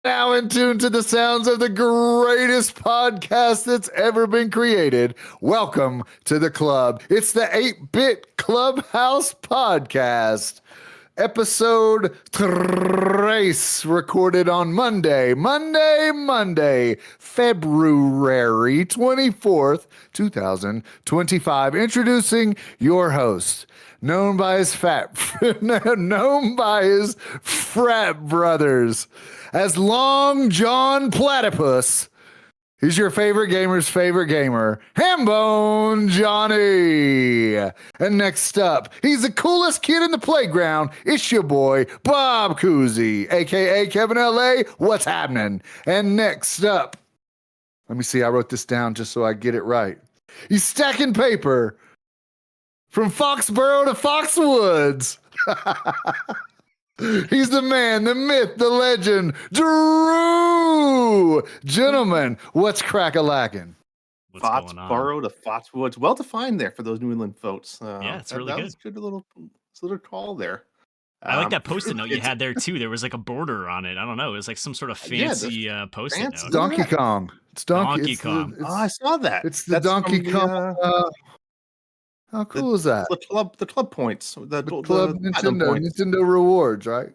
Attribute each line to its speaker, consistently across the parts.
Speaker 1: Now in tune to the sounds of the greatest podcast that's ever been created. Welcome to the club. It's the 8-Bit Clubhouse Podcast. Episode 3, recorded on Monday, February 24th, 2025. Introducing your host, known by his frat brothers as Long John Platypus. He's your favorite gamer's favorite gamer, Hambone Johnny. And next up, he's the coolest kid in the playground. It's your boy, Bob Cousy, aka Kevin LA. What's happening? And next up, let me see, I wrote this down just so I get it right. He's stacking paper from Foxborough to Foxwoods. He's the man, the myth, the legend, Drew. Gentlemen, what's crack-a-lackin'?
Speaker 2: Foxborough to Foxwoods. Well defined there for those New England folks.
Speaker 3: Yeah, it's really good.
Speaker 2: That was good little call there.
Speaker 3: I like that post-it note you had there too. There was like a border on it. I don't know. It was like some sort of fancy post-it note.
Speaker 1: Donkey Kong. It's
Speaker 3: Donkey Kong.
Speaker 2: I saw that.
Speaker 1: It's the Donkey Kong. How cool is that?
Speaker 2: The club points. The
Speaker 1: club Nintendo rewards, right?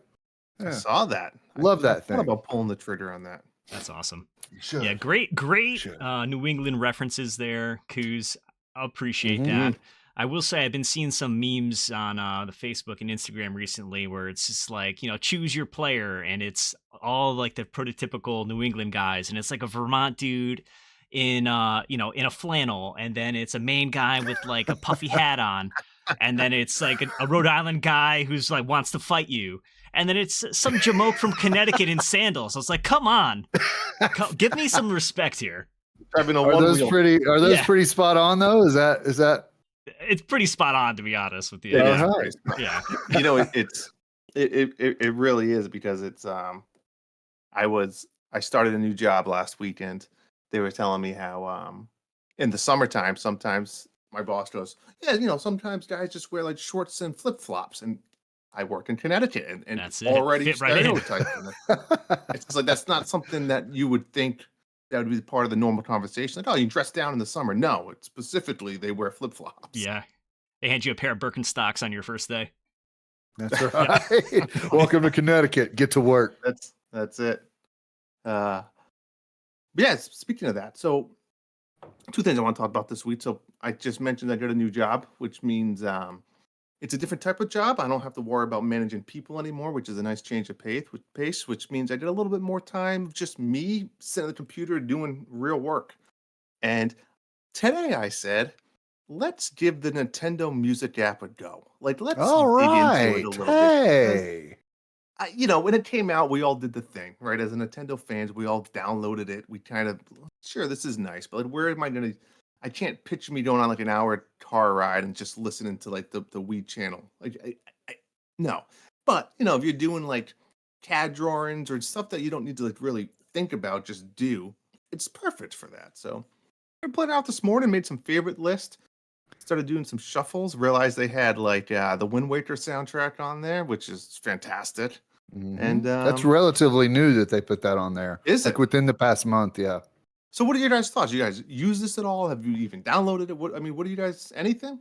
Speaker 2: Yeah. I saw that.
Speaker 1: Love that thing.
Speaker 2: I thought about pulling the trigger on that.
Speaker 3: That's awesome. Yeah, great New England references there, Coos. I appreciate that. I will say I've been seeing some memes on the Facebook and Instagram recently where it's just like, choose your player, and it's all like the prototypical New England guys, and it's like a Vermont dude in in a flannel, and then it's a Maine guy with like a puffy hat on, and then it's like a Rhode Island guy who's like wants to fight you, and then it's some jamoke from Connecticut in sandals. So it's like, come on, give me some respect here.
Speaker 1: Are those pretty spot on though? Is that
Speaker 3: it's pretty spot on, to be honest with you.
Speaker 2: Yeah. It really is, because it's I started a new job last weekend. They were telling me how in the summertime, sometimes my boss goes, yeah, sometimes guys just wear like shorts and flip-flops. And I work in Connecticut and
Speaker 3: that's
Speaker 2: already
Speaker 3: stereotyped.
Speaker 2: It's like, that's not something that you would think that would be part of the normal conversation. Like, oh, you dress down in the summer. No, it's specifically they wear flip-flops.
Speaker 3: Yeah. They hand you a pair of Birkenstocks on your first day.
Speaker 1: That's right. Welcome to Connecticut. Get to work.
Speaker 2: That's it. Yes, speaking of that, so two things I want to talk about this week. So I just mentioned I got a new job, which means it's a different type of job. I don't have to worry about managing people anymore, which is a nice change of pace, which means I get a little bit more time of just me sitting at the computer doing real work. And today I said, let's give the Nintendo Music app a go. Like, let's dig into it a little bit. When it came out, we all did the thing, right? As a Nintendo fans, we all downloaded it. We kind of, sure, this is nice, but like, where am I going to? I can't picture me going on like an hour car ride and just listening to like the Wii channel. Like, no. But if you're doing like CAD drawings or stuff that you don't need to like really think about, just do. It's perfect for that. So I played it out this morning, made some favorite list. Started doing some shuffles, realized they had like the Wind Waker soundtrack on there, which is fantastic.
Speaker 1: Mm-hmm.
Speaker 2: And
Speaker 1: that's relatively new that they put that on there.
Speaker 2: Is it?
Speaker 1: Within the past month? Yeah.
Speaker 2: So what are your guys' thoughts? You guys use this at all? Have you even downloaded it? What do you guys, anything?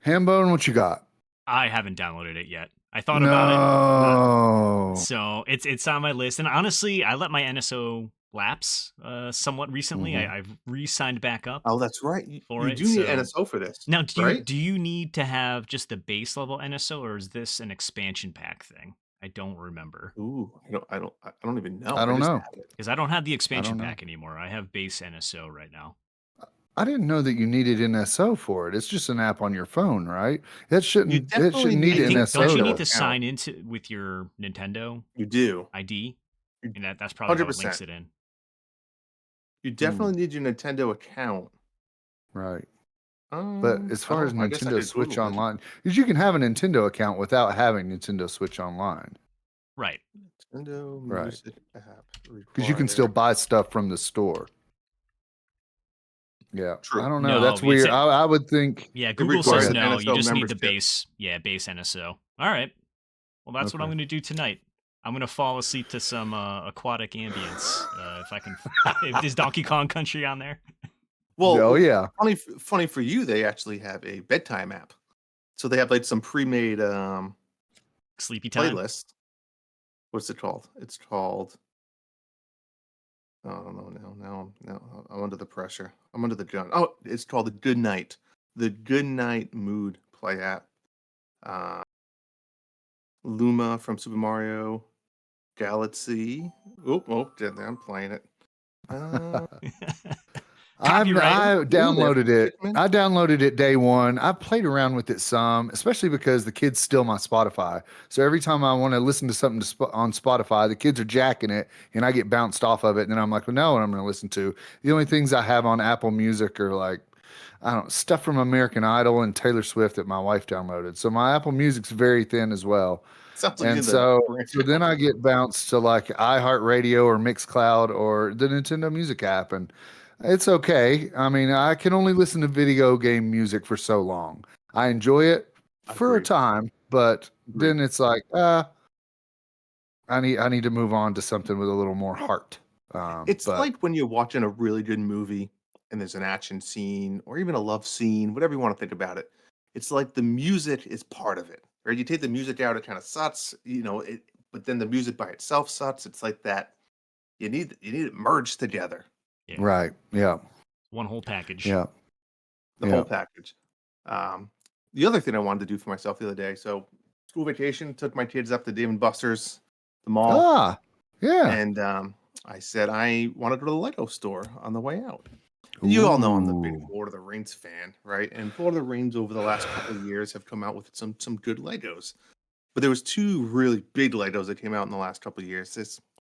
Speaker 1: Hambone, what you got?
Speaker 3: I haven't downloaded it yet. I thought about
Speaker 1: it.
Speaker 3: So it's on my list. And honestly, I let my NSO lapse somewhat recently. I've re-signed back up.
Speaker 2: Oh, that's right. You do need NSO for this.
Speaker 3: Now, do you need to have just the base level NSO, or is this an expansion pack thing? I don't remember.
Speaker 2: Ooh, I don't even know.
Speaker 1: I don't know,
Speaker 3: because I don't have the expansion pack anymore. I have base NSO right now.
Speaker 1: I didn't know that you needed NSO for it. It's just an app on your phone, right? That shouldn't need NSO.
Speaker 3: Don't you need to sign into with your Nintendo?
Speaker 2: You do.
Speaker 3: ID, and that's probably 100%. How it links it in.
Speaker 2: You definitely need your Nintendo account.
Speaker 1: Right. But as far as Nintendo Switch Online, because you can have a Nintendo account without having Nintendo Switch Online.
Speaker 3: Right.
Speaker 2: Nintendo Music app.
Speaker 1: Because you can still buy stuff from the store. Yeah.
Speaker 2: True.
Speaker 1: I don't know. That's weird. I would think.
Speaker 3: Yeah, Google says no. You just need the base. Yeah, base NSO. All right. Well, that's what I'm going to do tonight. I'm gonna fall asleep to some aquatic ambience if I can. If there's Donkey Kong Country on there.
Speaker 2: Well,
Speaker 1: Oh yeah.
Speaker 2: funny for you, they actually have a bedtime app. So they have like some pre-made
Speaker 3: Sleepy time.
Speaker 2: playlist. What's it called? It's called. Oh, I don't know now. Now I'm under the pressure. I'm under the gun. Oh, it's called the Good Night Mood Play app. Uh, Luma from Super Mario Galaxy. I'm playing it.
Speaker 1: I
Speaker 3: Copyright.
Speaker 1: downloaded it.
Speaker 2: Pikmin?
Speaker 1: I downloaded it day one. I played around with it some, especially because the kids steal my Spotify. So every time I want to listen to something on Spotify, the kids are jacking it, and I get bounced off of it. And then I'm like, well, no, what I'm going to listen to. The only things I have on Apple Music are like, I don't know, stuff from American Idol and Taylor Swift that my wife downloaded. So my Apple Music's very thin as well.
Speaker 2: Sounds like
Speaker 1: And
Speaker 2: you're the
Speaker 1: so
Speaker 2: branch
Speaker 1: then
Speaker 2: out.
Speaker 1: I get bounced to like iHeartRadio or Mixcloud or the Nintendo Music app, and it's okay. I mean, I can only listen to video game music for so long. I enjoy it for a
Speaker 2: Agreed.
Speaker 1: time, but
Speaker 2: Agreed.
Speaker 1: then it's like, I need to move on to something with a little more heart.
Speaker 2: It's
Speaker 1: But
Speaker 2: like when you're watching a really good movie and there's an action scene or even a love scene, whatever you want to think about it. It's like the music is part of it, right? You take the music out, it kind of sucks, but then the music by itself sucks. It's like that. You need it merged together,
Speaker 3: Yeah.
Speaker 1: right, yeah,
Speaker 3: One whole package.
Speaker 1: yeah,
Speaker 2: the
Speaker 1: yeah.
Speaker 2: whole package. The other thing I wanted to do for myself the other day, so school vacation, took my kids up to Dave and Buster's, the mall,
Speaker 1: Ah, yeah.
Speaker 2: and I said I want to go to the Lego store on the way out. And you all know I'm the big
Speaker 1: Ooh.
Speaker 2: Lord of the Rings fan, right? And Lord of the Rings over the last couple of years have come out with some good Legos. But there was two really big Legos that came out in the last couple of years.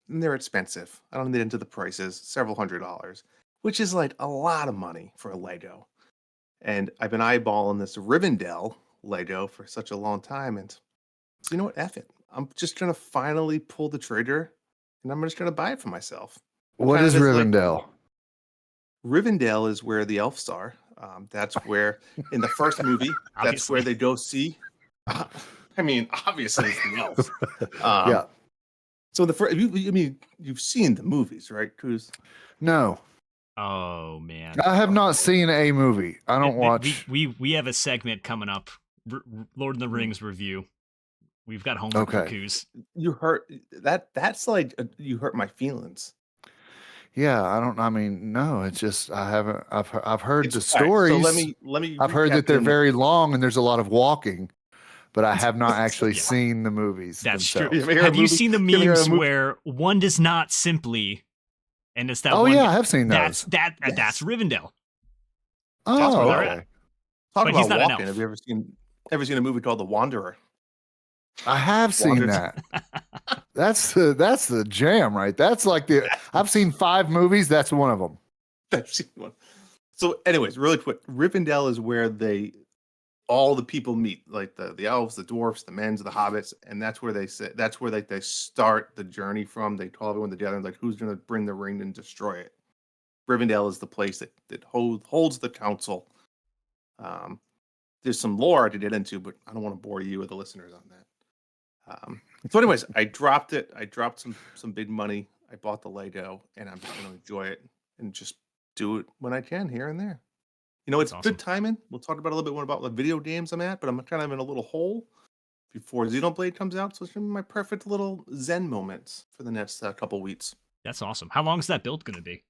Speaker 2: And they're expensive. I don't get into the prices, several $100s, which is like a lot of money for a Lego. And I've been eyeballing this Rivendell Lego for such a long time. And so you know what? F it. I'm just gonna finally pull the trigger and I'm just gonna buy it for myself.
Speaker 1: What
Speaker 2: Kind
Speaker 1: is
Speaker 2: of as like
Speaker 1: Rivendell?
Speaker 2: Rivendell is where the elves are. That's where in the first movie, that's where
Speaker 3: Obviously.
Speaker 2: they go see. I mean, obviously it's the elves.
Speaker 1: Yeah.
Speaker 2: So the first, you've seen the movies, right, Cruz?
Speaker 1: No,
Speaker 3: Oh man.
Speaker 1: I have not
Speaker 2: Okay.
Speaker 1: seen a movie. I don't watch.
Speaker 3: We have a segment coming up. Lord of the Rings review. We've got homework for
Speaker 1: Okay.
Speaker 3: Coos.
Speaker 2: You hurt that. That's like you hurt my feelings.
Speaker 1: Yeah, I mean, no, it's just I haven't. I've heard the
Speaker 2: All right, so
Speaker 1: stories.
Speaker 2: let me
Speaker 1: I've heard
Speaker 2: recap
Speaker 1: that they're
Speaker 2: them.
Speaker 1: very long and there's a lot of walking, but I have not actually
Speaker 3: Yeah.
Speaker 1: seen the movies
Speaker 3: That's true.
Speaker 1: themselves.
Speaker 3: Have you seen the memes where one does not simply, and it's that
Speaker 1: Oh
Speaker 3: one?
Speaker 1: yeah, I have seen
Speaker 3: That's
Speaker 1: those.
Speaker 3: that's Rivendell.
Speaker 1: Oh,
Speaker 3: where they're
Speaker 1: okay.
Speaker 3: at.
Speaker 2: Talk
Speaker 3: But he's
Speaker 2: about
Speaker 3: not an
Speaker 2: walking.
Speaker 3: elf.
Speaker 2: Have you ever seen a movie called The Wanderer?
Speaker 1: I have seen
Speaker 2: Wandered.
Speaker 1: that. That's the jam, right? That's like I've seen 5 movies. That's one of them.
Speaker 2: I've seen one. So, anyways, really quick, Rivendell is where all the people meet, like the elves, the dwarfs, the men's, the hobbits, and that's where they start the journey from. They call everyone together and like, who's going to bring the ring and destroy it? Rivendell is the place that holds the council. There's some lore to get into, but I don't want to bore you or the listeners on that. So, anyways, I dropped it. I dropped some big money. I bought the Lego, and I'm just going to enjoy it and just do it when I can here and there. It's
Speaker 3: That's
Speaker 2: good
Speaker 3: awesome.
Speaker 2: timing. We'll talk about a little bit more about the video games I'm at, but I'm kind of in a little hole before Xenoblade comes out. So it's gonna be my perfect little Zen moments for the next couple weeks.
Speaker 3: That's awesome. How long is that build going to be?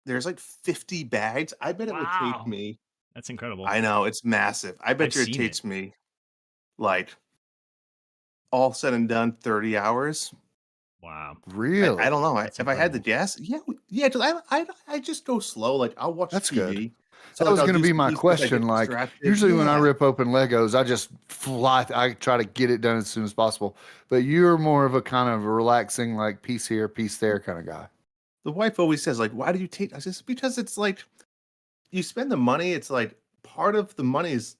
Speaker 2: There's like 50 bags. I bet it would take
Speaker 3: Wow.
Speaker 2: me.
Speaker 3: That's incredible.
Speaker 2: I know it's massive. I bet
Speaker 3: I've
Speaker 2: you it
Speaker 3: seen
Speaker 2: takes
Speaker 3: it.
Speaker 2: me like all said and done 30 hours.
Speaker 3: Wow.
Speaker 1: Really?
Speaker 2: I don't know.
Speaker 3: That's
Speaker 2: If I had to
Speaker 3: incredible.
Speaker 2: guess, yeah. 'Cause I just go slow. Like I'll watch
Speaker 1: That's
Speaker 2: TV.
Speaker 1: good.
Speaker 2: So
Speaker 1: That was
Speaker 2: I'll
Speaker 1: going to
Speaker 2: do
Speaker 1: be
Speaker 2: some
Speaker 1: my
Speaker 2: things 'cause I
Speaker 1: question.
Speaker 2: get
Speaker 1: Like,
Speaker 2: distracted.
Speaker 1: usually when I
Speaker 2: Yeah.
Speaker 1: rip open Legos, I just fly. I try to get it done as soon as possible. But you're more of a kind of relaxing, like piece here, piece there kind of guy.
Speaker 2: The wife always says, like, why do you take? I says, because it's like you spend the money. It's like part of the money is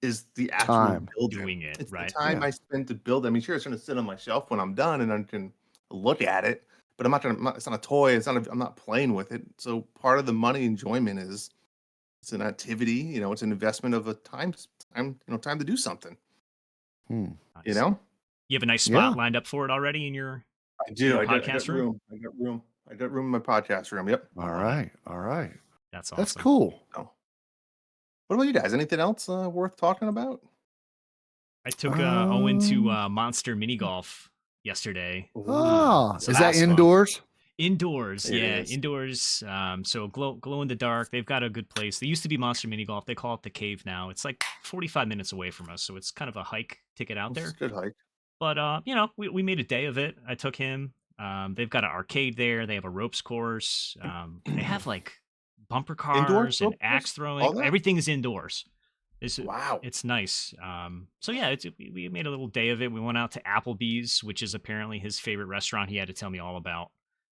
Speaker 2: the actual
Speaker 1: Time.
Speaker 2: building.
Speaker 3: Doing it,
Speaker 2: It's
Speaker 3: right.
Speaker 2: the time
Speaker 1: Yeah.
Speaker 2: I spend to build. I mean, sure, it's going to sit on my shelf when I'm done, and I can look at it. But I'm not going to. It's not a toy. I'm not playing with it. So part of the money enjoyment is it's an activity. It's an investment of a time to do something.
Speaker 1: Hmm.
Speaker 2: You
Speaker 3: Nice.
Speaker 2: know.
Speaker 3: You have a nice spot lined up for it already in your
Speaker 2: I do. I
Speaker 3: podcast
Speaker 2: got room. I got room. I got room in my podcast room. Yep.
Speaker 1: All right.
Speaker 3: That's awesome.
Speaker 1: That's cool.
Speaker 2: Oh. What about you guys? Anything else worth talking about?
Speaker 3: I took Owen to Monster Mini Golf yesterday.
Speaker 1: Oh,
Speaker 3: So
Speaker 1: is that
Speaker 3: that's fun.
Speaker 1: indoors?
Speaker 3: Indoors,
Speaker 2: It
Speaker 3: yeah,
Speaker 2: is.
Speaker 3: indoors. So glow in the dark. They've got a good place. They used to be Monster Mini Golf. They call it the Cave now. It's like 45 minutes away from us, so it's kind of a hike to get out
Speaker 2: It's
Speaker 3: there.
Speaker 2: a good hike.
Speaker 3: But we made a day of it. I took him. They've got an arcade there. They have a ropes course. They have like bumper cars and
Speaker 2: rope
Speaker 3: axe
Speaker 2: course?
Speaker 3: throwing.
Speaker 2: All that?
Speaker 3: Everything is indoors.
Speaker 2: Wow.
Speaker 3: It's nice. So yeah, we made a little day of it. We went out to Applebee's, which is apparently his favorite restaurant. He had to tell me all about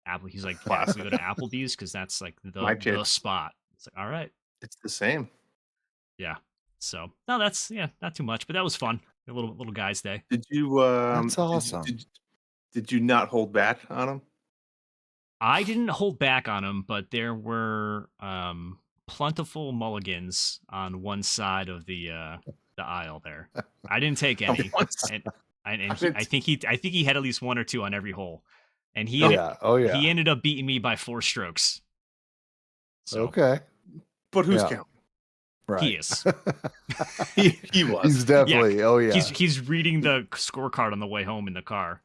Speaker 3: Apple. He's like, yeah, so we go to Applebee's because that's like
Speaker 2: My
Speaker 3: the
Speaker 2: kid.
Speaker 3: spot. It's like, all right,
Speaker 2: It's the same.
Speaker 3: yeah. So no, that's not too much, but that was fun. A little guys' day.
Speaker 2: Did you?
Speaker 1: That's awesome.
Speaker 2: Did you not hold back on him?
Speaker 3: I didn't hold back on him, but there were plentiful mulligans on one side of the aisle there. I didn't take any, and I think he had at least one or two on every hole, and he he ended up beating me by 4 strokes. So,
Speaker 1: Okay,
Speaker 2: But who's counting?
Speaker 1: right.
Speaker 3: he is.
Speaker 2: He was.
Speaker 1: He's definitely.
Speaker 3: He's reading the scorecard on the way home in the car.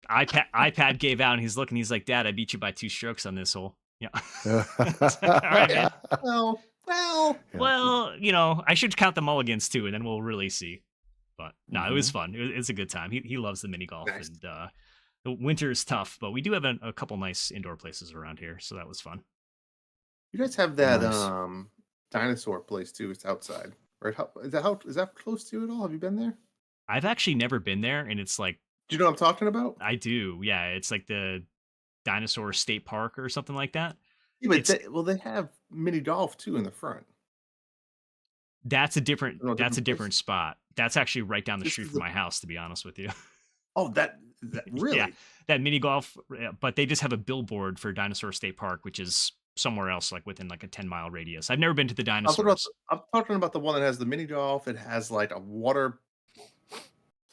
Speaker 3: iPad gave out, and he's looking. He's like, "Dad, I beat you by 2 strokes on this hole." Yeah. All right, man. Well, I should count the mulligans too, and then we'll really see. But no, it was fun. It's a good time. He loves the mini golf,
Speaker 2: Nice.
Speaker 3: and the winter is tough, but we do have a couple nice indoor places around here, so that was fun.
Speaker 2: You guys have that
Speaker 1: Nice.
Speaker 2: dinosaur place too. It's outside, right? Is that close to you at all? Have you been there?
Speaker 3: I've actually never been there, and it's like
Speaker 2: Do you know what I'm talking about?
Speaker 3: I do. Yeah, it's like the Dinosaur State Park or something like that.
Speaker 2: Yeah, but
Speaker 3: It's
Speaker 2: they have mini golf too in the front.
Speaker 3: That's a different
Speaker 2: No, different
Speaker 3: different
Speaker 2: place?
Speaker 3: spot. That's actually right down the
Speaker 2: This
Speaker 3: street
Speaker 2: is
Speaker 3: from my house, to be honest with you.
Speaker 2: Oh, that really?
Speaker 3: Yeah, that mini golf, but they just have a billboard for Dinosaur State Park, which is somewhere else, like within like a 10-mile radius. I've never been to the
Speaker 2: I'm talking, about,
Speaker 3: dinosaurs.
Speaker 2: I'm talking about the one that has the mini golf. It has like a water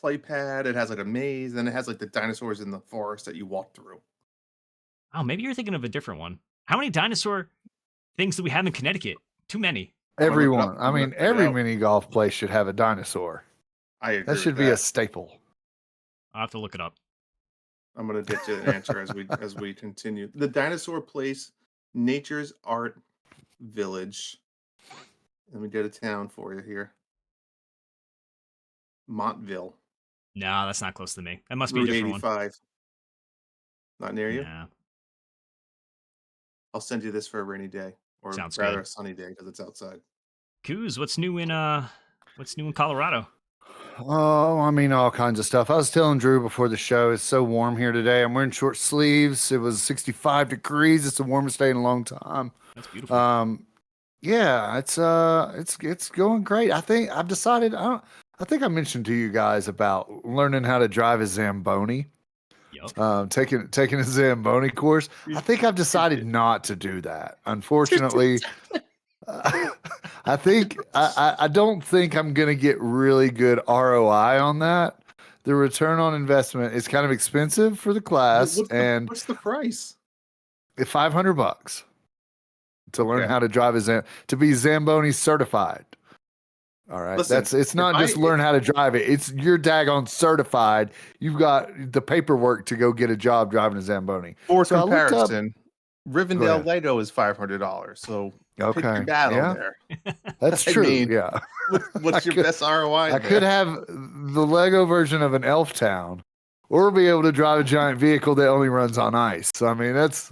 Speaker 2: play pad. It has like a maze, and it has like the dinosaurs in the forest that you walk through.
Speaker 3: Oh, maybe you're thinking of a different one. How many dinosaur things do we have in Connecticut? Too many.
Speaker 1: Everyone. I mean,
Speaker 2: Yeah.
Speaker 1: every mini golf place should have a dinosaur.
Speaker 2: I agree.
Speaker 1: That should
Speaker 2: with
Speaker 1: be a staple.
Speaker 3: I'll have to look it up.
Speaker 2: I'm gonna get you an answer as we continue. The dinosaur place, Nature's Art Village. Let me get a town for you here. Montville,
Speaker 3: No, that's not close to me. That must be a
Speaker 2: Route
Speaker 3: different one.
Speaker 2: 85. Not near you.
Speaker 3: Yeah.
Speaker 2: I'll send you this for a rainy day, or
Speaker 3: Sounds
Speaker 2: rather
Speaker 3: good.
Speaker 2: a sunny day because it's outside.
Speaker 3: Coos, what's new in Colorado?
Speaker 1: Oh, I mean, all kinds of stuff. I was telling Drew before the show, it's so warm here today. I'm wearing short sleeves. It was 65 degrees. It's the warmest day in a long time.
Speaker 3: That's beautiful.
Speaker 1: Yeah, it's going great. I think I've decided. I think I mentioned to you guys about learning how to drive a Zamboni.
Speaker 3: Yep.
Speaker 1: Taking a Zamboni course. I think I've decided not to do that. Unfortunately, I don't think I'm going to get really good ROI on that. The return on investment is kind of expensive for the class, and
Speaker 2: What's the price?
Speaker 1: $500 to learn
Speaker 2: Okay.
Speaker 1: how to drive to be Zamboni certified. All right.
Speaker 2: Listen,
Speaker 1: It's not just learn how to drive it. It's you're daggone certified. You've got the paperwork to go get a job driving a Zamboni.
Speaker 2: For
Speaker 1: So I looked up-
Speaker 2: comparison,
Speaker 1: Go
Speaker 2: Rivendell
Speaker 1: ahead.
Speaker 2: Lego is $500. So pick
Speaker 1: Okay.
Speaker 2: your battle
Speaker 1: Yeah,
Speaker 2: there.
Speaker 1: that's
Speaker 2: I
Speaker 1: true.
Speaker 2: mean,
Speaker 1: Yeah.
Speaker 2: What's your
Speaker 1: could-
Speaker 2: best ROI?
Speaker 1: I could have the Lego version of an Elf Town, or be able to drive a giant vehicle that only runs on ice. I mean, it's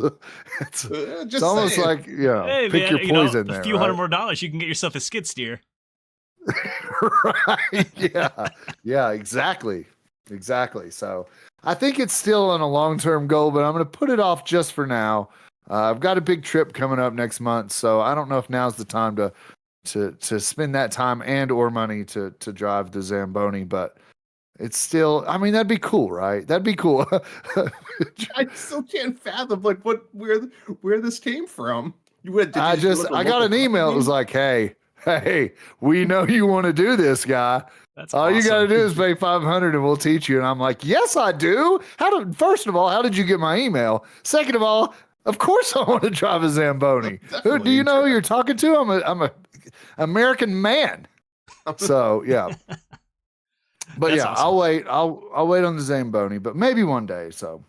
Speaker 2: Just
Speaker 1: almost
Speaker 2: saying.
Speaker 1: like,
Speaker 3: Hey,
Speaker 1: pick
Speaker 3: man,
Speaker 1: your poison
Speaker 3: a
Speaker 1: there.
Speaker 3: few $100 more, you can get yourself a skid steer.
Speaker 1: Right. Yeah, exactly. So I think it's still on a long-term goal, but I'm going to put it off just for now. I've got a big trip coming up next month, so I don't know if now's the time to spend that time and or money to drive the Zamboni, but it's still, I mean, that'd be cool, right? That'd be cool.
Speaker 2: I still can't fathom like where this came from. I
Speaker 1: I got an email. It was like, hey, we know you want to do this, guy.
Speaker 3: That's
Speaker 1: All
Speaker 3: awesome.
Speaker 1: you got to do is pay $500 and we'll teach you. And I'm like, yes, I do. First of all, how did you get my email? Second of all, of course I want to drive a Zamboni. Who do you know who you're talking to? I'm a American man. So yeah. But
Speaker 3: That's
Speaker 1: yeah,
Speaker 3: awesome.
Speaker 1: I'll wait on the Zamboni, but maybe one day. So,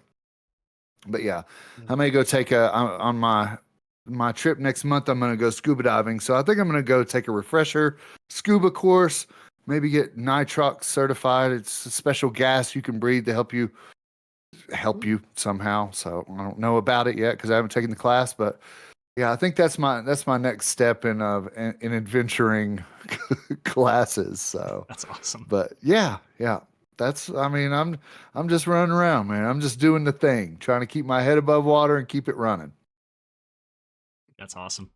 Speaker 1: but yeah, I may go take on my trip next month. I'm going to go scuba diving. So I think I'm going to go take a refresher scuba course, maybe get nitrox certified. It's a special gas you can breathe to help you somehow. So I don't know about it yet because I haven't taken the class, but yeah, I think that's my next step in adventuring classes. So
Speaker 3: that's awesome.
Speaker 1: But yeah. I'm just running around, man. I'm just doing the thing, trying to keep my head above water and keep it running.
Speaker 3: That's awesome.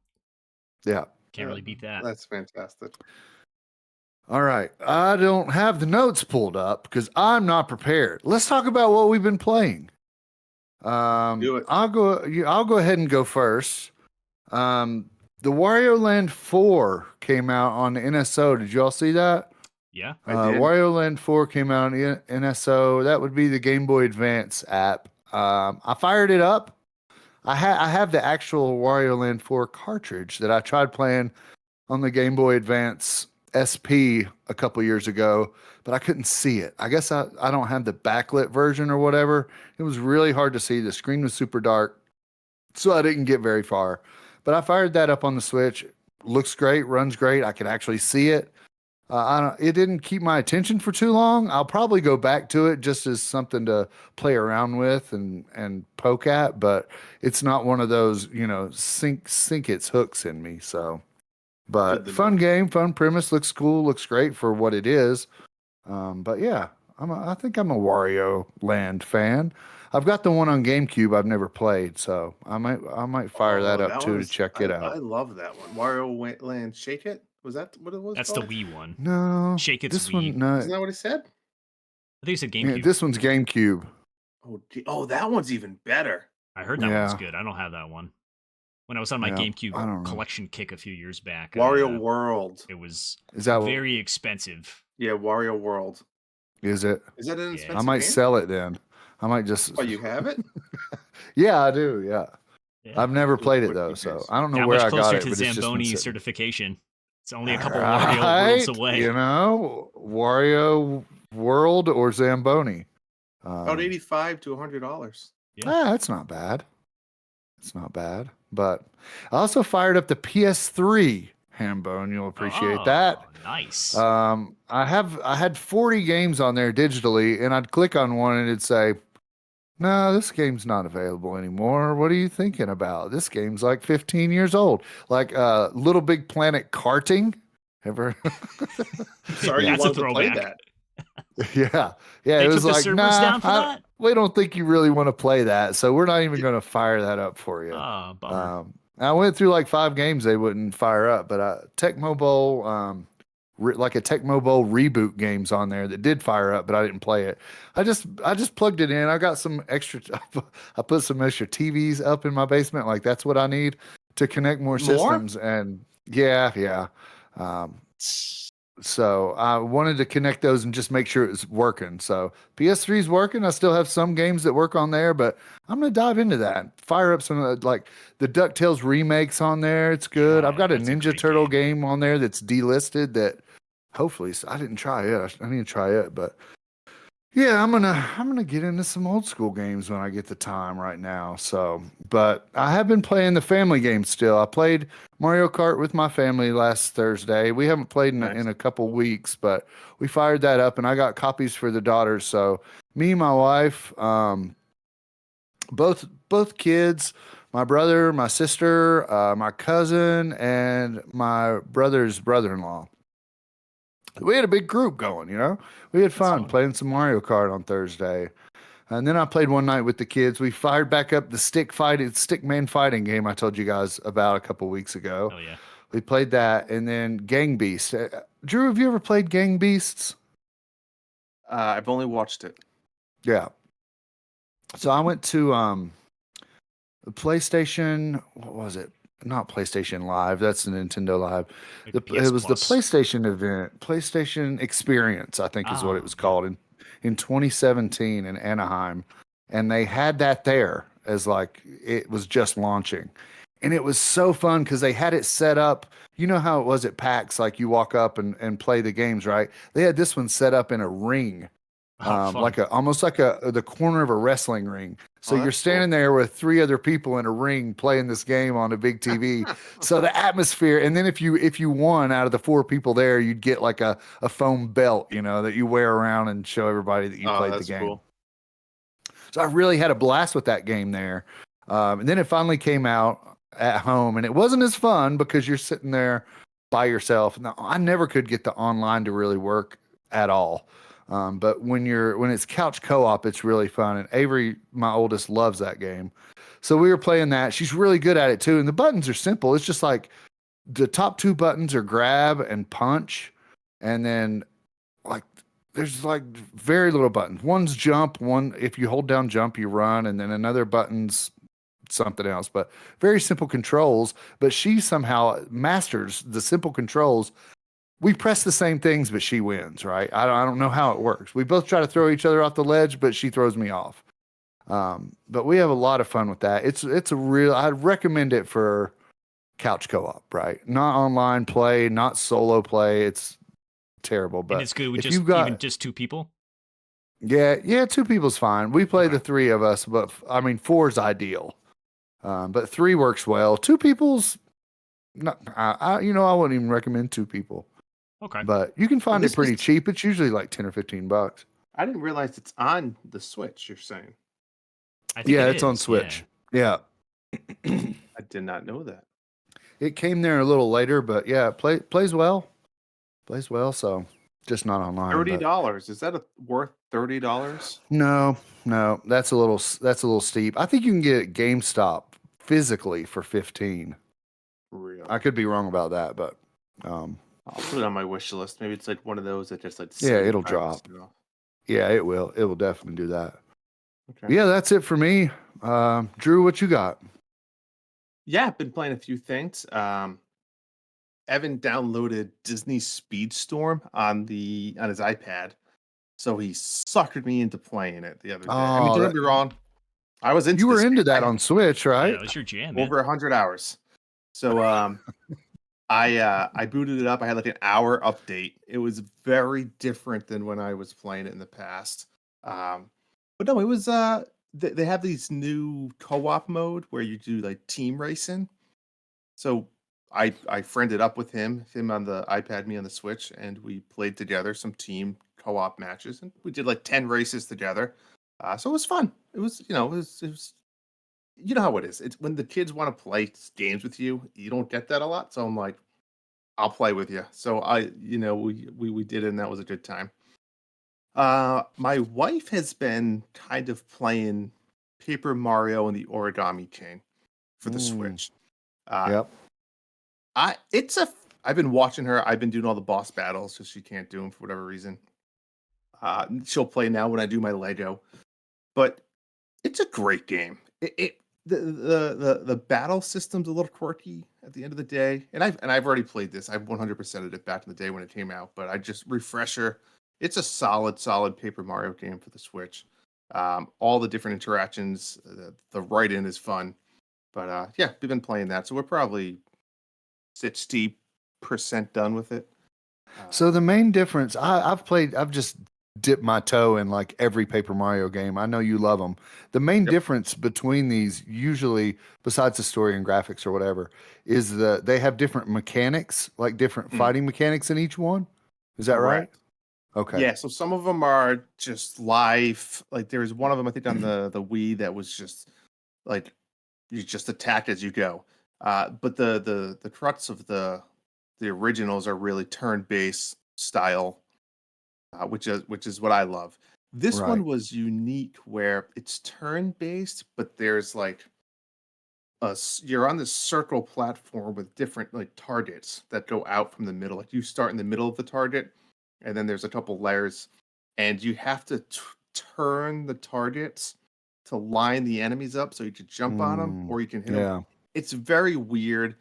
Speaker 1: Yeah.
Speaker 3: Can't really beat that.
Speaker 2: That's fantastic.
Speaker 1: All right. I don't have the notes pulled up because I'm not prepared. Let's talk about what we've been playing.
Speaker 2: Do it.
Speaker 1: I'll go ahead and go first. The Wario Land 4 came out on the NSO. Did you all see that?
Speaker 3: Yeah.
Speaker 2: I did.
Speaker 1: Wario Land 4 came out on the NSO. That would be the Game Boy Advance app. I fired it up. I have the actual Wario Land 4 cartridge that I tried playing on the Game Boy Advance SP a couple years ago, but I couldn't see it. I guess I don't have the backlit version or whatever. It was really hard to see. The screen was super dark, so I didn't get very far. But I fired that up on the Switch. Looks great, runs great. I can actually see it. It didn't keep my attention for too long. I'll probably go back to it just as something to play around with and poke at, but it's not one of those, sink its hooks in me. So, but fun game, fun premise, looks cool, looks great for what it is. But yeah, I think I'm a Wario Land fan. I've got the one on GameCube I've never played, so I might fire that up too to check it out.
Speaker 2: I love that one. Wario Land Shake It? Was that what it was?
Speaker 3: That's
Speaker 2: called?
Speaker 3: the Wii one.
Speaker 1: No,
Speaker 3: Shake It's
Speaker 1: this
Speaker 3: Wii.
Speaker 1: one. No,
Speaker 2: Isn't that what he said?
Speaker 3: I think he said GameCube.
Speaker 1: yeah, this one's GameCube.
Speaker 2: Oh, that one's even better.
Speaker 3: I heard that one's good. I don't have that one. When I was on my GameCube collection kick a few years back,
Speaker 2: Wario World.
Speaker 3: It was very expensive.
Speaker 2: Yeah, Wario World.
Speaker 1: Is it?
Speaker 2: Is that an expensive
Speaker 1: I might
Speaker 2: game?
Speaker 1: sell it then. I might just.
Speaker 2: Oh, you have it?
Speaker 1: Yeah, I do. Yeah. I've never played it though, so I don't know where I got it.
Speaker 3: To
Speaker 1: but
Speaker 3: Zamboni certification. It's only a couple Wario worlds away.
Speaker 1: Wario World or Zamboni.
Speaker 2: About $85 to $100.
Speaker 1: Yeah, that's not bad. It's not bad. But I also fired up the PS3, Hambone. You'll appreciate that.
Speaker 3: Nice.
Speaker 1: I had 40 games on there digitally, and I'd click on one and it'd say, "No, this game's not available anymore. What are you thinking about? This game's like 15 years old." Like Little Big Planet karting. Ever?
Speaker 2: Sorry,
Speaker 3: that's
Speaker 2: you
Speaker 3: a throwback.
Speaker 2: To play that.
Speaker 1: Yeah.
Speaker 3: They
Speaker 1: it was
Speaker 3: took the
Speaker 1: like,
Speaker 3: servers down for that?
Speaker 1: We don't think you really want to play that, so we're not even going to fire that up for you.
Speaker 3: Oh, bummer.
Speaker 1: I went through like 5 games they wouldn't fire up, but Tecmo Bowl, like a Tecmo Bowl reboot games on there that did fire up, but I didn't play it. I just plugged it in. I got some extra. I put some extra TVs up in my basement. Like that's what I need to connect more systems. And yeah. So I wanted to connect those and just make sure it was working. So PS3 is working. I still have some games that work on there, but I'm going to dive into that. Fire up some like the DuckTales remakes on there. It's good. I've got a Ninja Turtle game on there that's delisted that hopefully I didn't try it. I need to try it, but yeah, I'm gonna get into some old school games when I get the time right now. So, but I have been playing the family games still. I played Mario Kart with my family last Thursday. We haven't played in a couple weeks, but we fired that up, and I got copies for the daughters. So me and my wife, both kids, my brother, my sister, my cousin, and my brother's brother-in-law. We had a big group going, We had fun playing some Mario Kart on Thursday. And then I played one night with the kids. We fired back up the Stickman fighting game I told you guys about a couple weeks ago.
Speaker 3: Oh, yeah.
Speaker 1: We played that. And then Gang Beasts. Drew, have you ever played Gang Beasts?
Speaker 2: I've only watched it.
Speaker 1: Yeah. So I went to the PlayStation, what was it? not PlayStation Live. That's the Nintendo Live.
Speaker 3: Like
Speaker 1: It
Speaker 3: PS
Speaker 1: was the
Speaker 3: Plus.
Speaker 1: PlayStation event, PlayStation Experience, I think is what it was called in 2017 in Anaheim, and they had that there as like it was just launching, and it was so fun because they had it set up. You know how it was at PAX, like you walk up and play the games, right? They had this one set up in a ring,
Speaker 3: Fun.
Speaker 1: like almost like the corner of a wrestling ring. So you're
Speaker 2: that's
Speaker 1: standing there with 3 other people in a ring playing this game on a big TV. So the atmosphere, and then if you won out of the 4 people there, you'd get like a foam belt, that you wear around and show everybody that you played the game.
Speaker 2: Cool.
Speaker 1: So I really had a blast with that game there. And then it finally came out at home, and it wasn't as fun because you're sitting there by yourself. Now, I never could get the online to really work at all. But when it's couch co-op, it's really fun. And Avery, my oldest, loves that game. So we were playing that. She's really good at it too. And the buttons are simple. It's just like the top 2 buttons are grab and punch. And then like there's like very little buttons. One's jump, one if you hold down jump, you run, and then another button's something else. But very simple controls. But she somehow masters the simple controls. We press the same things, but she wins, right? I don't know how it works. We both try to throw each other off the ledge, but she throws me off. But we have a lot of fun with that. It's a real. I'd recommend it for couch co-op, right? Not online play, not solo play. It's terrible, but
Speaker 3: and it's good with
Speaker 1: even
Speaker 3: just 2 people.
Speaker 1: Yeah, 2 people's fine. We play the 3 of us, but I mean 4 is ideal. But 3 works well. 2 people's not. I wouldn't even recommend 2 people.
Speaker 3: Okay.
Speaker 1: But you can find it pretty cheap. It's usually like $10 or $15.
Speaker 2: I didn't realize it's on the Switch, you're saying.
Speaker 3: I think
Speaker 1: it's on Switch. Yeah.
Speaker 2: I did not know that.
Speaker 1: It came there a little later, but yeah, plays well. Plays well, so just not online.
Speaker 2: $30. Is that worth $30?
Speaker 1: No, that's a little steep. I think you can get it at GameStop physically for $15.
Speaker 2: Real.
Speaker 1: I could be wrong about that, but
Speaker 2: I'll put it on my wish list. Maybe it's like one of those that just like
Speaker 1: it'll drop. Yeah, it will. It will definitely do that.
Speaker 2: Okay.
Speaker 1: Yeah, that's it for me. Drew, what you got?
Speaker 2: Yeah, I've been playing a few things. Evan downloaded Disney Speedstorm on his iPad, so he suckered me into playing it the other day. I mean, don't get me wrong, I was into.
Speaker 1: You were into that on Switch, right?
Speaker 3: Yeah, it was your jam. Man.
Speaker 2: Over 100 hours. So I booted it up. I had like an hour update. It was very different than when I was playing it in the past. But no, it was they have these new co-op mode where you do like team racing. So I friended up with him on the iPad, me on the Switch, and we played together some team co-op matches, and we did like 10 races together. So it was fun. It was, it was you know how it is. It's when the kids want to play games with you, you don't get that a lot. So I'm like, I'll play with you. So we did it, and that was a good time. My wife has been kind of playing Paper Mario and the Origami King for the Switch.
Speaker 1: Yep.
Speaker 2: I've been watching her. I've been doing all the boss battles because she can't do them for whatever reason. She'll play now when I do my Lego, but it's a great game. The battle system's a little quirky at the end of the day, and I've already played this. I've 100%ed it back in the day when it came out, but I just refresher. It's a solid Paper Mario game for the Switch. All the different interactions, the write-in is fun, but yeah, we've been playing that, so we're probably 60% done with it.
Speaker 1: So the main difference, I've just dipped my toe in like every Paper Mario game. I know you love them. The main difference between these, usually besides the story and graphics or whatever, is they have different mechanics, like different fighting mechanics in each one. Is that right? Okay.
Speaker 2: Yeah, so some of them are just live. Like there's one of them, I think, on the Wii that was just like you just attack as you go. But the crux of the originals are really turn-based style, which is what I love. This one was unique where it's turn-based, but there's like you're on this circle platform with different like targets that go out from the middle. Like you start in the middle of the target, and then there's a couple layers, and you have to turn the targets to line the enemies up so you can jump on them or you can hit them. it's very weird.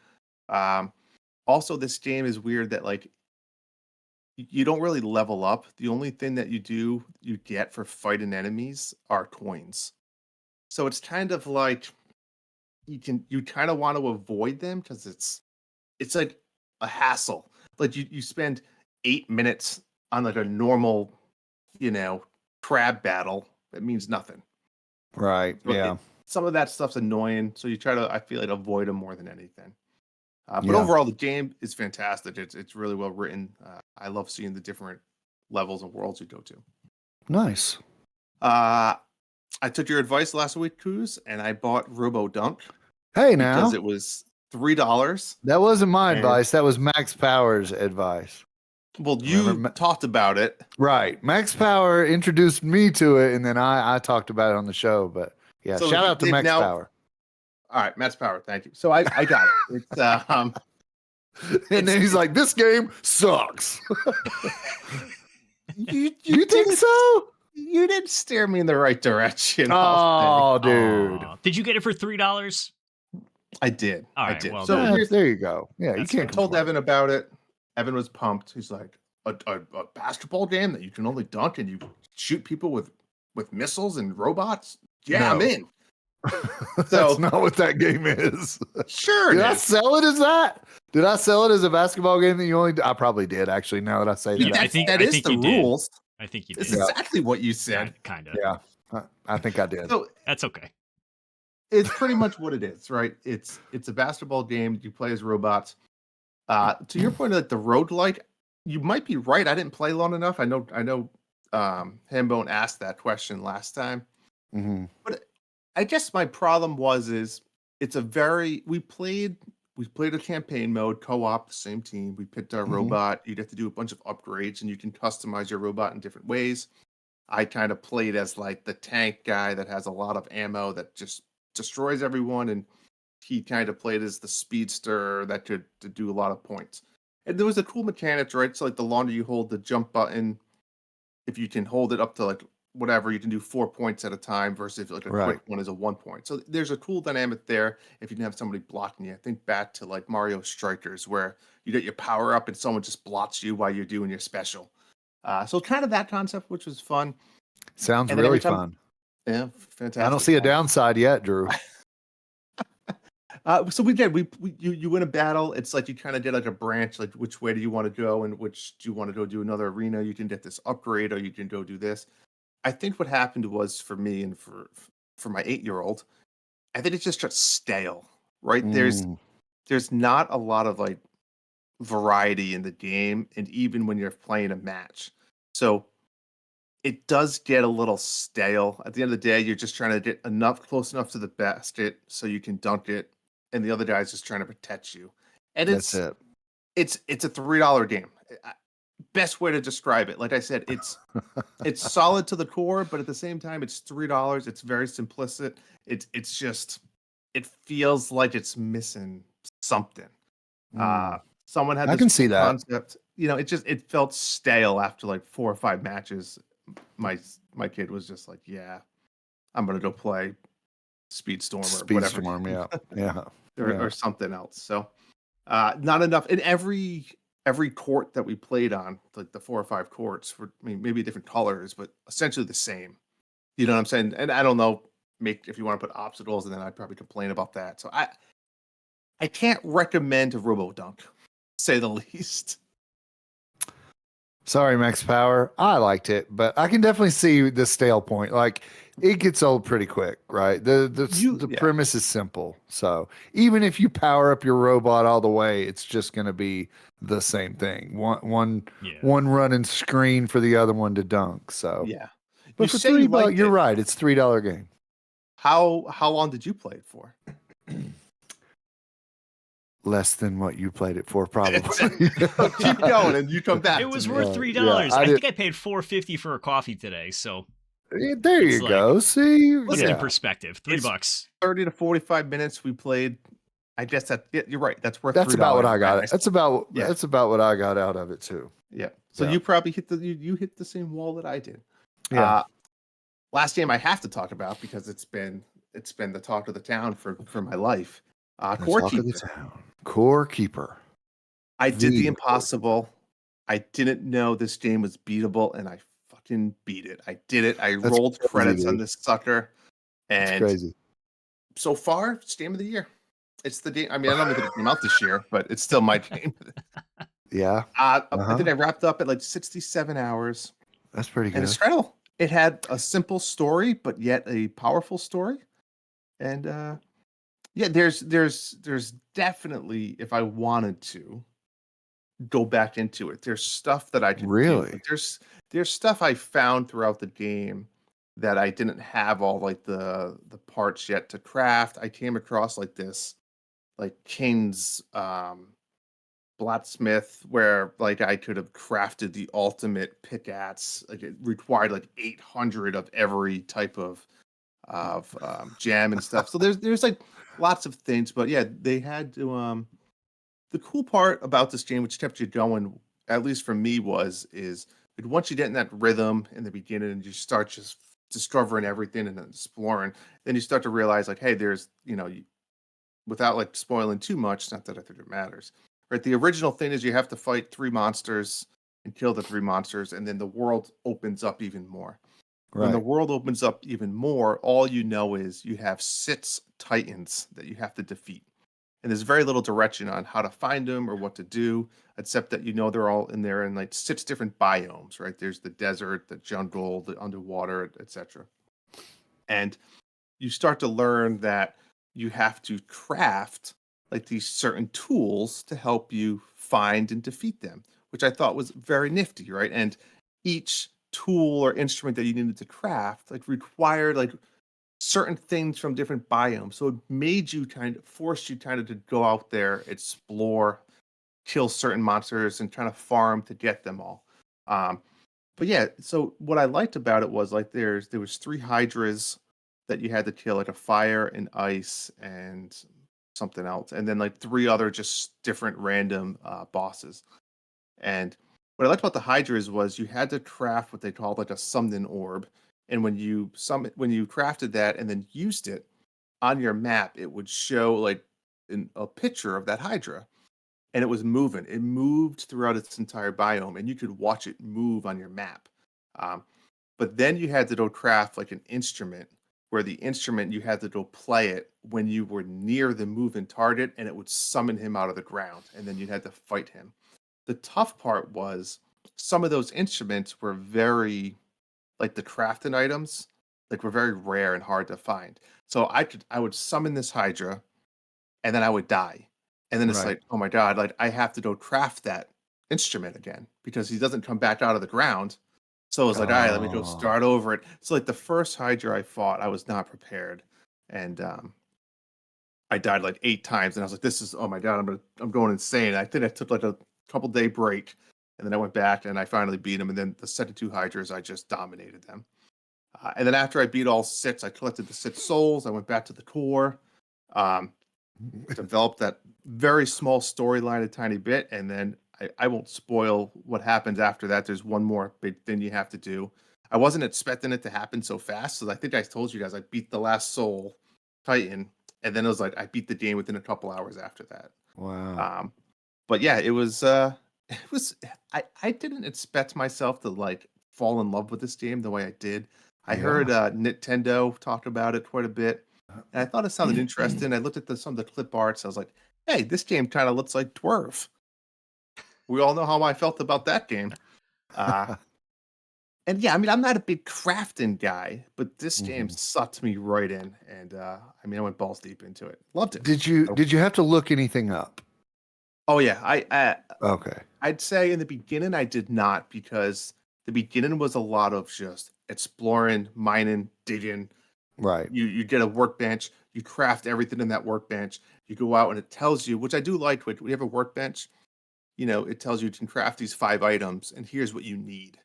Speaker 2: Also, this game is weird that like you don't really level up. The only thing that you get for fighting enemies are coins. So it's kind of like you kind of want to avoid them because it's like a hassle. Like you spend 8 minutes on like a normal, crab battle. It means nothing.
Speaker 1: Right.
Speaker 2: So
Speaker 1: Yeah.
Speaker 2: some of that stuff's annoying. So you try to, I feel like, avoid them more than anything. But
Speaker 1: Yeah.
Speaker 2: overall, the game is fantastic. It's really well written. I love seeing the different levels and worlds you go to.
Speaker 1: Nice.
Speaker 2: I took your advice last week, Cruz, and I bought Robo Dunk
Speaker 1: Hey, now
Speaker 2: because it was $3.
Speaker 1: that wasn't my
Speaker 2: And-
Speaker 1: advice. That was Max Power's advice.
Speaker 2: Well, you
Speaker 1: Remember
Speaker 2: talked about it.
Speaker 1: Right. Max Power introduced me to it, and then I talked about it on the show. But yeah,
Speaker 2: So
Speaker 1: shout out to
Speaker 2: they've
Speaker 1: Max
Speaker 2: now-
Speaker 1: Power.
Speaker 2: All right, Matt's Power. Thank you. So I got it. It's
Speaker 1: And then he's like, "This game sucks."
Speaker 2: you
Speaker 1: You think so?
Speaker 2: You didn't steer me in the right direction.
Speaker 1: Oh, dude.
Speaker 3: Aw. Did you get it for $3?
Speaker 2: I did.
Speaker 3: All
Speaker 2: I
Speaker 3: right,
Speaker 2: did.
Speaker 3: well,
Speaker 2: So
Speaker 3: then-
Speaker 2: here's
Speaker 1: There you go. Yeah, you
Speaker 3: That's
Speaker 1: can't
Speaker 2: I told
Speaker 1: complain.
Speaker 2: Evan about it. Evan was pumped. He's like, a basketball game that you can only dunk and you shoot people with missiles and robots? Yeah, I'm
Speaker 1: No.
Speaker 2: in.
Speaker 1: That's
Speaker 2: So-
Speaker 1: not what that game is.
Speaker 2: Sure.
Speaker 1: Did
Speaker 2: it
Speaker 1: I
Speaker 2: is.
Speaker 1: sell it as that? Did I sell it as a basketball game that you only? I probably did actually. Now that I say
Speaker 3: Yeah,
Speaker 1: that,
Speaker 3: I think-
Speaker 2: that
Speaker 3: I
Speaker 2: is
Speaker 3: think
Speaker 2: the
Speaker 3: you did.
Speaker 2: rules.
Speaker 3: I think you
Speaker 2: It's
Speaker 3: did.
Speaker 1: Yeah.
Speaker 2: exactly what you said.
Speaker 3: Kind of.
Speaker 1: yeah, I think I did.
Speaker 2: So
Speaker 3: That's okay.
Speaker 2: it's pretty much what it is, right? It's a basketball game. You play as robots. To your point, like the roguelike, you might be right. I didn't play long enough. I know. Hambone asked that question last time.
Speaker 1: Mhm.
Speaker 2: I guess my problem is it's a very we played a campaign mode co-op, the same team. We picked our
Speaker 1: Mhm.
Speaker 2: robot. You'd have to do a bunch of upgrades, and you can customize your robot in different ways. I kind of played as like the tank guy that has a lot of ammo that just destroys everyone, and he kind of played as the speedster that could to do a lot of points. And there was a cool mechanic, right? So like the longer you hold the jump button, if you can hold it up to like whatever, you can do 4 points at a time versus if like a
Speaker 1: Right.
Speaker 2: quick one is a 1 point. So there's a cool dynamic there if you can have somebody blocking you. I think back to like Mario Strikers where you get your power up and someone just blocks you while you're doing your special. So kind of that concept, which was fun.
Speaker 1: Sounds
Speaker 2: And then
Speaker 1: really
Speaker 2: every time-
Speaker 1: fun.
Speaker 2: Yeah, fantastic.
Speaker 1: I don't see a downside yet, Drew.
Speaker 2: So we did. You win a battle. It's like you kind of did like a branch, like which way do you want to go, and which do you want to go do another arena? You can get this upgrade, or you can go do this. I think what happened was for me and for my 8-year-old, I think it just got stale. Right?
Speaker 1: Mm.
Speaker 2: There's not a lot of like variety in the game, and even when you're playing a match, so it does get a little stale. At the end of the day, you're just trying to get close enough to the basket so you can dunk it, and the other guy's just trying to protect you. And
Speaker 1: That's it.
Speaker 2: it's a $3 game. Best way to describe it. Like I said, it's solid to the core, but at the same time, it's $3. It's very simplistic. It's just it feels like it's missing something.
Speaker 1: Mm.
Speaker 2: Someone had
Speaker 1: I
Speaker 2: this
Speaker 1: can see that.
Speaker 2: concept. It felt stale after like 4 or 5 matches. My kid was just like, yeah, I'm gonna go play Speedstorm or whatever,
Speaker 1: Speedstorm, yeah.
Speaker 2: or something else. So not enough in every court that we played on, like the 4 or 5 courts, maybe different colors, but essentially the same. You know what I'm saying? And I don't know, if you want to put obstacles, and then I'd probably complain about that. So I can't recommend Robo Dunk, say the least.
Speaker 1: Sorry, Max Power. I liked it, but I can definitely see the stale point. Like it gets old pretty quick, right? The
Speaker 2: Yeah.
Speaker 1: premise is simple. So even if you power up your robot all the way, it's just going to be the same thing. One
Speaker 3: Yeah.
Speaker 1: running screen for the other one to dunk. So,
Speaker 2: Yeah.
Speaker 1: but
Speaker 2: You
Speaker 1: for
Speaker 2: say you
Speaker 1: $3,
Speaker 2: liked
Speaker 1: you're
Speaker 2: it.
Speaker 1: right. It's $3 game.
Speaker 2: How long did you play it for?
Speaker 1: Less than what you played it for, probably.
Speaker 2: Keep going, and you come back.
Speaker 3: It
Speaker 2: to
Speaker 3: was
Speaker 2: me.
Speaker 3: worth
Speaker 1: Yeah,
Speaker 3: $3.
Speaker 1: I
Speaker 3: I think
Speaker 1: did-
Speaker 3: I paid $4.50 for a coffee today. So
Speaker 1: There
Speaker 3: It's
Speaker 1: you
Speaker 3: like-
Speaker 1: go. See,
Speaker 3: listen
Speaker 1: yeah.
Speaker 3: in perspective. $3.
Speaker 2: 30 to 45 minutes we played. I guess you're right. That's worth.
Speaker 1: That's about what I got.
Speaker 2: $3.
Speaker 1: That's about
Speaker 2: Yeah.
Speaker 1: that's about what I got out of it too.
Speaker 2: Yeah. So
Speaker 1: Yeah.
Speaker 2: you probably hit you hit the same wall that I did.
Speaker 1: Yeah.
Speaker 2: Last game I have to talk about because it's been the talk of the town for my life
Speaker 1: The
Speaker 2: Core
Speaker 1: talk of the
Speaker 2: Keeper.
Speaker 1: town. Core Keeper.
Speaker 2: I did the
Speaker 1: The Core
Speaker 2: impossible. I didn't know this game was beatable, and I fucking beat it. I did it. I
Speaker 1: That's
Speaker 2: rolled
Speaker 1: crazy,
Speaker 2: credits on
Speaker 1: dude.
Speaker 2: this sucker,
Speaker 1: That's
Speaker 2: and
Speaker 1: crazy.
Speaker 2: so far, it's game of the year. It's the game. I mean, I don't know if it came out this year, but it's still my game.
Speaker 1: Yeah.
Speaker 2: I
Speaker 1: Uh-huh.
Speaker 2: think I wrapped up at like 67 hours,
Speaker 1: That's pretty
Speaker 2: and it's
Speaker 1: good.
Speaker 2: incredible. It had a simple story, but yet a powerful story. And yeah, there's definitely, if I wanted to go back into it, there's stuff that I could do.
Speaker 1: Really?
Speaker 2: Like there's stuff I found throughout the game that I didn't have all like the parts yet to craft. I came across like this like King's blacksmith where like I could have crafted the ultimate pickaxe. Like it required like 800 of every type of jam and stuff. So there's like lots of things, but yeah, they had to the cool part about this game, which kept you going, at least for me, is like once you get in that rhythm in the beginning and you start just discovering everything and exploring, then you start to realize like, hey, there's without like spoiling too much, not that I think it matters. Right. The original thing is you have to fight 3 monsters and kill the 3 monsters, and then the world opens up even more. When the
Speaker 1: Right.
Speaker 2: world opens up even more, all you know is you have 6 titans that you have to defeat. And there's very little direction on how to find them or what to do, except that they're all in there in like 6 different biomes, right? There's the desert, the jungle, the underwater, etc. And you start to learn that you have to craft like these certain tools to help you find and defeat them, which I thought was very nifty, right? And each tool or instrument that you needed to craft like required like certain things from different biomes. So it made you forced you kind of to go out there, explore, kill certain monsters, and trying to farm to get them all. Um, but yeah, so what I liked about it was like there was 3 hydras that you had to kill, like a fire and ice and something else, and then like 3 other just different random bosses. And what I liked about the hydras was you had to craft what they called like a summoning orb, and when you crafted that and then used it on your map, it would show like a picture of that hydra, and it was moving. It moved throughout its entire biome, and you could watch it move on your map. Um, but then you had to go craft like an instrument where the instrument you had to go play it when you were near the moving target, and it would summon him out of the ground, and then you had to fight him. The tough part was some of those instruments were very like the crafting items, like were very rare and hard to find. So I would summon this Hydra and then I would die. And then it's
Speaker 1: Right.
Speaker 2: like, oh my God, like I have to go craft that instrument again because he doesn't come back out of the ground. So I was like, all right, let me go
Speaker 1: Oh.
Speaker 2: start over it. So like the first Hydra I fought, I was not prepared. And I died like 8 times, and I was like, "This is oh my god, I'm going insane." I think I took like a couple day break, and then I went back and I finally beat him. And then the second 2 hydras, I just dominated them. And then after I beat all 6, I collected the 6 souls. I went back to the core, um, developed that very small storyline a tiny bit, and then I won't spoil what happens after that. There's one more big thing you have to do. I wasn't expecting it to happen so fast, so I think I told you guys I beat the last soul Titan, and then it was like I beat the game within a couple hours after that.
Speaker 1: Wow.
Speaker 2: Um, but yeah, it was it was I didn't expect myself to like fall in love with this game the way I did. I heard
Speaker 1: Yeah.
Speaker 2: Nintendo talk about it quite a bit, and I thought it sounded interesting. I looked at some of the clip arts. I was like, "Hey, this game kind of looks like Dwarf." We all know how I felt about that game. Uh, and yeah, I mean, I'm not a big crafting guy, but this game
Speaker 1: Mhm.
Speaker 2: sucked me right in, and I mean, I went balls deep into it. Loved it.
Speaker 1: Did you have to look anything up?
Speaker 2: Oh yeah,
Speaker 1: Okay.
Speaker 2: I'd say in the beginning I did not because the beginning was a lot of just exploring, mining, digging.
Speaker 1: Right.
Speaker 2: You get a workbench, you craft everything in that workbench. You go out and it tells you, which I do like when you have a workbench, it tells you can craft these 5 items and here's what you need.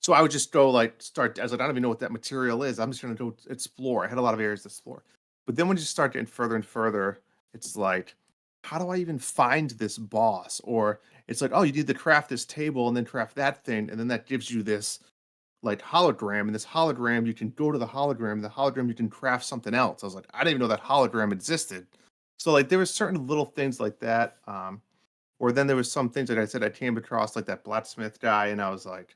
Speaker 2: So I would just go like start. I was like, I don't even know what that material is. I'm just gonna go explore. I had a lot of areas to explore. But then when you start getting further and further, it's like, how do I even find this boss? Or it's like, oh, you need to craft this table and then craft that thing, and then that gives you this like hologram. And this hologram, you can go to the hologram, and the hologram you can craft something else. I was like, I didn't even know that hologram existed. So like there was certain little things like that. Or then there was some things like I said I came across like that blacksmith guy, and I was like,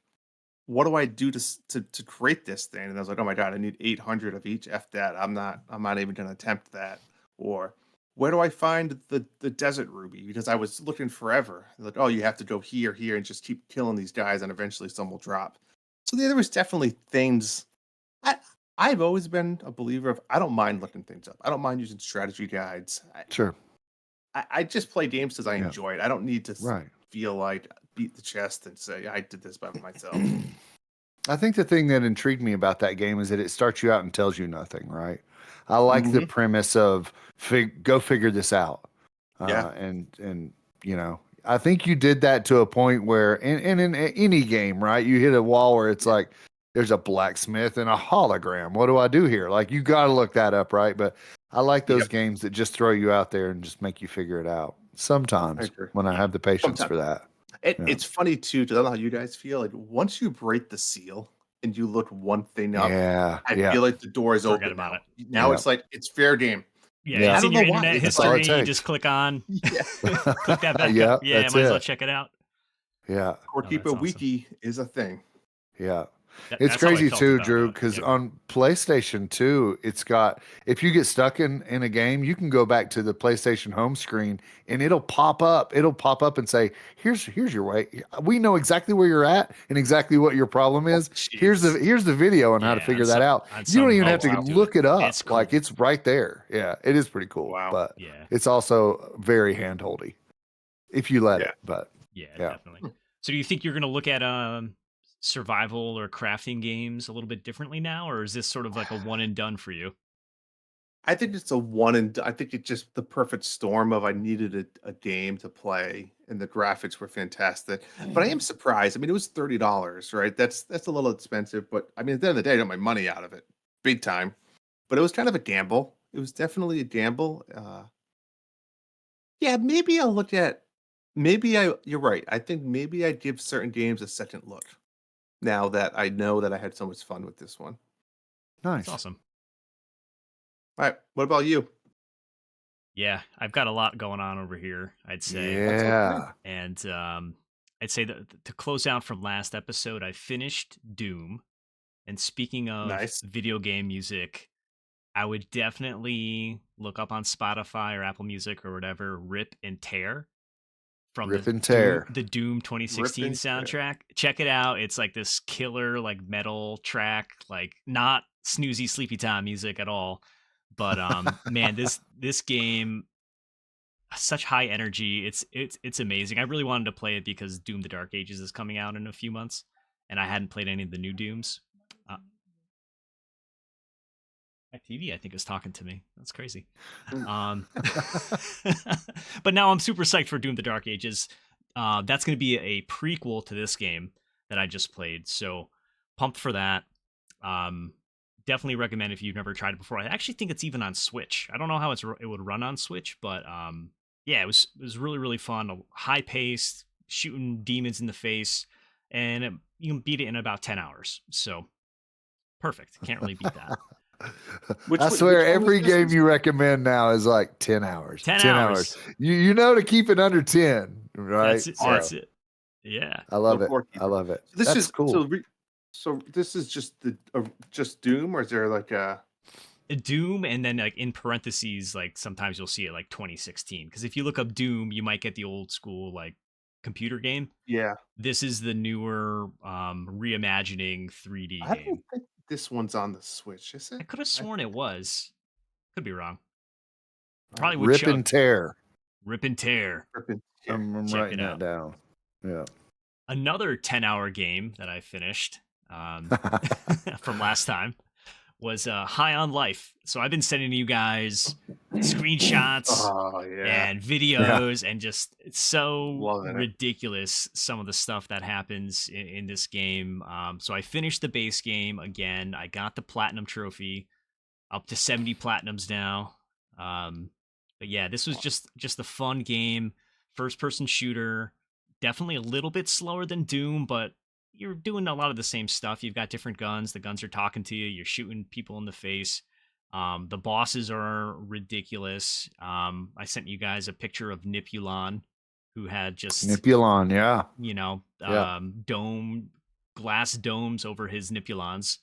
Speaker 2: what do I do to create this thing? And I was like, oh my god, I need 800 of each. F that. I'm not even gonna attempt that. Or where do I find the desert ruby? Because I was looking forever. Like, oh, you have to go here, here, and just keep killing these guys, and eventually some will drop. So yeah, there was definitely things. I I've always been a believer of I don't mind looking things up. I don't mind using strategy guides.
Speaker 1: Sure.
Speaker 2: I just play games because I
Speaker 1: Yeah.
Speaker 2: enjoy it. I don't need to
Speaker 1: Right.
Speaker 2: feel like beat the chest and say I did this by myself.
Speaker 1: I think the thing that intrigued me about that game is that it starts you out and tells you nothing, right? I like the
Speaker 2: Mhm.
Speaker 1: premise of go figure this out.
Speaker 2: Yeah.
Speaker 1: And you know, I think you did that to a point where in any game, right? You hit a wall where it's like there's a blacksmith and a hologram. What do I do here? Like you got to look that up, right? But I like those
Speaker 2: Yep.
Speaker 1: games that just throw you out there and just make you figure it out.
Speaker 2: I
Speaker 1: Sometimes
Speaker 2: agree.
Speaker 1: when I have the patience
Speaker 2: Sometimes.
Speaker 1: for that.
Speaker 2: It,
Speaker 1: Yeah.
Speaker 2: it's funny too, 'cause I don't know how you guys feel. Like once you break the seal and you look one thing up,
Speaker 1: Yeah.
Speaker 2: I
Speaker 1: Yeah.
Speaker 2: feel like the door is
Speaker 3: Forget
Speaker 2: open
Speaker 3: about
Speaker 2: now.
Speaker 3: it.
Speaker 2: Now
Speaker 1: Yeah.
Speaker 2: it's like it's fair game.
Speaker 3: Yeah,
Speaker 1: Yeah.
Speaker 2: I
Speaker 3: it's
Speaker 2: don't
Speaker 3: in your
Speaker 2: know why.
Speaker 3: internet
Speaker 2: It's
Speaker 1: That's all it
Speaker 3: history. You
Speaker 1: takes.
Speaker 3: just click on,
Speaker 2: Yeah.
Speaker 3: click that back
Speaker 1: Yeah,
Speaker 3: up. Yeah,
Speaker 1: that's
Speaker 3: might as well
Speaker 1: it.
Speaker 3: check it out.
Speaker 1: Yeah.
Speaker 3: Oh,
Speaker 2: Scorekeeper
Speaker 3: that's awesome.
Speaker 2: Wiki is a thing.
Speaker 1: Yeah. It's
Speaker 3: That's how I
Speaker 1: crazy
Speaker 3: felt
Speaker 1: too,
Speaker 3: about
Speaker 1: Drew, because
Speaker 3: it.
Speaker 1: on PlayStation 2, it's got if you get stuck in a game, you can go back to the PlayStation home screen and it'll pop up. It'll pop up and say, here's your way. We know exactly where you're at and exactly what your problem
Speaker 2: Oh,
Speaker 1: is. Here's
Speaker 2: jeez.
Speaker 1: the video on how to
Speaker 3: Yeah,
Speaker 1: figure
Speaker 3: on
Speaker 1: that
Speaker 3: some-
Speaker 1: out.
Speaker 3: on
Speaker 1: You don't
Speaker 3: some
Speaker 1: even have
Speaker 3: games
Speaker 1: to
Speaker 2: they do
Speaker 1: look it up.
Speaker 3: It's
Speaker 1: Like
Speaker 3: cool.
Speaker 1: it's right there. Yeah, it is pretty cool.
Speaker 2: Wow.
Speaker 1: But
Speaker 3: Yeah,
Speaker 1: it's also very handholdy if you let
Speaker 2: Yeah.
Speaker 1: it. But
Speaker 3: yeah,
Speaker 1: Yeah.
Speaker 3: definitely. So do you think you're gonna look at survival or crafting games a little bit differently now, or is this sort of like a one and done for you?
Speaker 2: I think it's a one and I think it's just the perfect storm of I needed a game to play and the graphics were fantastic. But I am surprised. I mean, it was $30, right? That's a little expensive, but I mean, at the end of the day, I got my money out of it, big time. But it was kind of a gamble. It was definitely a gamble. Yeah, maybe I'll look at. Maybe I. You're right. I think maybe I give certain games a second look now that I know that I had so much fun with this one.
Speaker 1: nice.
Speaker 3: It's awesome.
Speaker 2: All right. What about you?
Speaker 3: Yeah, I've got a lot going on over here, I'd say.
Speaker 2: That's okay.
Speaker 1: Yeah.
Speaker 3: And I'd say that to close out from last episode, I finished Doom. And speaking of
Speaker 2: Nice.
Speaker 3: video game music, I would definitely look up on Spotify or Apple Music or whatever, Rip and Tear from
Speaker 1: Rip and Tear.
Speaker 3: The Doom 2016
Speaker 2: and Tear.
Speaker 3: soundtrack. Check it out. It's like this killer like metal track, like not snoozy sleepy time music at all. But man, this game, such high energy. It's amazing. I really wanted to play it because Doom the Dark Ages is coming out in a few months, and I hadn't played any of the new Dooms. My TV, I think, is talking to me. That's crazy. But now I'm super psyched for Doom the Dark Ages. That's going to be a prequel to this game that I just played. So pumped for that. Definitely recommend if you've never tried it before. I actually think it's even on Switch. I don't know how it would run on Switch, but yeah, it was really, really fun. High paced, shooting demons in the face, and you can beat it in about 10 hours. So perfect. Can't really beat that.
Speaker 1: I swear, every game you recommend now is like 10 hours.
Speaker 3: 10 hours.
Speaker 1: You know to keep it under 10, right?
Speaker 3: That's it. That's it. Yeah.
Speaker 1: I love it.
Speaker 2: Scorekeeper.
Speaker 1: I love it.
Speaker 2: This
Speaker 1: That's
Speaker 2: is
Speaker 1: cool.
Speaker 2: So this is just just Doom, or is there like a
Speaker 3: Doom, and then like in parentheses, like sometimes you'll see it like 2016. Because if you look up Doom, you might get the old school like computer game.
Speaker 2: yeah?
Speaker 3: This is the newer reimagining 3D
Speaker 2: I
Speaker 3: game.
Speaker 2: don't think this one's on the Switch, is
Speaker 3: I
Speaker 2: it?
Speaker 3: could have sworn it was. Could be wrong. Probably would
Speaker 1: Rip
Speaker 3: chug.
Speaker 1: and Tear.
Speaker 3: Rip and Tear.
Speaker 1: I'm
Speaker 3: Check
Speaker 1: writing
Speaker 3: it
Speaker 1: that
Speaker 3: out.
Speaker 1: down. Yeah.
Speaker 3: Another 10-hour game that I finished from last time was High on Life. So I've been sending you guys screenshots
Speaker 2: Oh yeah.
Speaker 3: and videos and just it's so
Speaker 2: Loving it.
Speaker 3: ridiculous some of the stuff that happens in this game. So I finished the base game again. I got the platinum trophy, up to 70 platinums now. But yeah, this was just a fun game, first person shooter. Definitely a little bit slower than Doom, but you're doing a lot of the same stuff. You've got different guns. The guns are talking to you. You're shooting people in the face. The bosses are ridiculous. I sent you guys a picture of Nipulon, who had just
Speaker 1: Nipulon, yeah.
Speaker 3: Yeah. Glass domes over his Nipulons.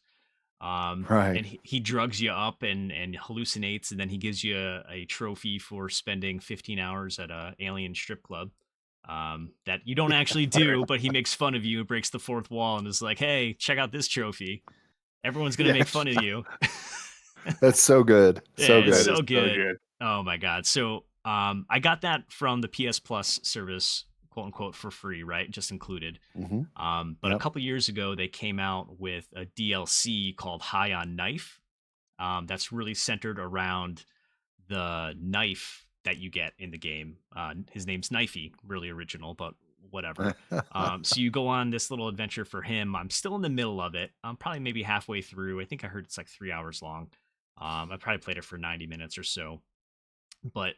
Speaker 1: Right.
Speaker 3: And he drugs you up and hallucinates, and then he gives you a trophy for spending 15 hours at a alien strip club. That you don't actually do, but he makes fun of you, breaks the fourth wall, and is like, "Hey, check out this trophy. Everyone's gonna make fun of you."
Speaker 1: That's so good. So
Speaker 3: Yeah,
Speaker 1: good.
Speaker 3: it's so good. Oh my god. So I got that from the PS Plus service, quote unquote, for free, right? Just included. But a couple years ago, they came out with a DLC called High on Knife. That's really centered around the knife that you get in the game. His name's Knifey, really original, but whatever. So you go on this little adventure for him. I'm still in the middle of it. I'm probably maybe halfway through. I think I heard it's like 3 hours long. I probably played it for 90 minutes or so. But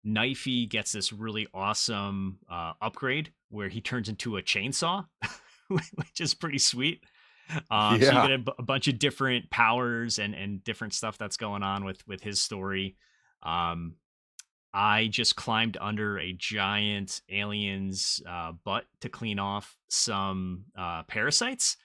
Speaker 3: Knifey gets this really awesome upgrade where he turns into a chainsaw, which is pretty sweet. So you get a bunch of different powers and different stuff that's going on with his story. I just climbed under a giant alien's butt to clean off some parasites.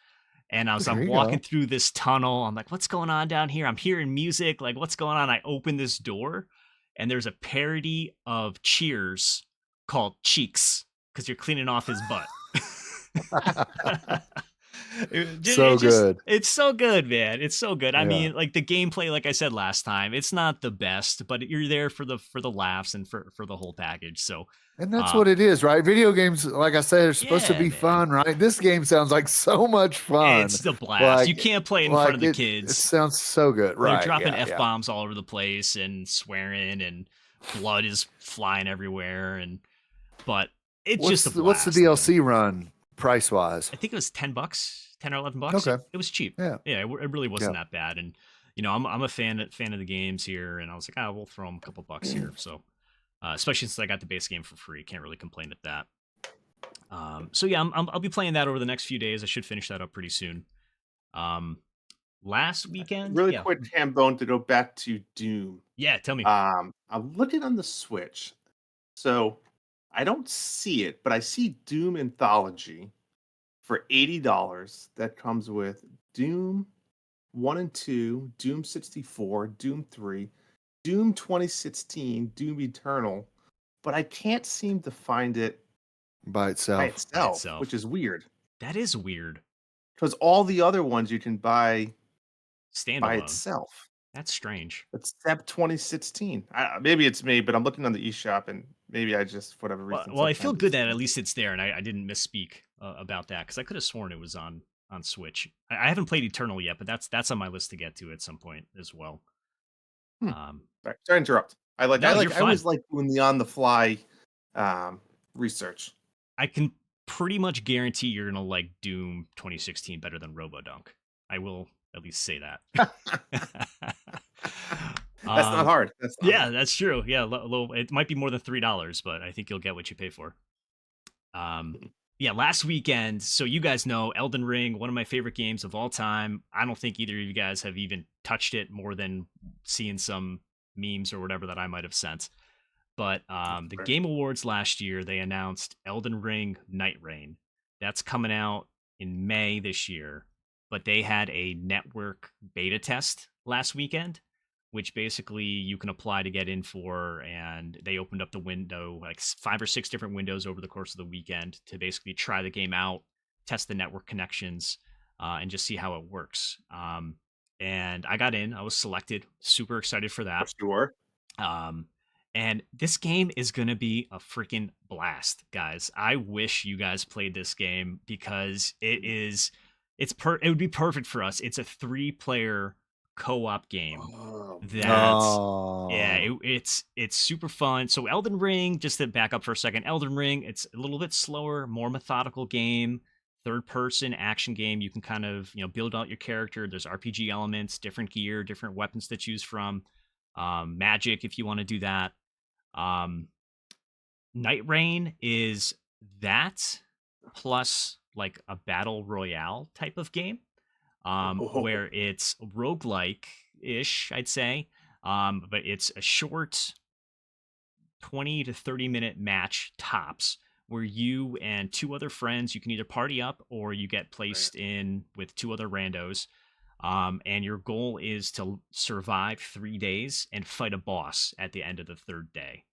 Speaker 3: And I'm walking through this tunnel. I'm like, what's going on down here? I'm hearing music. Like, what's going on? I open this door, and there's a parody of Cheers called Cheeks, because you're cleaning off his butt.
Speaker 1: Good.
Speaker 3: It's so good, man. It's so good. I mean, like the gameplay, like I said last time, it's not the best, but you're there for the laughs and for the whole package. So,
Speaker 1: and that's what it is, right? Video games, like I said, are supposed to be fun, right? This game sounds like so much fun.
Speaker 3: It's the blast. You can't play in front of the kids.
Speaker 1: It sounds so good, right?
Speaker 3: They're dropping F-bombs all over the place and swearing, and blood is flying everywhere. But it's just a blast.
Speaker 1: What's the DLC run price wise?
Speaker 3: I think it was $10, $10 or $11.
Speaker 1: Okay,
Speaker 3: it was cheap. Yeah, it really wasn't that bad. And I'm a fan of the games here, and I was like, we'll throw them a couple bucks here. So. Especially since I got the base game for free, can't really complain at that. So yeah, I'll be playing that over the next few days. I should finish that up pretty soon. Last weekend,
Speaker 2: really quick, Hambone, to go back to Doom.
Speaker 3: Yeah, tell me.
Speaker 2: I'm looking on the Switch, so I don't see it, but I see Doom Anthology for $80. That comes with Doom 1 and 2, Doom 64, Doom 3. Doom 2016, Doom Eternal, but I can't seem to find it
Speaker 1: by itself,
Speaker 2: which is weird.
Speaker 3: That is weird.
Speaker 2: Because all the other ones you can buy
Speaker 3: standalone
Speaker 2: by itself.
Speaker 3: That's strange.
Speaker 2: Except 2016. Maybe it's me, but I'm looking on the eShop, and maybe I just, for whatever reason.
Speaker 3: Well, I feel good that at least it's there, and I didn't misspeak about that, because I could have sworn it was on Switch. I haven't played Eternal yet, but that's on my list to get to at some point as well.
Speaker 2: Sorry to interrupt. I always like doing the on the fly research.
Speaker 3: I can pretty much guarantee you're gonna like Doom 2016 better than RoboDunk. I will at least say that.
Speaker 2: That's not hard.
Speaker 3: That's true. Yeah, it might be more than $3, but I think you'll get what you pay for. Yeah, last weekend, so you guys know Elden Ring, one of my favorite games of all time. I don't think either of you guys have even touched it more than seeing some memes or whatever that I might have sent. But the Game Awards last year, they announced Elden Ring Night Rain. That's coming out in May this year. But they had a network beta test last weekend, which basically you can apply to get in for, and they opened up the window, like 5 or 6 different windows over the course of the weekend to basically try the game out, test the network connections, and just see how it works. And I got in, I was selected, super excited for that.
Speaker 2: Sure.
Speaker 3: And this game is going to be a freaking blast, guys. I wish you guys played this game, because it would be perfect for us. It's a 3-player co-op game. It's super fun. So Elden Ring, just to back up for a second, Elden Ring, it's a little bit slower, more methodical game, third-person action game. You can kind of build out your character. There's RPG elements, different gear, different weapons to choose from, magic if you want to do that. Night Rain is that plus like a battle royale type of game. Where it's roguelike. ish, I'd say. But it's a short 20 to 30-minute match tops where you and two other friends, you can either party up or you get placed in with two other randos. And your goal is to survive 3 days and fight a boss at the end of the third day.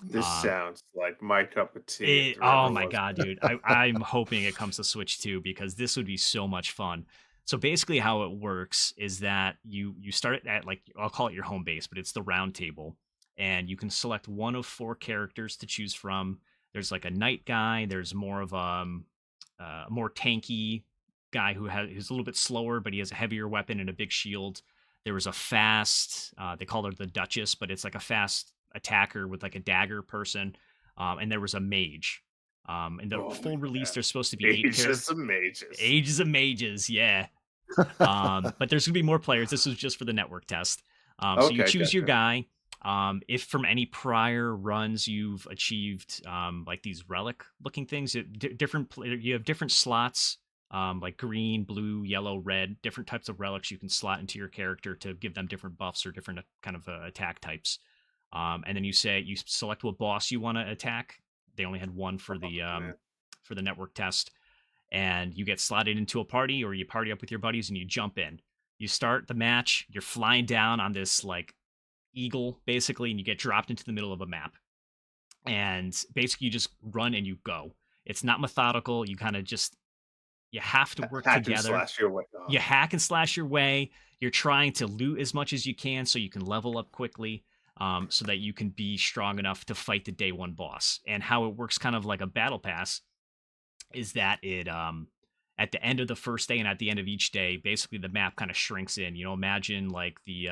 Speaker 4: This sounds like my cup of tea.
Speaker 3: Oh my god, dude! I'm hoping it comes to Switch too, because this would be so much fun. So basically, how it works is that you start at, like, I'll call it your home base, but it's the round table, and you can select one of 4 characters to choose from. There's like a knight guy. There's more of a more tanky guy who's a little bit slower, but he has a heavier weapon and a big shield. There was a fast, they call her the Duchess, but it's like a fast attacker with like a dagger person. And there was a mage. And the full release, there's supposed to be 8 characters.
Speaker 4: Ages of Mages.
Speaker 3: Ages of Mages, yeah. But there's gonna be more players. This was just for the network test. So you choose your guy. If from any prior runs you've achieved like these relic looking things, you have different slots, like green, blue, yellow, red, different types of relics you can slot into your character to give them different buffs or different kind of attack types. And then you select what boss you want to attack. They only had one for the network test, and you get slotted into a party, or you party up with your buddies and you jump in. You start the match. You're flying down on this like eagle basically, and you get dropped into the middle of a map. And basically, you just run and you go. It's not methodical. You kind of you have to work together. You hack and slash your way. You're trying to loot as much as you can so you can level up quickly. So that you can be strong enough to fight the day 1 boss. And how it works kind of like a battle pass is that it at the end of the first day and at the end of each day, basically the map kind of shrinks in. Imagine like the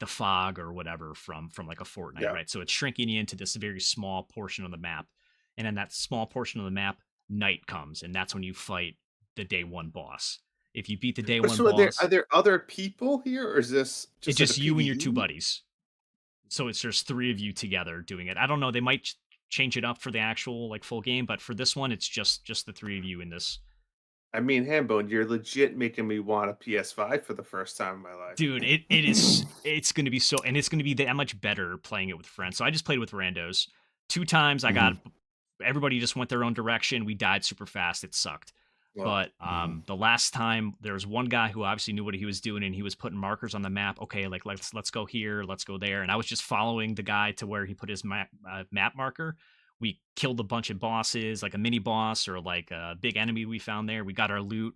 Speaker 3: fog or whatever from like a Fortnite, right? So it's shrinking you into this very small portion of the map. And in that small portion of the map, night comes, and that's when you fight the day 1 boss. If you beat the day 1 boss,
Speaker 4: are there other people here, or is this
Speaker 3: just you and your 2 buddies? So it's just 3 of you together doing it. I don't know. They might change it up for the actual like full game, but for this one, it's just the 3 of you in this.
Speaker 4: I mean, Hambone, you're legit making me want a PS5 for the first time in my life.
Speaker 3: Dude, it's going to be so, and it's going to be that much better playing it with friends. So I just played with randos 2 times. Everybody just went their own direction. We died super fast. It sucked. But the last time, there was one guy who obviously knew what he was doing, and he was putting markers on the map. Okay, like let's go here, let's go there, and I was just following the guy to where he put his map marker. We killed a bunch of bosses, like a mini boss or like a big enemy we found there. We got our loot,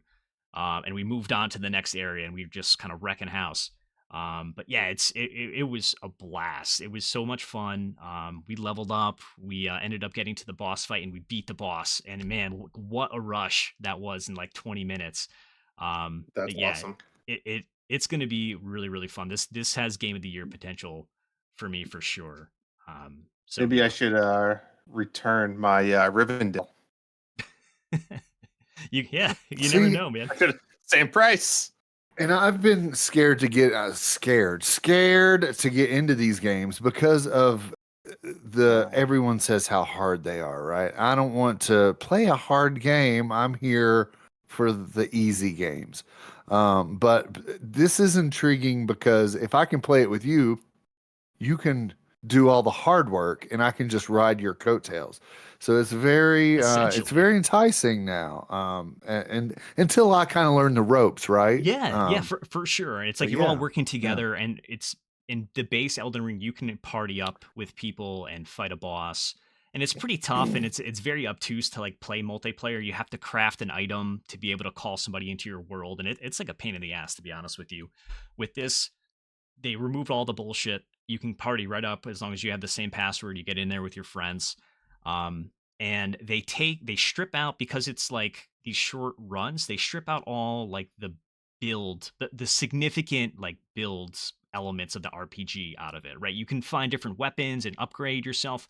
Speaker 3: and we moved on to the next area, and we were just kind of wrecking house. But yeah, it was a blast. It was so much fun. We leveled up. We ended up getting to the boss fight, and we beat the boss. And man, what a rush that was in like 20 minutes.
Speaker 4: That's awesome.
Speaker 3: It's going to be really, really fun. This has Game of the Year potential for me for sure. So
Speaker 4: maybe I should return my Rivendell.
Speaker 3: You never know, man.
Speaker 4: Same price.
Speaker 1: And I've been scared to get scared to get into these games because of everyone says how hard they are, right? I don't want to play a hard game. I'm here for the easy games. But this is intriguing because if I can play it with you, you can do all the hard work and I can just ride your coattails. So it's very enticing now. And until I kind of learn the ropes, right?
Speaker 3: Yeah, for sure. It's like you're all working together, and it's in the base Elden Ring. You can party up with people and fight a boss, and it's pretty tough. And it's very obtuse to like play multiplayer. You have to craft an item to be able to call somebody into your world, and it's like a pain in the ass, to be honest with you. With this, they removed all the bullshit. You can party right up as long as you have the same password. You get in there with your friends. And they strip out, because it's like these short runs, they strip out all like the significant like builds elements of the RPG out of it, right? You can find different weapons and upgrade yourself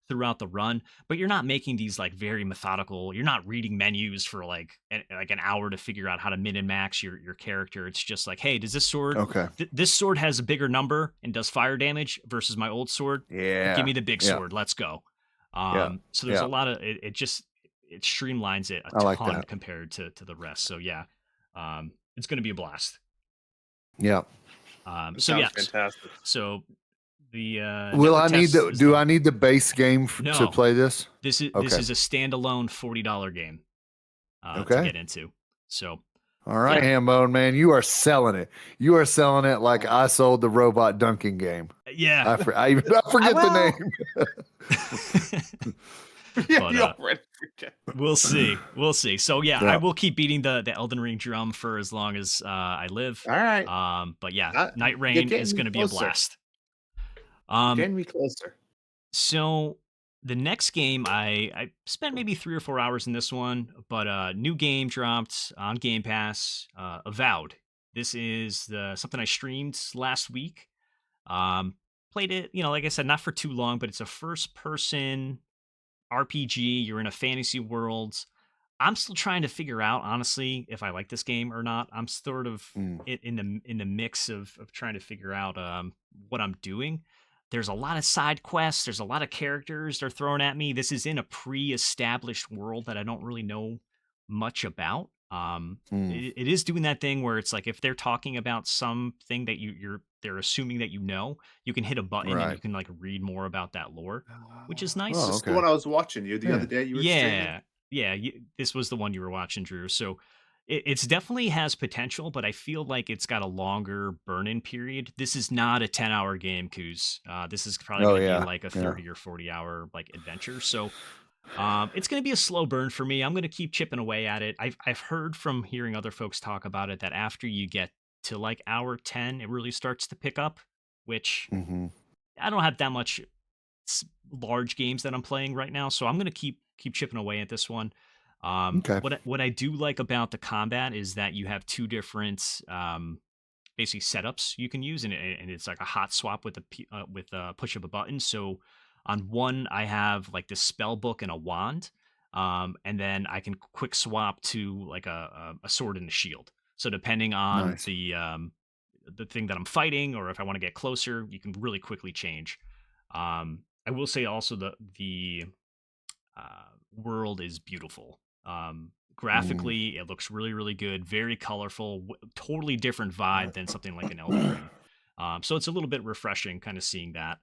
Speaker 3: throughout the run, but you're not making these like very methodical. You're not reading menus for like an hour to figure out how to min and max your character. It's just like, hey, does this sword?
Speaker 1: Okay.
Speaker 3: This sword has a bigger number and does fire damage versus my old sword.
Speaker 1: Yeah.
Speaker 3: Give me the big sword. Let's go. So there's a lot of it streamlines it a ton compared to the rest. So yeah, it's going to be a blast.
Speaker 1: Yeah.
Speaker 3: So
Speaker 4: Sounds
Speaker 3: yeah,
Speaker 4: fantastic.
Speaker 3: so the
Speaker 1: Will
Speaker 3: network
Speaker 1: I need
Speaker 3: test
Speaker 1: the?
Speaker 3: is
Speaker 1: Do
Speaker 3: done.
Speaker 1: I need the base game to
Speaker 3: No,
Speaker 1: play this?
Speaker 3: this is
Speaker 1: Okay.
Speaker 3: a standalone $40 game to
Speaker 1: Okay.
Speaker 3: get into. So
Speaker 1: All right,
Speaker 3: yeah.
Speaker 1: Hambone man, you are selling it. You are selling it like I sold the robot dunking game.
Speaker 3: Yeah.
Speaker 1: I forget the name.
Speaker 4: Yeah,
Speaker 3: But,
Speaker 4: you already forget.
Speaker 3: We'll see. We'll see. So yeah, I
Speaker 1: Yeah.
Speaker 3: will keep beating the Elden Ring drum for as long as I live.
Speaker 4: All right.
Speaker 3: But yeah, Night
Speaker 4: You're
Speaker 3: Rain
Speaker 4: getting
Speaker 3: is
Speaker 4: me
Speaker 3: going to be a
Speaker 4: closer.
Speaker 3: blast.
Speaker 4: Getting me closer.
Speaker 3: So the next game, I spent maybe 3 or 4 hours in this one, but new game dropped on Game Pass. Avowed. This is something I streamed last week. Played it, like I said, not for too long, but it's a first-person RPG. You're in a fantasy world. I'm still trying to figure out, honestly, if I like this game or not. I'm sort of in the mix of trying to figure out what I'm doing. There's a lot of side quests. There's a lot of characters they're throwing at me. This is in a pre-established world that I don't really know much about. It is doing that thing where it's like if they're talking about something that they're assuming that you can hit a button and you
Speaker 1: Right.
Speaker 3: can like read more about that lore, which is nice.
Speaker 1: Oh,
Speaker 4: This is the
Speaker 1: okay.
Speaker 4: one I was watching you the
Speaker 1: Yeah.
Speaker 4: other day. You were streaming.
Speaker 3: Yeah. This was the one you were watching, Drew. So it's definitely has potential, but I feel like it's got a longer burn-in period. This is not a 10-hour game, Kuz. This is probably
Speaker 1: Oh,
Speaker 3: going to
Speaker 1: yeah.
Speaker 3: be like a 30 or 40-hour like adventure. So it's going to be a slow burn for me. I'm going to keep chipping away at it. I've heard from hearing other folks talk about it that after you get to like hour 10, it really starts to pick up, which
Speaker 1: hmm
Speaker 3: I don't have that much large games that I'm playing right now, so I'm going to keep chipping away at this one.
Speaker 1: Okay.
Speaker 3: What I do like about the combat is that you have two different basically setups you can use, and it's like a hot swap with a push of a button. So on one, I have like this spell book and a wand, and then I can quick swap to like a sword and a shield. So depending on
Speaker 1: Nice.
Speaker 3: the thing that I'm fighting, or if I want to get closer, you can really quickly change. I will say also the world is beautiful. Graphically, it looks really, really good, very colorful, totally different vibe than something like an Elden Ring. So it's a little bit refreshing kind of seeing that.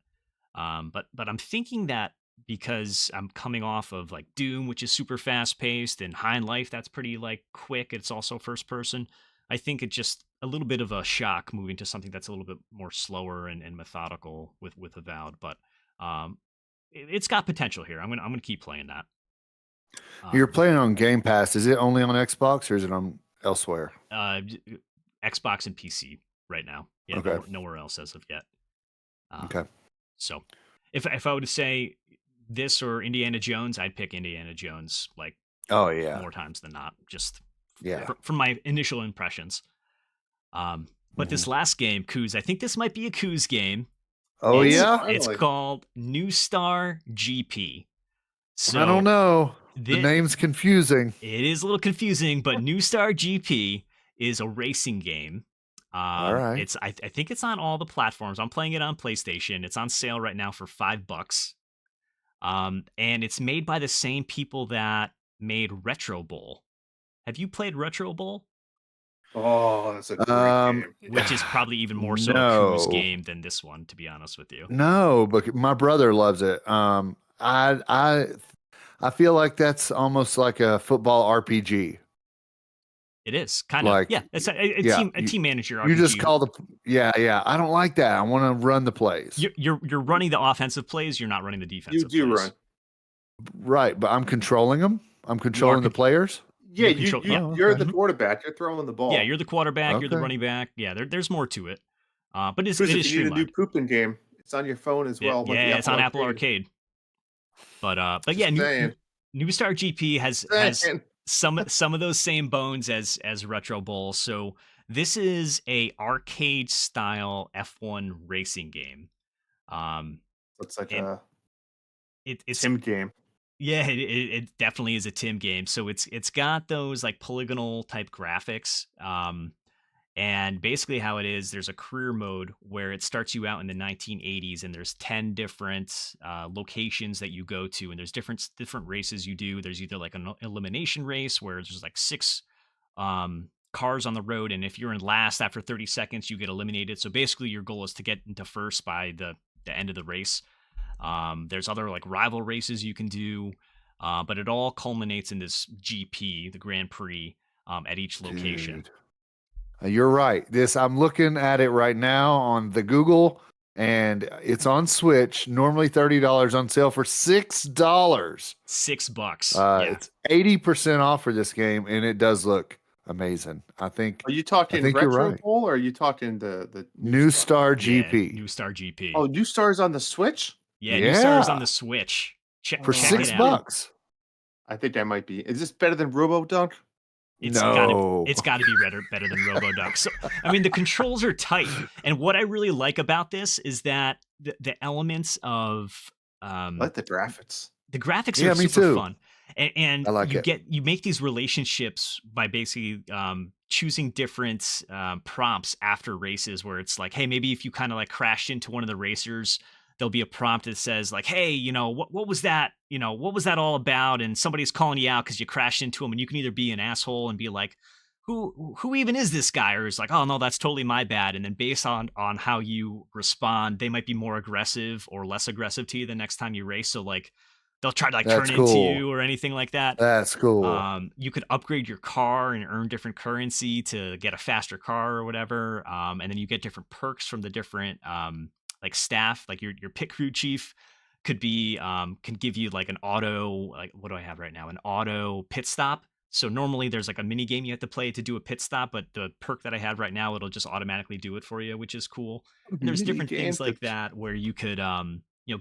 Speaker 3: But I'm thinking that because I'm coming off of like Doom, which is super fast paced, and High Life, that's pretty like quick. It's also first person. I think it's just a little bit of a shock moving to something that's a little bit more slower and methodical with Avowed. But it's got potential here. I'm gonna keep playing that.
Speaker 1: You're playing on Game Pass. Is it only on Xbox or is it on elsewhere?
Speaker 3: Xbox and PC right now. Yeah,
Speaker 1: Okay.
Speaker 3: nowhere else as of yet.
Speaker 1: Okay.
Speaker 3: So if I would say this or Indiana Jones, I'd pick Indiana Jones like
Speaker 1: Oh yeah.
Speaker 3: more times than not, just
Speaker 1: Yeah.
Speaker 3: from my initial impressions. But this last game, Kuz, I think this might be a Kuz game.
Speaker 1: Oh yeah.
Speaker 3: It's
Speaker 4: Finally.
Speaker 3: called New Star GP. So
Speaker 1: I don't know. The
Speaker 3: thi-
Speaker 1: name's confusing.
Speaker 3: It is a little confusing, but New Star GP is a racing game.
Speaker 1: All right.
Speaker 3: It's I think it's on all the platforms. I'm playing it on PlayStation. It's on sale right now for $5. And it's made by the same people that made Retro Bowl. Have you played Retro Bowl?
Speaker 4: Oh, that's a great game.
Speaker 3: Which is probably even more so a
Speaker 1: No.
Speaker 3: cruise game than this one, to be honest with you.
Speaker 1: No, but my brother loves it. I feel like that's almost like a football RPG.
Speaker 3: It is kind of
Speaker 1: Like,
Speaker 3: yeah. It's a
Speaker 1: yeah,
Speaker 3: team manager RPG.
Speaker 1: You just call the yeah. I don't like that. I want to run the plays.
Speaker 3: You're running the offensive plays. You're not running the
Speaker 4: You
Speaker 3: defensive.
Speaker 4: do
Speaker 3: plays.
Speaker 4: run.
Speaker 1: Right, but I'm controlling them. I'm controlling the players.
Speaker 4: Yeah,
Speaker 3: You control- yeah.
Speaker 4: you're
Speaker 1: okay.
Speaker 4: the quarterback. You're throwing the ball.
Speaker 3: Yeah, you're the quarterback. You're the
Speaker 1: Okay.
Speaker 3: running back. Yeah, there's more to it. But it
Speaker 4: Chris,
Speaker 3: is
Speaker 4: if you need a
Speaker 3: streamlined.
Speaker 4: new pooping game, it's on your phone as well. with the
Speaker 3: Yeah, it's on Apple Arcade. But yeah,
Speaker 4: saying.
Speaker 3: New Star GP has
Speaker 4: Saying.
Speaker 3: some of those same bones as Retro Bowl. So this is a arcade style F1 racing game.
Speaker 4: Looks like
Speaker 3: and
Speaker 4: a
Speaker 3: it's
Speaker 4: Tim game.
Speaker 3: yeah, it definitely is a Tim game. So it's got those like polygonal type graphics. And basically how it is, there's a career mode where it starts you out in the 1980s, and there's 10 different locations that you go to, and there's different races you do. There's either like an elimination race where there's like 6 cars on the road, and if you're in last after 30 seconds, you get eliminated. So basically, your goal is to get into first by the end of the race. There's other like rival races you can do, but it all culminates in this GP, the Grand Prix, at each location.
Speaker 1: Dude. You're right. I'm looking at it right now on the Google, and it's on Switch. Normally $30, on sale for $6.
Speaker 3: $6. Yeah.
Speaker 1: It's 80% off for this game, and it does look amazing. I think.
Speaker 2: Are you talking
Speaker 1: you're
Speaker 2: Retro
Speaker 1: right.
Speaker 2: Bowl, or are you talking the
Speaker 1: New Star
Speaker 3: Yeah,
Speaker 1: GP?
Speaker 3: New Star GP.
Speaker 2: Oh, New Star's on the Switch?
Speaker 3: Yeah, New Star is on the Switch.
Speaker 1: For
Speaker 3: check it out.
Speaker 1: $6.
Speaker 2: I think that might be. Is this better than Robo Dunk?
Speaker 3: It's
Speaker 1: No.
Speaker 3: gotta be better than RoboDuck. So I mean, the controls are tight, and what I really like about this is that the elements of
Speaker 2: I like the graphics.
Speaker 3: the graphics
Speaker 1: Yeah,
Speaker 3: are
Speaker 1: me
Speaker 3: super
Speaker 1: too.
Speaker 3: fun, and
Speaker 1: I like it.
Speaker 3: you make these relationships by basically choosing different prompts after races, where it's like, hey, maybe if you kind of like crashed into one of the racers, there'll be a prompt that says like, hey, what was that? What was that all about? And somebody's calling you out because you crashed into them, and you can either be an asshole and be like, who even is this guy? Or it's like, oh no, that's totally my bad. And then based on how you respond, they might be more aggressive or less aggressive to you the next time you race. So like they'll try to like
Speaker 1: That's
Speaker 3: turn
Speaker 1: cool.
Speaker 3: into you or anything like that.
Speaker 1: That's cool.
Speaker 3: You could upgrade your car and earn different currency to get a faster car or whatever. And then you get different perks from the different like staff, like your pit crew chief could be can give you like an auto, like what do I have right now? An auto pit stop. So normally there's like a mini game you have to play to do a pit stop, but the perk that I have right now, it'll just automatically do it for you, which is cool. And there's different things like that where you could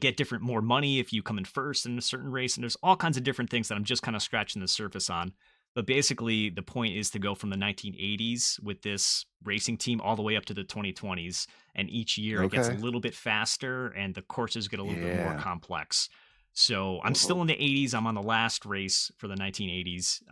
Speaker 3: get different more money if you come in first in a certain race, and there's all kinds of different things that I'm just kind of scratching the surface on. But basically, the point is to go from the 1980s with this racing team all the way up to the 2020s. And each year it gets a little bit faster and the courses get a little bit more complex. So I'm still in the 80s. I'm on the last race for the 1980s.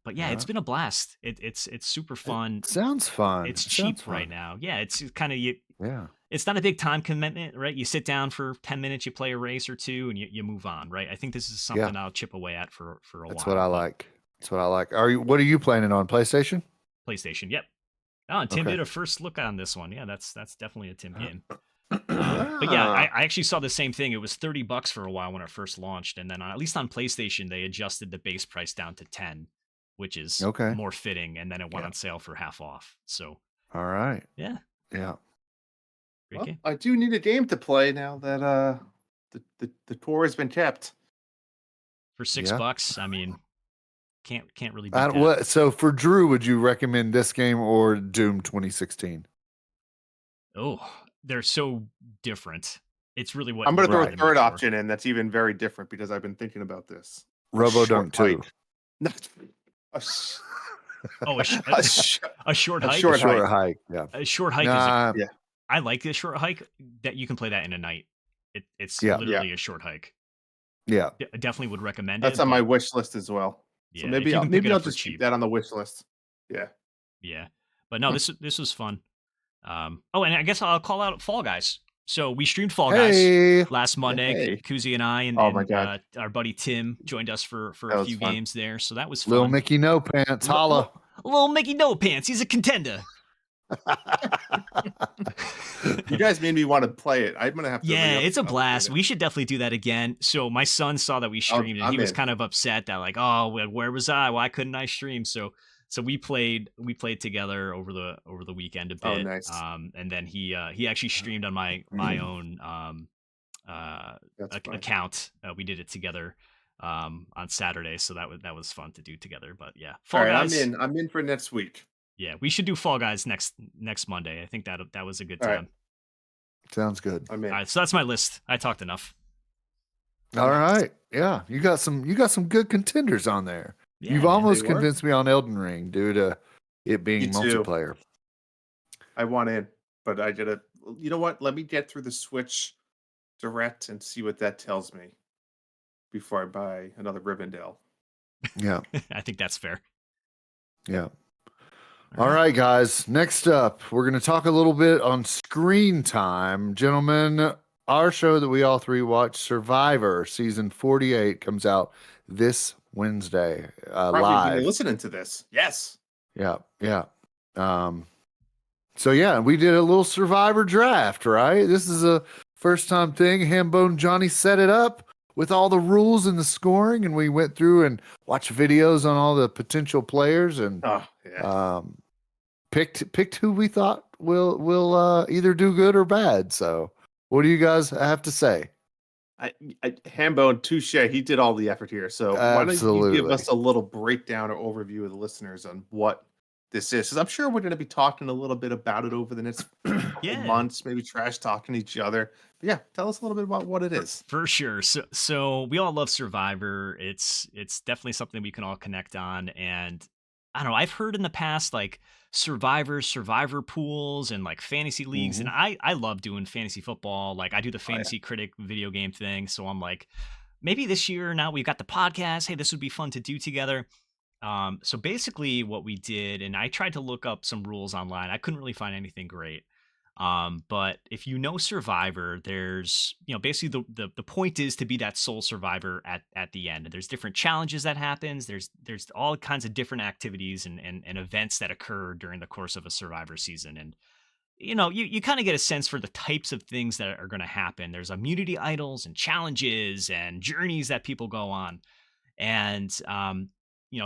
Speaker 3: But yeah, it's been a blast. It's super fun.
Speaker 1: It sounds fun.
Speaker 3: It's cheap right now. Yeah, it's kind of
Speaker 1: Yeah.
Speaker 3: It's not a big time commitment, right? You sit down for 10 minutes, you play a race or two, and you move on, right? I think this is something I'll chip away at for a while.
Speaker 1: That's what I like. That's what I like. What are you planning on? PlayStation?
Speaker 3: PlayStation, yep. Oh, and Tim did a first look on this one. Yeah, that's definitely a Tim game. But yeah, I actually saw the same thing. It was $30 for a while when it first launched, and then at least on PlayStation, they adjusted the base price down to 10, which is more fitting, and then it went on sale for half off. So,
Speaker 1: all right,
Speaker 3: yeah.
Speaker 2: Great game. I do need a game to play now that the tour has been kept
Speaker 3: for $6. I mean, can't really beat that.
Speaker 1: What? So for Drew, would you recommend this game or Doom 2016?
Speaker 3: Oh, they're so different. It's really what
Speaker 2: I'm going to throw a third option in that's even very different because I've been thinking about this.
Speaker 1: RoboDunk 2.
Speaker 3: A short hike.
Speaker 1: A short hike. Yeah.
Speaker 3: A short hike is I like this short hike that you can play that in a night. It's literally a short hike.
Speaker 1: Yeah.
Speaker 3: I definitely would recommend
Speaker 2: it. That's on my wish list as well.
Speaker 3: Yeah,
Speaker 2: so maybe I'll just keep that on the wish list. Yeah.
Speaker 3: Yeah. But no, this was fun. And I guess I'll call out Fall Guys. So we streamed Fall Guys last Monday. Kuzi and I and our buddy Tim joined us for a few games there. So that was fun.
Speaker 1: Little Mickey No Pants, holla.
Speaker 3: Little Mickey No Pants. He's a contender.
Speaker 2: You guys made me want to play it. I'm gonna have to.
Speaker 3: Yeah, it's a blast. We should definitely do that again. So my son saw that we streamed, and he was kind of upset that like, oh, where was I? Why couldn't I stream? So we played together over the weekend a bit.
Speaker 2: Oh, nice.
Speaker 3: And then he actually streamed on my own account. We did it together on Saturday, so that was fun to do together. But yeah,
Speaker 2: Fall Guys. I'm in for next week.
Speaker 3: Yeah, we should do Fall Guys next Monday. I think that was a good time.
Speaker 1: Right. Sounds good.
Speaker 3: All right, so that's my list. I talked enough.
Speaker 1: All right. Yeah, you got some good contenders on there.
Speaker 3: Yeah,
Speaker 1: You've almost convinced me on Elden Ring due to it being multiplayer.
Speaker 2: I want in, but I gotta. You know what? Let me get through the Switch Direct and see what that tells me before I buy another Rivendell.
Speaker 1: Yeah,
Speaker 3: I think that's fair.
Speaker 1: Yeah. All right, guys. Next up, we're going to talk a little bit on screen time. Gentlemen, our show that we all three watch, Survivor, season 48, comes out this Wednesday live.
Speaker 2: Listening to this. Yes.
Speaker 1: Yeah. So yeah, we did a little Survivor draft, right? This is a first time thing. Hambone Johnny set it up with all the rules and the scoring, and we went through and watched videos on all the potential players and picked who we thought will either do good or bad. So what do you guys have to say?
Speaker 2: Hambone, touche. He did all the effort here. So why don't you give us a little breakdown or overview of the listeners on what this is? Because I'm sure we're going to be talking a little bit about it over the next months, maybe trash talking each other. But yeah, tell us a little bit about what it is.
Speaker 3: For sure. So we all love Survivor. It's definitely something we can all connect on. And I don't know, I've heard in the past like survivor pools and like fantasy leagues. And I love doing fantasy football. Like I do the fantasy critic video game thing. So I'm like, maybe this year, now we've got the podcast, hey, this would be fun to do together. So basically what we did, and I tried to look up some rules online. I couldn't really find anything great. But if you know Survivor, there's, basically the point is to be that sole survivor at the end. And there's different challenges that happens. There's all kinds of different activities and events that occur during the course of a Survivor season. And, you kind of get a sense for the types of things that are going to happen. There's immunity idols and challenges and journeys that people go on. And,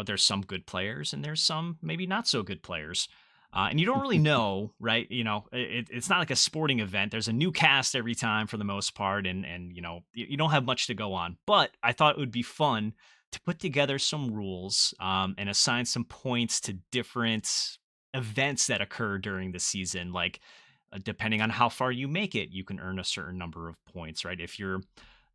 Speaker 3: there's some good players and there's some maybe not so good players. And you don't really know, right? It's not like a sporting event. There's a new cast every time for the most part. And you don't have much to go on. But I thought it would be fun to put together some rules and assign some points to different events that occur during the season. Like, depending on how far you make it, you can earn a certain number of points, right? If you're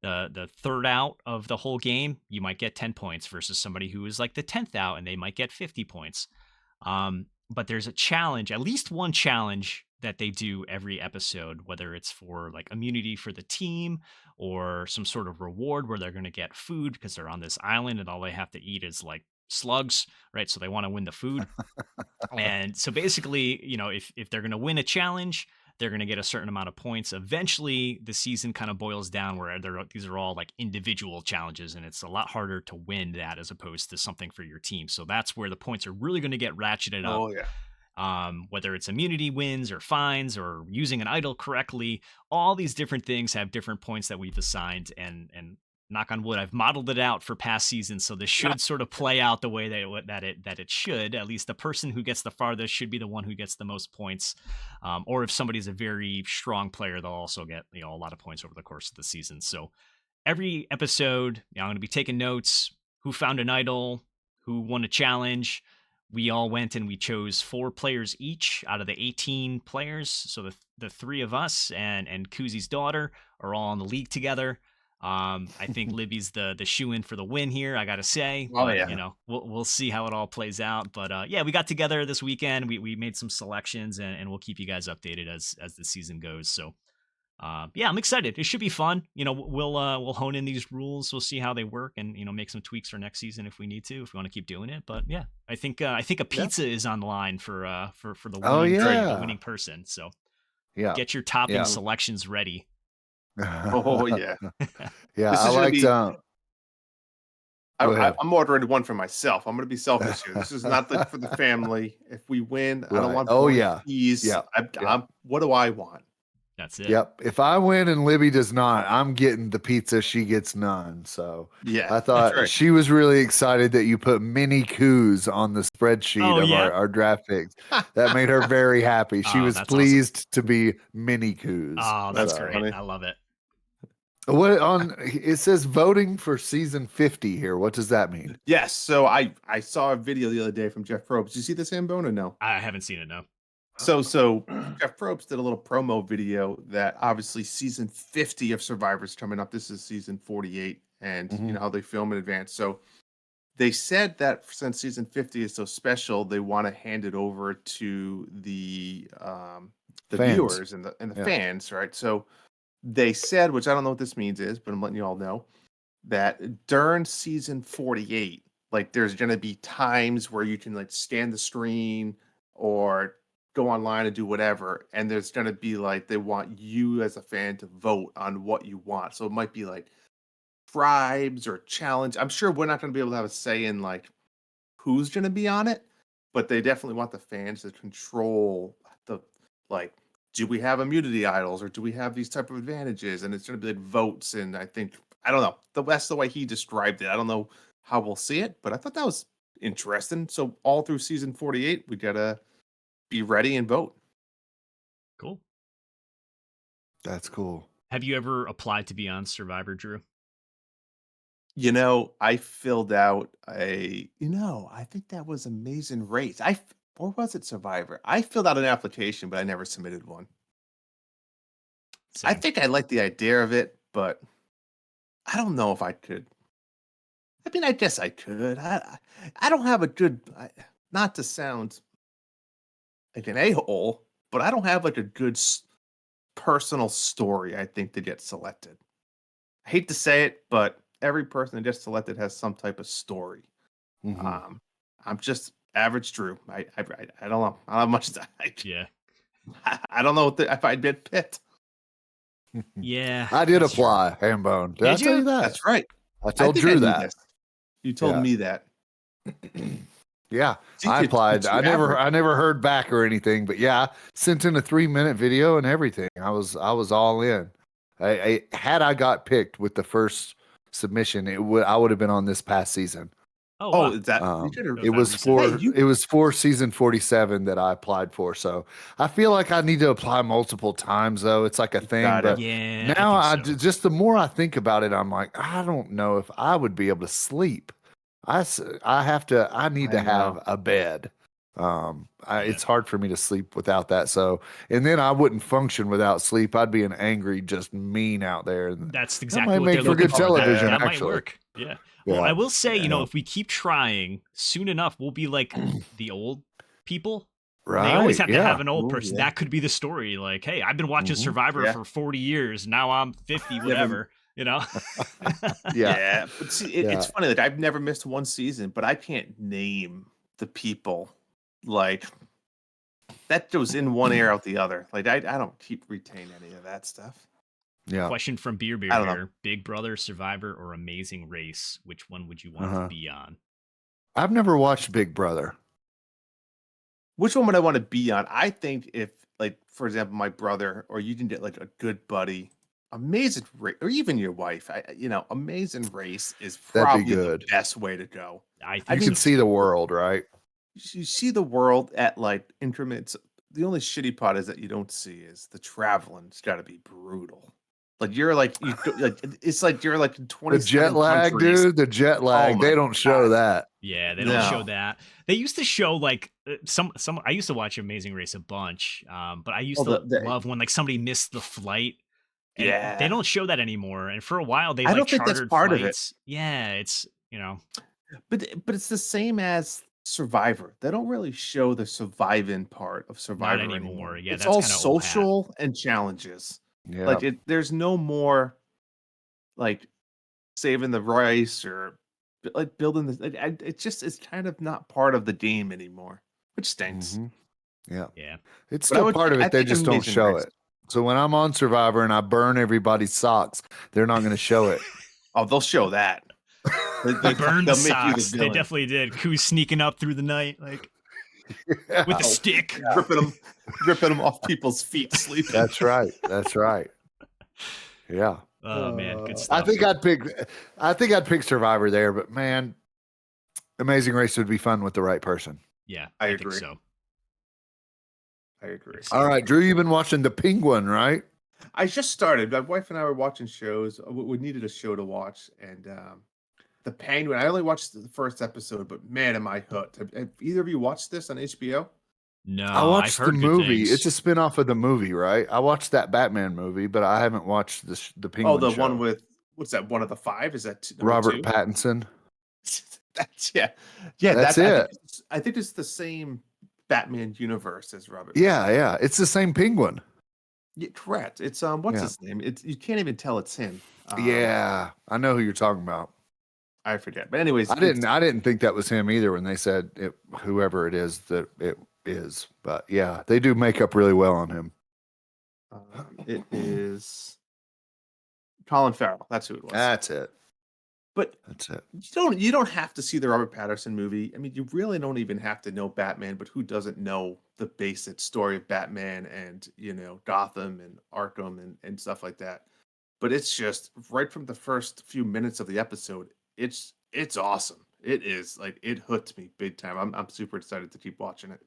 Speaker 3: the third out of the whole game, you might get 10 points versus somebody who is like the 10th out and they might get 50 points. But there's a challenge, at least one challenge that they do every episode, whether it's for like immunity for the team or some sort of reward where they're going to get food because they're on this island and all they have to eat is like slugs, right? So they want to win the food. And so basically, if they're going to win a challenge, they're going to get a certain amount of points. Eventually, the season kind of boils down where these are all like individual challenges, and it's a lot harder to win that as opposed to something for your team. So that's where the points are really going to get ratcheted up.
Speaker 2: Oh, yeah.
Speaker 3: Whether it's immunity wins or fines or using an idol correctly, all these different things have different points that we've assigned. And knock on wood, I've modeled it out for past seasons, so this should sort of play out the way that it should. At least the person who gets the farthest should be the one who gets the most points. Or if somebody's a very strong player, they'll also get a lot of points over the course of the season. So every episode, I'm going to be taking notes. Who found an idol? Who won a challenge? We all went and we chose 4 players each out of the 18 players. So the 3 of us and Kuzi's daughter are all in the league together. I think Libby's the shoe-in for the win here, I gotta say.
Speaker 2: Oh, yeah.
Speaker 3: We'll see how it all plays out. But yeah, we got together this weekend. We made some selections and we'll keep you guys updated as the season goes. So yeah, I'm excited. It should be fun. We'll hone in these rules. We'll see how they work and make some tweaks for next season if we need to, if we want to keep doing it. But yeah, I think a pizza is on the line for the winning person. So
Speaker 1: yeah,
Speaker 3: get your topping selections ready.
Speaker 2: Oh, yeah.
Speaker 1: Yeah, I liked.
Speaker 2: I'm ordering one for myself. I'm going to be selfish here. This is not for the family. If we win, I don't want. Fees. What do I want?
Speaker 3: That's it.
Speaker 1: Yep. If I win and Libby does not, I'm getting the pizza. She gets none. So
Speaker 2: yeah,
Speaker 1: I thought she was really excited that you put mini coups on the spreadsheet of our draft picks. That made her very happy. She was pleased to be mini coups.
Speaker 3: Oh, that's great. Funny. I love it.
Speaker 1: It says voting for season 50 here. What does that mean?
Speaker 2: Yes. So I saw a video the other day from Jeff Probst. Did you see this, Hambone, or no?
Speaker 3: I haven't seen it, no.
Speaker 2: So Jeff Probst did a little promo video that obviously season 50 of Survivor's coming up. This is season 48, and you know how they film in advance. So they said that since season 50 is so special, they want to hand it over to the viewers and the fans, right? So they said, which I don't know what this means but I'm letting you all know, that during season 48, like there's going to be times where you can like scan the screen or go online and do whatever, and there's going to be like they want you as a fan to vote on what you want. So it might be like tribes or challenge. I'm sure we're not going to be able to have a say in like who's going to be on it, but they definitely want the fans to control the like. Do we have immunity idols or do we have these type of advantages? And it's going to be like votes. And I don't know. That's the way he described it. I don't know how we'll see it, but I thought that was interesting. So all through season 48, we got to be ready and vote.
Speaker 3: Cool.
Speaker 1: That's cool.
Speaker 3: Have you ever applied to be on Survivor, Drew?
Speaker 2: I filled out I think that was Amazing Race. Or was it Survivor? I filled out an application, but I never submitted one. I
Speaker 3: Same.
Speaker 2: think I like the idea of it, but I don't know if I could. I mean, I guess I could. I don't have a good, not to sound like an a-hole, but I don't have like a good personal story, I think, to get selected. I hate to say it, but every person that gets selected has some type of story.
Speaker 1: Mhm.
Speaker 2: I'm just average Drew. I don't know. I don't have much to.
Speaker 3: Yeah.
Speaker 2: I don't know if I'd get picked.
Speaker 3: Yeah.
Speaker 1: I did
Speaker 3: that's true.
Speaker 1: apply, Hambone. Did I
Speaker 3: Did
Speaker 1: tell
Speaker 3: you?
Speaker 1: you that?
Speaker 2: That's right.
Speaker 1: I told
Speaker 2: think I
Speaker 1: Drew
Speaker 2: knew
Speaker 1: that.
Speaker 2: this. You told
Speaker 1: Yeah.
Speaker 2: me that.
Speaker 1: Yeah,
Speaker 2: See,
Speaker 1: I
Speaker 2: you-
Speaker 1: applied.
Speaker 2: you
Speaker 1: I
Speaker 2: average.
Speaker 1: never heard back or anything, but yeah, sent in a 3-minute video and everything. I was all in. Had I got picked with the first submission, I would have been on this past season.
Speaker 3: Oh,
Speaker 2: Oh,
Speaker 3: wow.
Speaker 2: is that?
Speaker 1: Um,
Speaker 2: You could have-
Speaker 3: It
Speaker 1: It
Speaker 3: that
Speaker 1: was
Speaker 3: recent?
Speaker 1: for
Speaker 2: Hey, you-
Speaker 1: it was for season 47 that I applied for. So I feel like I need to apply multiple times though. It's like a thing,
Speaker 2: got it.
Speaker 1: but
Speaker 3: Yeah.
Speaker 1: now
Speaker 3: I think so.
Speaker 1: just the more I think about it, I'm like, I don't know if I would be able to sleep. I need to
Speaker 2: I
Speaker 1: have
Speaker 2: know.
Speaker 1: a bed.
Speaker 3: Yeah.
Speaker 1: It's hard for me to sleep without that. So, and then I wouldn't function without sleep. I'd be an angry, just mean out there. And
Speaker 3: That's
Speaker 1: might
Speaker 3: exactly what
Speaker 1: make
Speaker 3: they're
Speaker 1: for
Speaker 3: looking
Speaker 1: good
Speaker 3: for. That-
Speaker 1: television,
Speaker 3: That, might
Speaker 1: actually.
Speaker 3: work. Yeah. Well,
Speaker 1: Yeah.
Speaker 3: I will say,
Speaker 1: Yeah.
Speaker 3: if we keep trying, soon enough, we'll be like the old people.
Speaker 1: Right.
Speaker 3: They always have to
Speaker 1: yeah.
Speaker 3: have an old
Speaker 2: Ooh,
Speaker 3: person.
Speaker 2: yeah.
Speaker 3: That could be the story. Like, hey, I've been watching
Speaker 1: Mhm.
Speaker 3: Survivor
Speaker 2: Yeah.
Speaker 3: for 40 years. Now I'm 50,
Speaker 2: but-
Speaker 3: whatever. You know?
Speaker 1: Yeah.
Speaker 2: But see,
Speaker 1: Yeah.
Speaker 2: it's funny. Like I've never missed one season, but I can't name the people. Like that goes in one ear out the other. Like I don't retain any of that stuff.
Speaker 1: Yeah.
Speaker 3: Question from Beer Beer
Speaker 2: I don't know.
Speaker 3: here. Big Brother, Survivor, or Amazing Race? Which one would you want to
Speaker 1: Uh-huh.
Speaker 3: be on?
Speaker 1: I've never watched Big Brother.
Speaker 2: Which one would I want to be on? I think if, like, for example, my brother, or you can get like a good buddy, Amazing Race, or even your wife. Amazing Race is
Speaker 1: That'd be
Speaker 2: probably
Speaker 1: good.
Speaker 2: the best way to go.
Speaker 3: I
Speaker 1: You
Speaker 3: think
Speaker 1: can see the world, right?
Speaker 2: You see the world at like increments. The only shitty part is that you don't see is the traveling. It's got to be brutal. Like you're like it's like you're like in
Speaker 1: The
Speaker 2: 27
Speaker 1: jet lag,
Speaker 2: countries.
Speaker 1: dude. The jet lag.
Speaker 2: my
Speaker 1: They don't show
Speaker 2: God.
Speaker 1: that.
Speaker 3: Yeah, they don't show
Speaker 2: No.
Speaker 3: that. They used to show like some. I used to watch Amazing Race a bunch, but I used
Speaker 2: Oh,
Speaker 3: to love when like somebody missed the flight. And
Speaker 2: Yeah.
Speaker 3: they don't show that anymore. And for a while, they
Speaker 2: I
Speaker 3: like
Speaker 2: don't think that's
Speaker 3: chartered
Speaker 2: part of it.
Speaker 3: flights. Yeah, it's
Speaker 2: But it's the same as Survivor. They don't really show the surviving part of Survivor
Speaker 3: anymore. Yeah,
Speaker 2: it's
Speaker 3: that's
Speaker 2: all
Speaker 3: kinda old hat.
Speaker 2: social and challenges.
Speaker 1: Yeah.
Speaker 2: Like there's no more like saving the rice or like building the. It's kind of not part of the game anymore, which stinks.
Speaker 1: Mhm. Yeah.
Speaker 3: yeah.
Speaker 1: It's
Speaker 2: But I
Speaker 1: still
Speaker 2: would
Speaker 1: part of
Speaker 2: think-
Speaker 1: it.
Speaker 2: I
Speaker 1: They
Speaker 2: think
Speaker 1: just don't
Speaker 2: Amazing
Speaker 1: show
Speaker 2: Race.
Speaker 1: it. So when I'm on Survivor and I burn everybody's socks, they're not going to show it.
Speaker 2: Oh, they'll show that.
Speaker 3: They burned the
Speaker 2: they'll make you the
Speaker 3: socks. They
Speaker 2: villain.
Speaker 3: definitely did. Koo's sneaking up through the night, like with a stick.
Speaker 2: ripping them off people's feet, sleeping.
Speaker 1: That's right. That's right. Yeah.
Speaker 3: Oh man, good
Speaker 1: I
Speaker 3: stuff.
Speaker 1: think I'd pick Survivor there, but man, Amazing Race would be fun with the right person.
Speaker 3: Yeah,
Speaker 2: I
Speaker 3: think
Speaker 2: agree.
Speaker 3: so.
Speaker 2: I agree.
Speaker 1: All right, Drew, you've been watching The Penguin, right?
Speaker 2: I just started. My wife and I were watching shows. We needed a show to watch, and the Penguin. I only watched the first episode, but man, am I hooked! Have either of you watched this on HBO?
Speaker 3: No,
Speaker 1: I watched
Speaker 3: I've
Speaker 1: the
Speaker 3: heard good
Speaker 1: movie.
Speaker 3: things.
Speaker 1: It's a spin-off of the movie, right? I watched that Batman movie, but I haven't watched the Penguin
Speaker 2: Oh, the
Speaker 1: show.
Speaker 2: one with what's that? One of the five? Is that number
Speaker 1: Robert
Speaker 2: two?
Speaker 1: Pattinson.
Speaker 2: That's yeah.
Speaker 1: That's it.
Speaker 2: I think it's the same Batman universe as Robert.
Speaker 1: Yeah, yeah. It's the same penguin.
Speaker 2: Yeah, correct. It's what's
Speaker 1: Yeah.
Speaker 2: his name? It's you can't even tell it's him.
Speaker 1: Yeah, I know who you're talking about.
Speaker 2: I forget. But anyways,
Speaker 1: I didn't think that was him either when they said it, whoever it is that it is. But yeah, they do make up really well on him.
Speaker 2: It is Colin Farrell. That's who it was.
Speaker 1: That's it.
Speaker 2: But
Speaker 1: That's it.
Speaker 2: you don't have to see the Robert Patterson movie. I mean, you really don't even have to know Batman, but who doesn't know the basic story of Batman and, Gotham and Arkham and stuff like that. But it's just right from the first few minutes of the episode, it's awesome. It is like it hooked me big time. I'm super excited to keep watching it.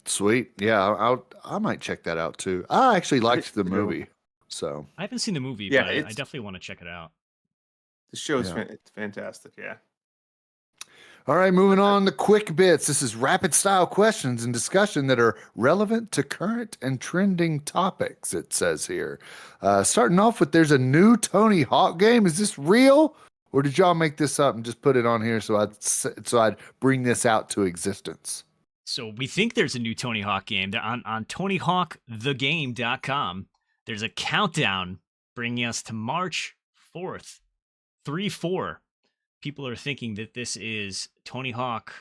Speaker 1: Sweet. Yeah, I might check that out too. I actually liked the movie. So
Speaker 3: I haven't seen the movie,
Speaker 2: Yeah,
Speaker 3: but I
Speaker 2: it's
Speaker 3: definitely want to check it out.
Speaker 2: the show is
Speaker 1: Yeah.
Speaker 2: it's fantastic. Yeah.
Speaker 1: all right, moving on to quick bits. This is rapid style questions and discussion that are relevant to current and trending topics, it says here. Starting off with there's a new Tony Hawk game. Is this real? Or did y'all make this up and just put it on here so I'd bring this out to existence?
Speaker 3: So we think there's a new Tony Hawk game. On TonyHawkTheGame.com. There's a countdown bringing us to March 4th. 3-4. People are thinking that this is Tony Hawk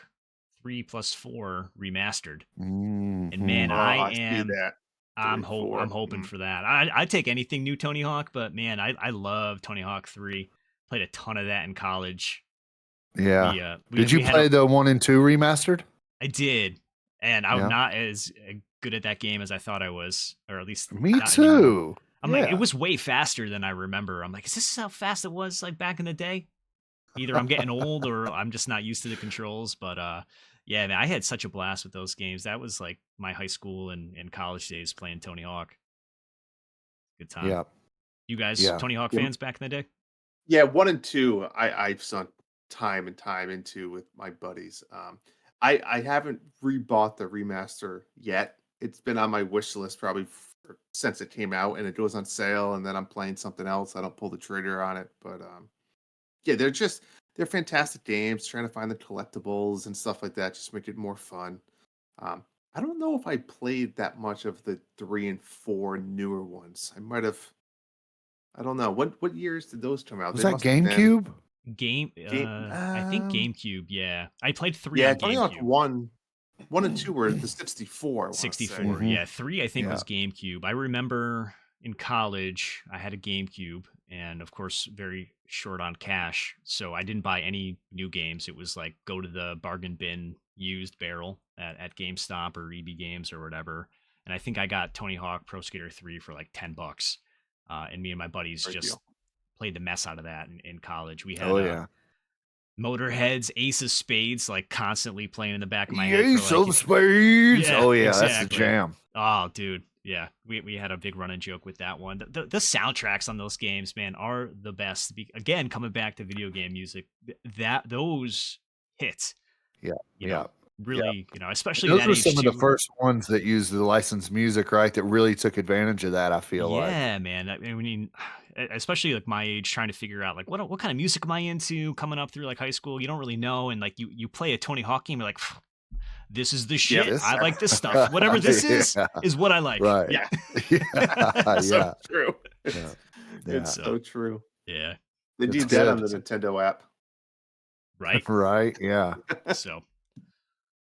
Speaker 3: 3+4 remastered. And man,
Speaker 2: I see that.
Speaker 3: I'm
Speaker 2: 3-4.
Speaker 3: hoping for that. I'd take anything new Tony Hawk, but man, I love Tony Hawk 3. Played a ton of that in college.
Speaker 1: Yeah.
Speaker 3: We
Speaker 1: Did you
Speaker 3: had
Speaker 1: play the 1 and 2 remastered?
Speaker 3: I did, and I'm
Speaker 1: Yeah.
Speaker 3: not as good at that game as I thought I was, or at least
Speaker 1: Me
Speaker 3: not anymore.
Speaker 1: too.
Speaker 3: I'm like,
Speaker 1: Yeah.
Speaker 3: it was way faster than I remember. I'm like, is this how fast it was like back in the day? Either I'm getting old or I'm just not used to the controls. But yeah, man, I had such a blast with those games. That was like my high school and college days playing Tony Hawk. Good time.
Speaker 1: Yeah.
Speaker 3: You guys,
Speaker 1: Yeah.
Speaker 3: Tony Hawk
Speaker 2: Yeah.
Speaker 3: fans back in the day?
Speaker 2: Yeah, 1 and 2, I've sunk time and time into with my buddies. I haven't rebought the remaster yet. It's been on my wish list probably since it came out, and it goes on sale, and then I'm playing something else. I don't pull the trigger on it, but yeah, they're fantastic games. Trying to find the collectibles and stuff like that just make it more fun. I don't know if I played that much of the 3 and 4 newer ones. I might have. I don't know. What years did those come out?
Speaker 1: Was
Speaker 2: They
Speaker 1: that
Speaker 2: must have been-
Speaker 1: GameCube?
Speaker 3: I think GameCube. Yeah, I played 3
Speaker 2: Yeah,
Speaker 3: on
Speaker 2: Tony Hawk
Speaker 3: GameCube.
Speaker 2: 1 and 2 were the 64. I wanna say.
Speaker 3: 64.
Speaker 1: Mhm.
Speaker 3: Yeah, 3 I think
Speaker 1: Yeah.
Speaker 3: was GameCube. I remember in college I had a GameCube, and of course very short on cash, so I didn't buy any new games. It was like go to the bargain bin used barrel at GameStop or EB Games or whatever, and I think I got Tony Hawk Pro Skater 3 for like $10. And me and my buddies
Speaker 2: Great
Speaker 3: just
Speaker 2: deal.
Speaker 3: played the mess out of that in college. We had
Speaker 1: Oh yeah.
Speaker 3: Motorhead's Ace of Spades like constantly playing in the back of my head.
Speaker 1: Ace
Speaker 3: For, like,
Speaker 1: of Spades.
Speaker 3: Yeah,
Speaker 1: Oh yeah, that's the
Speaker 3: exactly.
Speaker 1: jam.
Speaker 3: Oh, dude. Yeah, we had a big running joke with that one. The soundtracks on those games, man, are the best. Again, coming back to video game music, those hits.
Speaker 1: Yeah,
Speaker 3: you know, really, especially
Speaker 1: Those
Speaker 3: that
Speaker 1: were some of the
Speaker 3: H2.
Speaker 1: first ones that used the licensed music, right? That really took advantage of that. I feel like.
Speaker 3: Yeah, man. I mean, especially like my age, trying to figure out like what kind of music am I into coming up through like high school. You don't really know, and like you play a Tony Hawk game, you're like, this is the shit.
Speaker 1: this-
Speaker 3: I like this stuff. Whatever this
Speaker 1: Yeah.
Speaker 3: is what I like.
Speaker 1: Right.
Speaker 2: Yeah,
Speaker 1: Yeah.
Speaker 2: so
Speaker 1: yeah.
Speaker 2: true.
Speaker 1: Yeah.
Speaker 2: It's
Speaker 3: Yeah.
Speaker 2: so true.
Speaker 3: Yeah.
Speaker 2: They
Speaker 1: It's
Speaker 2: need that on
Speaker 1: good.
Speaker 2: the Nintendo app.
Speaker 3: Right.
Speaker 1: Right. Yeah.
Speaker 3: So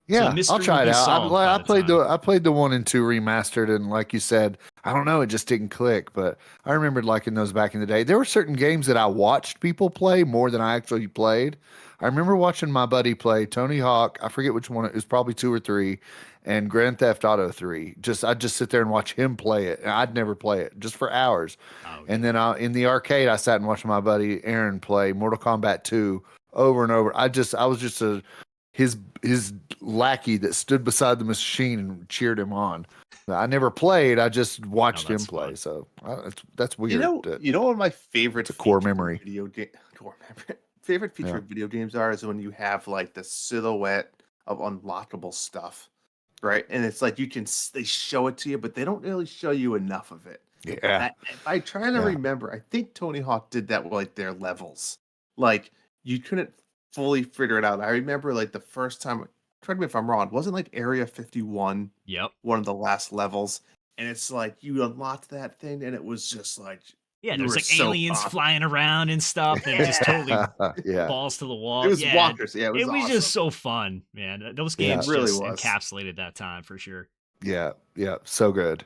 Speaker 1: Yeah,
Speaker 3: mystery
Speaker 1: I'll try
Speaker 3: will
Speaker 1: it
Speaker 3: be
Speaker 1: out.
Speaker 3: solved by
Speaker 1: I
Speaker 3: the
Speaker 1: played
Speaker 3: time.
Speaker 1: I played the 1 and 2 remastered, and like you said, I don't know, it just didn't click. But I remembered liking those back in the day. There were certain games that I watched people play more than I actually played. I remember watching my buddy play Tony Hawk. I forget which one. It was probably 2 or 3, and Grand Theft Auto 3. I'd just sit there and watch him play it, and I'd never play it just for hours.
Speaker 3: Oh,
Speaker 1: And then in the arcade, I sat and watched my buddy Aaron play Mortal Kombat 2 over and over. I was just his lackey that stood beside the machine and cheered him on. I never played. I just watched him
Speaker 3: that's
Speaker 1: play.
Speaker 3: fun.
Speaker 1: So that's weird.
Speaker 2: You know what one of my favorite
Speaker 1: It's a core
Speaker 2: features of
Speaker 1: memory.
Speaker 2: video game favorite feature
Speaker 1: Yeah.
Speaker 2: of video games is when you have like the silhouette of unlockable stuff, right? And it's like they show it to you, but they don't really show you enough of it.
Speaker 1: Yeah.
Speaker 2: If I try to
Speaker 1: Yeah.
Speaker 2: remember, I think Tony Hawk did that with like their levels. Like you couldn't fully figure it out. I remember like the first time. Correct me if I'm wrong. Wasn't like Area 51
Speaker 3: Yep.
Speaker 2: one of the last levels? And it's like you unlocked that thing, and it was just like
Speaker 3: Yeah,
Speaker 2: you
Speaker 3: there's
Speaker 2: were
Speaker 3: like
Speaker 2: so
Speaker 3: aliens
Speaker 2: pumped.
Speaker 3: flying around and stuff. They're just totally
Speaker 1: yeah.
Speaker 3: balls to the wall.
Speaker 2: It was
Speaker 3: yeah,
Speaker 2: bonkers. Yeah, it was,
Speaker 3: it was
Speaker 2: awesome.
Speaker 3: just so fun, man. Those
Speaker 1: Yeah.
Speaker 3: games
Speaker 2: It really
Speaker 3: just
Speaker 2: was.
Speaker 3: encapsulated that time for sure.
Speaker 1: Yeah. Yeah. So good.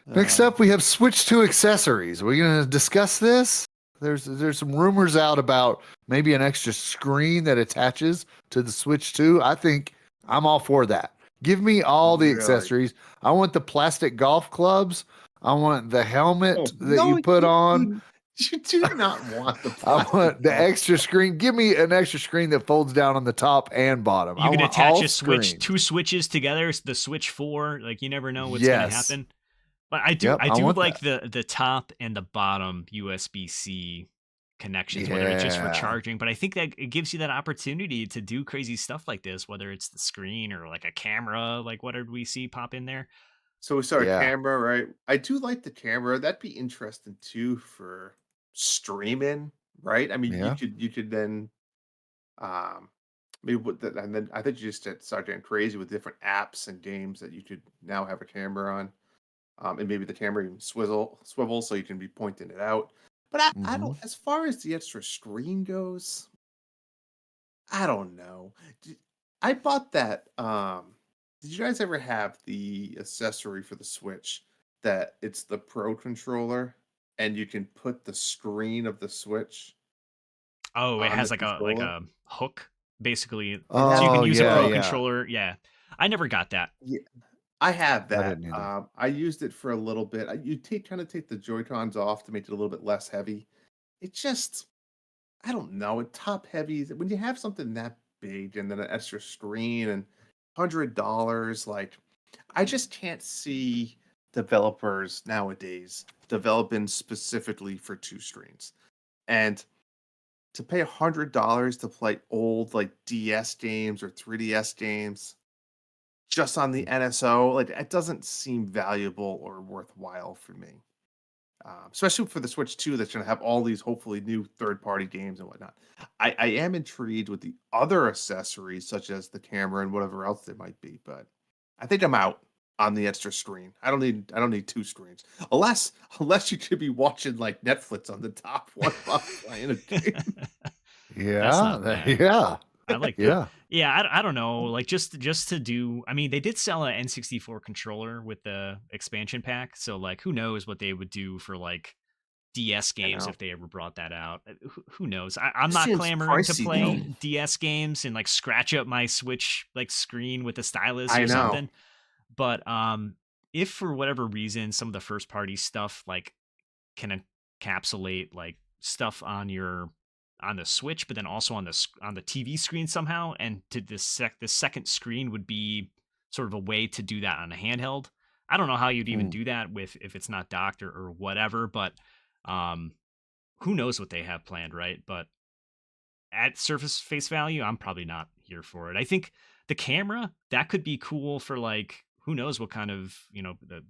Speaker 1: Next
Speaker 2: Uh,
Speaker 1: up, we have switched to accessories. Are we going to discuss this? there's some rumors out about maybe an extra screen that attaches to the Switch 2. I think I'm all for that. Give me all the
Speaker 2: Really?
Speaker 1: accessories. I want the plastic golf clubs. I want the helmet that
Speaker 2: No,
Speaker 1: you put on.
Speaker 2: You do not want the
Speaker 1: I
Speaker 2: plastic
Speaker 1: want the
Speaker 2: golf.
Speaker 1: extra screen. Give me an extra screen that folds down on the top and bottom.
Speaker 3: You
Speaker 1: I
Speaker 3: can
Speaker 1: want
Speaker 3: attach
Speaker 1: all
Speaker 3: a Switch,
Speaker 1: screens.
Speaker 3: 2 switches together, the Switch 4. Like, you never know what's going to
Speaker 1: Yes.
Speaker 3: happen. But I do
Speaker 1: Yep, I want
Speaker 3: like the top and the bottom USB-C connections, whether it's just for
Speaker 1: Yeah.
Speaker 3: charging. But I think that it gives you that opportunity to do crazy stuff like this, whether it's the screen or like a camera. Like, what did we see pop in there?
Speaker 4: So we saw a
Speaker 1: Yeah.
Speaker 4: camera, right? I do like the camera. That'd be interesting too for streaming, right? I mean,
Speaker 1: Yeah.
Speaker 4: you could then um maybe and then I think you just start getting crazy with different apps and games that you could now have a camera on. And maybe the camera even swivel so you can be pointing it out. But I
Speaker 1: Mhm.
Speaker 4: don't, as far as the extra screen goes, I don't know. I bought that. Did you guys ever have the accessory for the Switch that it's the Pro controller and you can put the screen of the Switch
Speaker 3: Oh, it
Speaker 4: on the
Speaker 3: has like
Speaker 4: controller?
Speaker 3: a hook, basically, so you can
Speaker 1: Oh,
Speaker 3: use a
Speaker 1: yeah,
Speaker 3: Pro
Speaker 1: yeah.
Speaker 3: controller. Yeah, I never got that.
Speaker 4: Yeah, I have
Speaker 1: I
Speaker 4: that.
Speaker 1: didn't either.
Speaker 4: I used it for a little bit. You kind of take the Joy Cons off to make it a little bit less heavy. It just, I don't know, it top heavy. When you have something that big and then an extra screen and $100, like I just can't see developers nowadays developing specifically for 2 screens. And to pay $100 to play old like DS games or 3DS games just on the NSO, like it doesn't seem valuable or worthwhile for me. Especially for the Switch 2, that's going to have all these hopefully new third-party games and whatnot. I am intrigued with the other accessories, such as the camera and whatever else there might be, but I think I'm out on the extra screen. I don't need 2 screens, unless you could be watching like Netflix on the top one while playing a game.
Speaker 3: That's
Speaker 1: Yeah.
Speaker 3: not bad.
Speaker 1: Yeah.
Speaker 3: I like that.
Speaker 1: Yeah.
Speaker 3: Yeah, I don't know. Like, just to do. I mean, they did sell an N64 controller with the expansion pack, so like, who knows what they would do for like DS
Speaker 4: I
Speaker 3: games
Speaker 4: know.
Speaker 3: if they ever brought that out. Who knows? I'm
Speaker 4: It
Speaker 3: not
Speaker 4: seems
Speaker 3: clamoring to
Speaker 4: pricey
Speaker 3: play
Speaker 4: though.
Speaker 3: DS games and like scratch up my Switch like screen with a stylus
Speaker 4: I
Speaker 3: or
Speaker 4: know.
Speaker 3: something. But if for whatever reason some of the first party stuff like can encapsulate like stuff on the Switch, but then also on the TV screen somehow, and to the second screen would be sort of a way to do that on a handheld. I don't know how you'd even
Speaker 1: Mm.
Speaker 3: do that with if it's not docked or whatever, but um, who knows what they have planned, right? But at surface face value, I'm probably not here for it. I think the camera that could be cool for like who knows what kind of the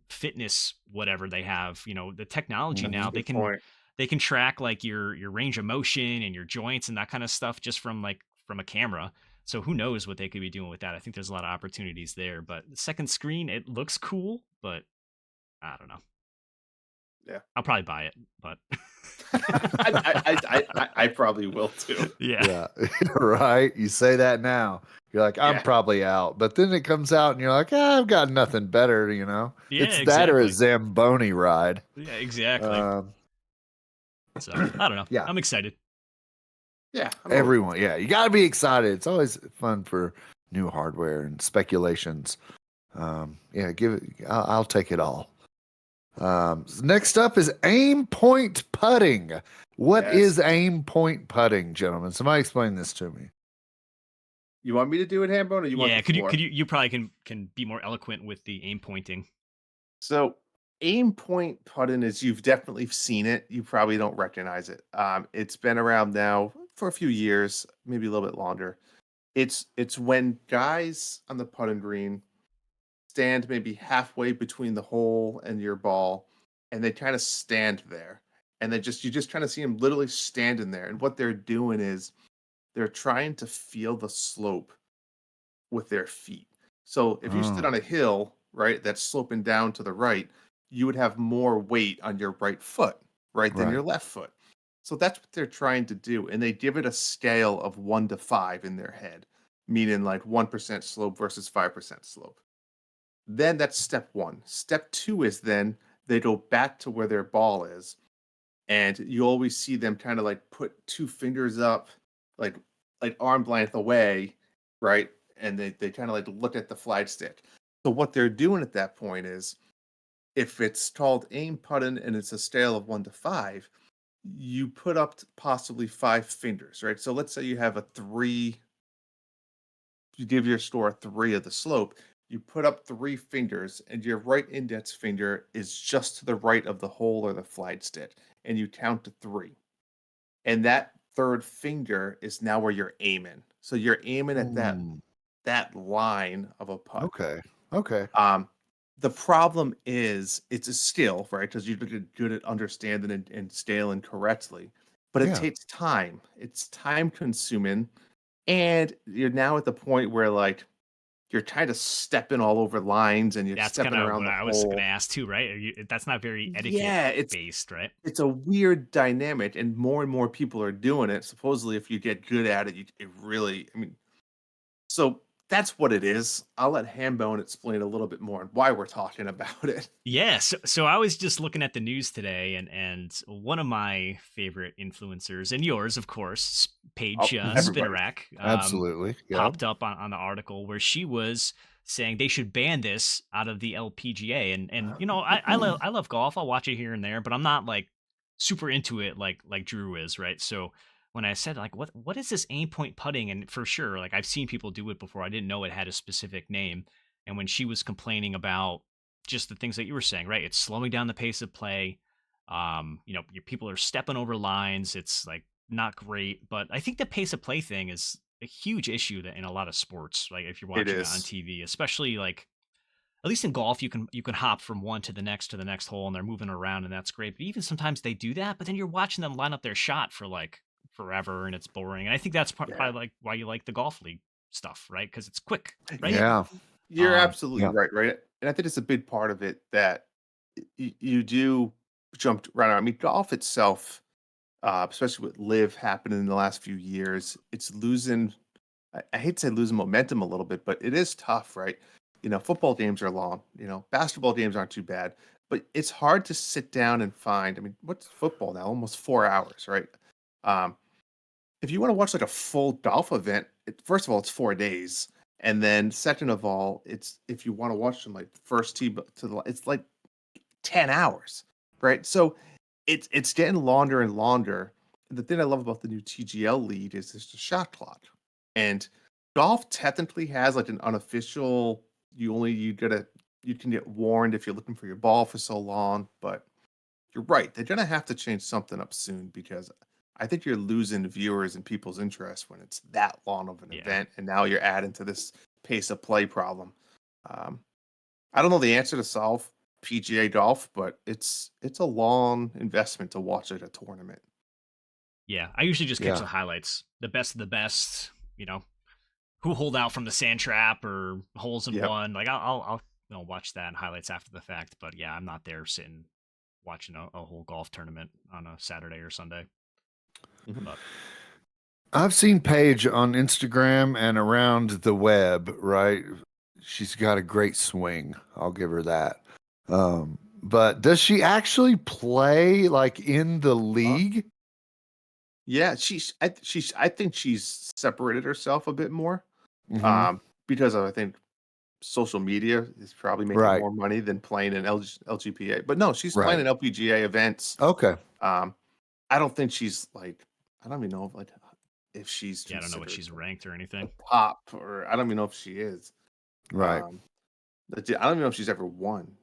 Speaker 3: fitness whatever they have. The technology
Speaker 1: Mhm.
Speaker 3: now
Speaker 4: Good point.
Speaker 3: they can track like your range of motion and your joints and that kind of stuff just from a camera. So who knows what they could be doing with that? I think there's a lot of opportunities there. But the second screen, it looks cool, but I don't know.
Speaker 4: Yeah.
Speaker 3: I'll probably buy it, but
Speaker 4: I probably will too.
Speaker 3: yeah.
Speaker 1: Yeah. Right. You say that now. You're like, I'm
Speaker 4: Yeah.
Speaker 1: probably out. But then it comes out and you're like, I've got nothing better,
Speaker 3: Yeah,
Speaker 1: It's that or a
Speaker 3: exactly.
Speaker 1: Zamboni ride.
Speaker 3: Yeah, exactly.
Speaker 1: Um,
Speaker 3: So I don't know.
Speaker 1: yeah.
Speaker 3: I'm excited.
Speaker 4: Yeah.
Speaker 1: Everyone. Yeah. You got to be excited. It's always fun for new hardware and speculations. Yeah. I'll take it all. Next up is aim point putting. What is
Speaker 4: Yes.
Speaker 1: aim point putting, gentlemen? Somebody explain this to me.
Speaker 4: You want me to do it, Hambone, or you want
Speaker 3: Yeah,
Speaker 4: the
Speaker 3: could
Speaker 4: floor?
Speaker 3: you probably can be more eloquent with the aim pointing.
Speaker 4: So aim point putting is you've definitely seen it. You probably don't recognize it. It's been around now for a few years, maybe a little bit longer. It's when guys on the putting green stand maybe halfway between the hole and your ball, and they kind of stand there, and you just kind of see them literally standing there. And what they're doing is they're trying to feel the slope with their feet. So if you stood
Speaker 1: Oh,
Speaker 4: on a hill, right, that's sloping down to the right, you would have more weight on your right foot, right, than
Speaker 1: right.
Speaker 4: your left foot. So that's what they're trying to do. And they give it a scale of 1 to 5 in their head, meaning like 1% slope versus 5% slope. Then that's step one. Step two is then they go back to where their ball is
Speaker 2: and you always see them kind of like put two fingers up, like arm length away, right? And they kind of like look at the flag stick. So what they're doing at that point is, if it's called aim putting and it's a scale of 1 to 5, you put up possibly 5 fingers, right? So let's say you have a 3, you give your score a 3 of the slope, you put up 3 fingers, and your right index finger is just to the right of the hole or the flag stick, and you count to 3. And that third finger is now where you're aiming. So you're aiming at that line of a putt.
Speaker 1: Okay. Okay.
Speaker 2: The problem is it's a skill, right? Because you're good at understanding and scaling correctly, but it takes time. It's time consuming, and you're now at the point where like you're kind of stepping all over lines and you're
Speaker 3: That's
Speaker 2: stepping
Speaker 3: kind of
Speaker 2: around
Speaker 3: what
Speaker 2: the
Speaker 3: I was going
Speaker 2: hole.
Speaker 3: to ask too, right? That's not very etiquette
Speaker 2: Yeah, it's
Speaker 3: based, right?
Speaker 2: it's a weird dynamic, and more people are doing it. Supposedly, if you get good at it, it really, I mean, so that's what it is. I'll let Hambone explain a little bit more on why we're talking about it.
Speaker 3: Yeah, so I was just looking at the news today, and one of my favorite influencers, and yours, of course, Paige
Speaker 2: Everybody.
Speaker 3: Spinarak,
Speaker 1: Absolutely. Yeah.
Speaker 3: popped up on the article where she was saying they should ban this out of the LPGA, and you know I love golf. I'll watch it here and there, but I'm not like super into it like Drew is, right? So when I said like what is this aim point putting, and for sure like I've seen people do it before, I didn't know it had a specific name. And when she was complaining about just the things that you were saying, right? It's slowing down the pace of play. You know, people are stepping over lines. It's like not great, but I think the pace of play thing is a huge issue that in a lot of sports. Like if you're
Speaker 2: It
Speaker 3: watching it on
Speaker 2: is.
Speaker 3: TV, especially like at least in golf, you can hop from one to the next hole, and they're moving around, and that's great. But even sometimes they do that, but then you're watching them line up their shot for like forever, and it's boring. And I think that's
Speaker 2: Yeah.
Speaker 3: probably like why you like the golf league stuff, right? Because it's quick, right?
Speaker 1: Yeah.
Speaker 2: You're absolutely
Speaker 1: Yeah.
Speaker 2: right? And I think it's a big part of it that you do jump right on. I mean, golf itself, especially with live happening in the last few years, it's losing. I hate to say losing momentum a little bit, but it is tough, right? Football games are long. Basketball games aren't too bad, but it's hard to sit down and find. I mean, what's football now? Almost 4 hours, right? Um, if you want to watch like a full golf event, first of all, it's 4 days, and then second of all, it's if you want to watch them like first tee to the, it's like 10 hours, right? So it's getting longer and longer. And the thing I love about the new TGL lead is there's a shot clock, and golf technically has like an unofficial. You can get warned if you're looking for your ball for so long, but you're right. They're gonna have to change something up soon because I think you're losing viewers and people's interest when it's that long of an
Speaker 3: Yeah.
Speaker 2: event, and now you're adding to this pace of play problem. Um, I don't know the answer to solve PGA golf, but it's a long investment to watch at a tournament.
Speaker 3: Yeah, I usually just catch
Speaker 1: Yeah.
Speaker 3: the highlights, the best of the best. You know, who hold out from the sand trap or holes in
Speaker 2: Yep.
Speaker 3: one. Like I'll watch that and highlights after the fact. But yeah, I'm not there sitting watching a whole golf tournament on a Saturday or Sunday.
Speaker 2: Mhm.
Speaker 3: But
Speaker 1: I've seen Paige on Instagram and around the web, right? She's got a great swing. I'll give her that. But does she actually play like in the league?
Speaker 2: Yeah, I think she's separated herself a bit more.
Speaker 1: Mhm.
Speaker 2: Because of I think social media is probably making
Speaker 1: Right.
Speaker 2: more money than playing in LGPA. But no, she's playing
Speaker 1: Right.
Speaker 2: in LPGA events.
Speaker 1: Okay.
Speaker 2: I don't think she's like I don't even know if she's
Speaker 3: yeah, I don't know what
Speaker 2: considered
Speaker 3: she's ranked or anything.
Speaker 2: top, or I don't even know if she is.
Speaker 1: Right.
Speaker 2: I don't even know if she's ever won.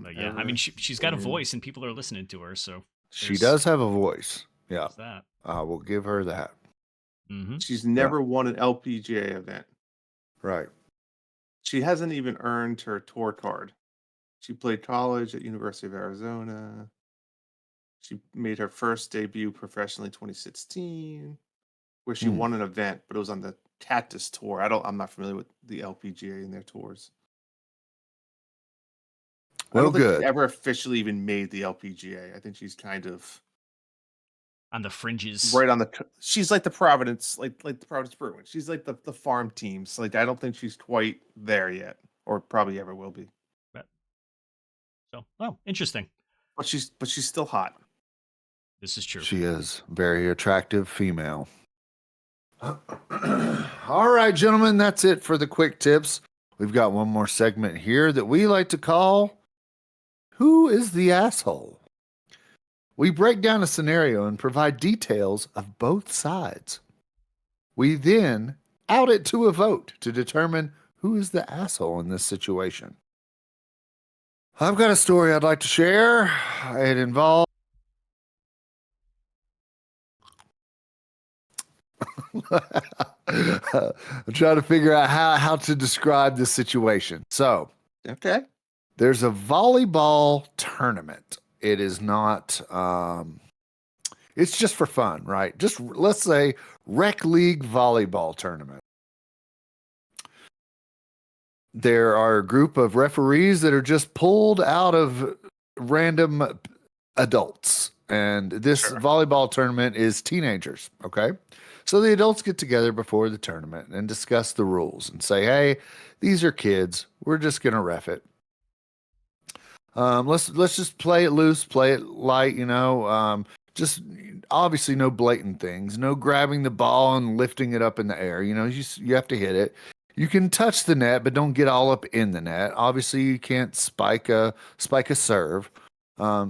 Speaker 3: But yeah, I mean, she's got a voice and people are listening to her, so
Speaker 1: She does have a voice. Yeah.
Speaker 3: there's that.
Speaker 1: I will give her that.
Speaker 3: Mm-hmm.
Speaker 2: She's never won an LPGA event.
Speaker 1: Right.
Speaker 2: She hasn't even earned her tour card. She played college at University of Arizona. She made her first debut professionally in 2016, where she won an event, but it was on the Cactus Tour. I'm not familiar with the LPGA and their tours. I
Speaker 1: Well,
Speaker 2: don't think she's
Speaker 1: good.
Speaker 2: ever officially even made the LPGA. I think she's kind of
Speaker 3: On the fringes.
Speaker 2: right on she's like the Providence, like the Providence Bruins. She's like the farm teams. Like I don't think she's quite there yet, or probably ever will be.
Speaker 3: So, oh, interesting.
Speaker 2: But she's still hot.
Speaker 3: This is true.
Speaker 1: She is very attractive female. All right, gentlemen, that's it for the quick tips. We've got one more segment here that we like to call Who is the Asshole? We break down a scenario and provide details of both sides. We then out it to a vote to determine who is the asshole in this situation. I've got a story I'd like to share. It involves I'm trying to figure out how to describe this situation. So,
Speaker 2: Okay.
Speaker 1: there's a volleyball tournament. It is not, it's just for fun, right? Just let's say rec league volleyball tournament. There are a group of referees that are just pulled out of random adults. And this volleyball tournament is teenagers, okay? So the adults get together before the tournament and discuss the rules and say, hey, these are kids. We're just going to ref it. Let's just play it loose, play it light, just obviously no blatant things, no grabbing the ball and lifting it up in the air. You have to hit it. You can touch the net, but don't get all up in the net. Obviously, you can't spike a serve.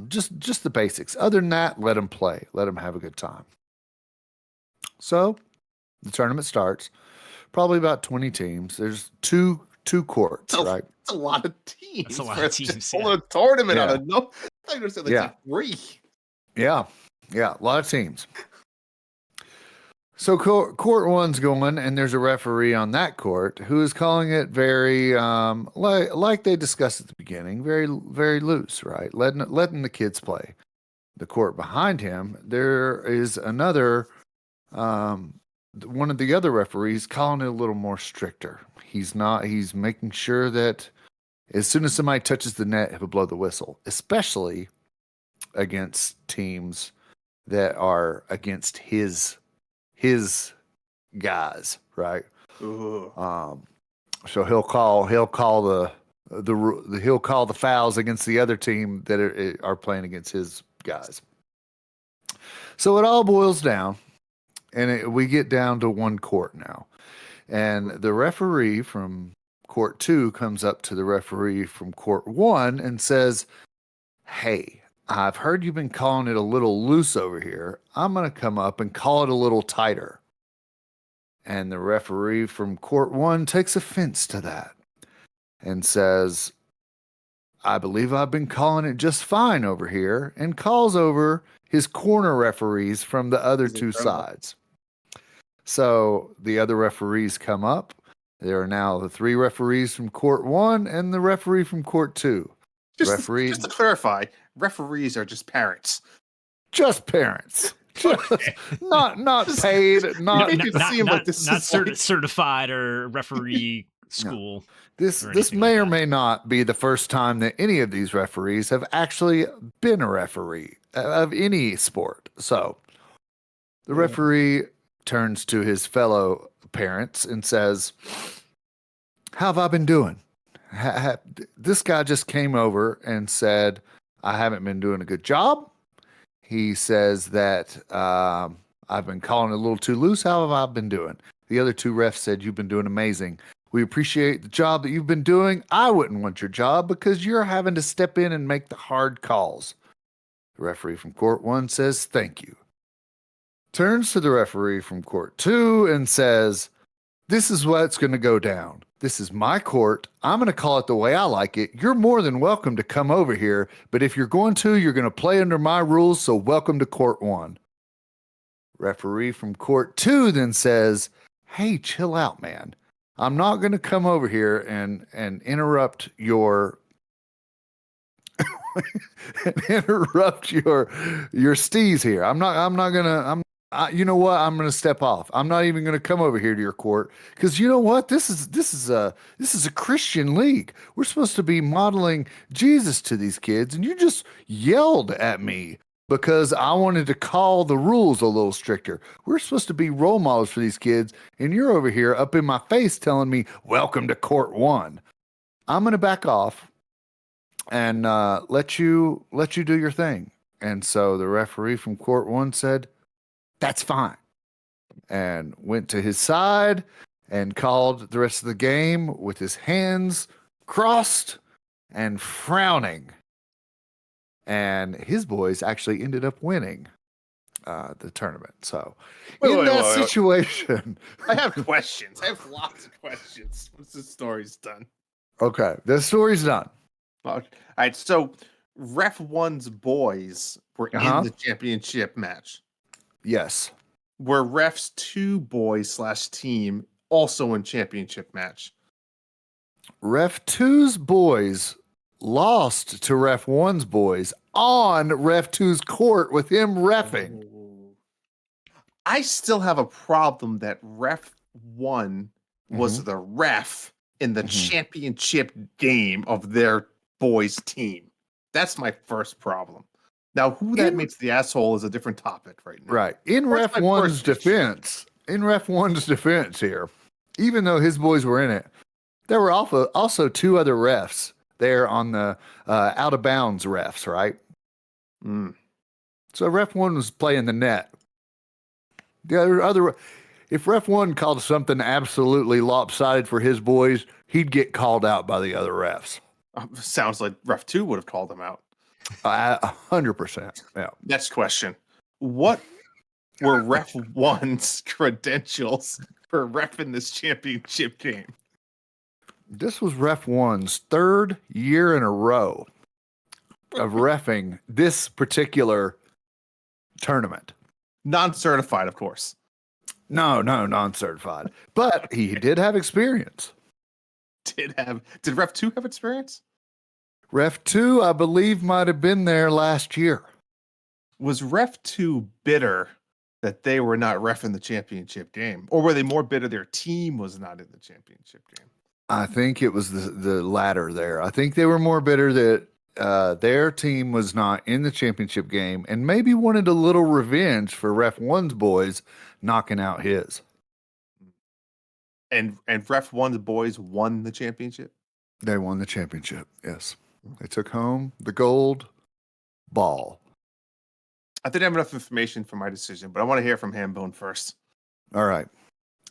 Speaker 1: Just the basics. Other than that, let them play. Let them have a good time. So the tournament starts. Probably about 20 teams. There's two courts, right?
Speaker 2: That's a lot of teams.
Speaker 3: That's a lot of teams.
Speaker 2: Just pull a tournament out of no. I thought you were going to say
Speaker 1: Yeah.
Speaker 2: 3.
Speaker 1: Yeah, a lot of teams. So court one's going, and there's a referee on that court who is calling it very, like they discussed at the beginning, very, very loose, right? Letting the kids play. The court behind him, there is another, one of the other referees calling it a little more stricter. He's making sure that as soon as somebody touches the net, he'll blow the whistle, especially against teams that are against his guys, right? So he'll call the fouls against the other team that are playing against his guys. So it all boils down, and we get down to one court now, and the referee from court 2 comes up to the referee from court 1 and says, "Hey, I've heard you've been calling it a little loose over here. I'm going to come up and call it a little tighter." And the referee from court 1 takes offense to that and says, "I believe I've been calling it just fine over here," and calls over his corner referees from the other two sides. So the other referees come up. There are now the 3 referees from court 1 and the referee from court 2.
Speaker 2: Just to clarify, referees are just parents.
Speaker 1: Just parents. Not paid.
Speaker 3: Not certified or referee school.
Speaker 1: No. This may or may not be the first time that any of these referees have actually been a referee of any sport. So the referee turns to his fellow parents and says, "How have I been doing? This guy just came over and said I haven't been doing a good job. He says that I've been calling it a little too loose. How have I been doing?" The other 2 refs said, "You've been doing amazing. We appreciate the job that you've been doing. I wouldn't want your job because you're having to step in and make the hard calls." The referee from court 1 says, "Thank you." Turns to the referee from court 2 and says, "This is what's going to go down. This is my court. I'm going to call it the way I like it. You're more than welcome to come over here, but if you're going to play under my rules, so welcome to court 1. Referee from court 2 then says, "Hey, chill out, man. I'm not going to come over here and interrupt your your steez here. You know what? I'm going to step off. I'm not even going to come over here to your court because you know what? This is a Christian league. We're supposed to be modeling Jesus to these kids, and you just yelled at me because I wanted to call the rules a little stricter. We're supposed to be role models for these kids, and you're over here up in my face telling me, 'Welcome to court 1.' I'm going to back off and let you do your thing. And so the referee from court one said, "That's fine," and went to his side and called the rest of the game with his hands crossed and frowning. And his boys actually ended up winning the tournament. So in that situation,
Speaker 2: I have questions. I have lots of questions once the story's done.
Speaker 1: okay, the story's done.
Speaker 2: All right, so Ref One's boys were in the championship match.
Speaker 1: Yes.
Speaker 2: Were Ref's 2 boys / team also in championship match?
Speaker 1: Ref 2's boys lost to Ref 1's boys on Ref 2's court with him reffing.
Speaker 2: I still have a problem that Ref 1 was the ref in the championship game of their boys' team. That's my first problem. Now, who that makes the asshole is a different topic right now.
Speaker 1: Right. In Ref 1's defense here, even though his boys were in it, there were also 2 other refs there on the out of bounds refs, right? So Ref 1 was playing the net. The other, if Ref 1 called something absolutely lopsided for his boys, he'd get called out by the other refs.
Speaker 2: Sounds like Ref 2 would have called him out.
Speaker 1: 100%. Yeah.
Speaker 2: Next question. What were Ref 1's credentials for reffing this championship game?
Speaker 1: This was Ref 1's 3rd year in a row of reffing this particular tournament.
Speaker 2: Non-certified, of course.
Speaker 1: No, non-certified. But he did have experience.
Speaker 2: Did Ref 2 have experience?
Speaker 1: Ref 2, I believe, might have been there last year.
Speaker 2: Was Ref 2 bitter that they were not reffing the championship game? Or were they more bitter their team was not in the championship game?
Speaker 1: I think it was the latter there. I think they were more bitter that their team was not in the championship game and maybe wanted a little revenge for Ref 1's boys knocking out his.
Speaker 2: And Ref 1's boys won the championship?
Speaker 1: They won the championship, yes. They took home the gold ball.
Speaker 2: I didn't have enough information for my decision, but I want to hear from Hambone first.
Speaker 1: All right.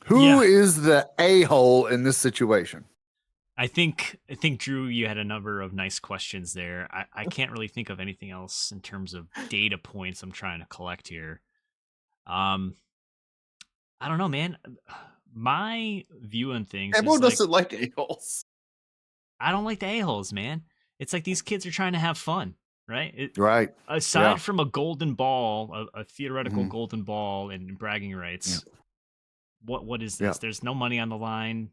Speaker 1: Who is the a-hole in this situation?
Speaker 3: I think Drew, you had a number of nice questions there. I can't really think of anything else in terms of data points I'm trying to collect here. I don't know, man. My view on things
Speaker 2: Hambone doesn't like a-holes.
Speaker 3: I don't like the a-holes, man. It's like these kids are trying to have fun, right?
Speaker 1: Right.
Speaker 3: Aside from a golden ball, a theoretical golden ball and bragging rights, what is this? There's no money on the line.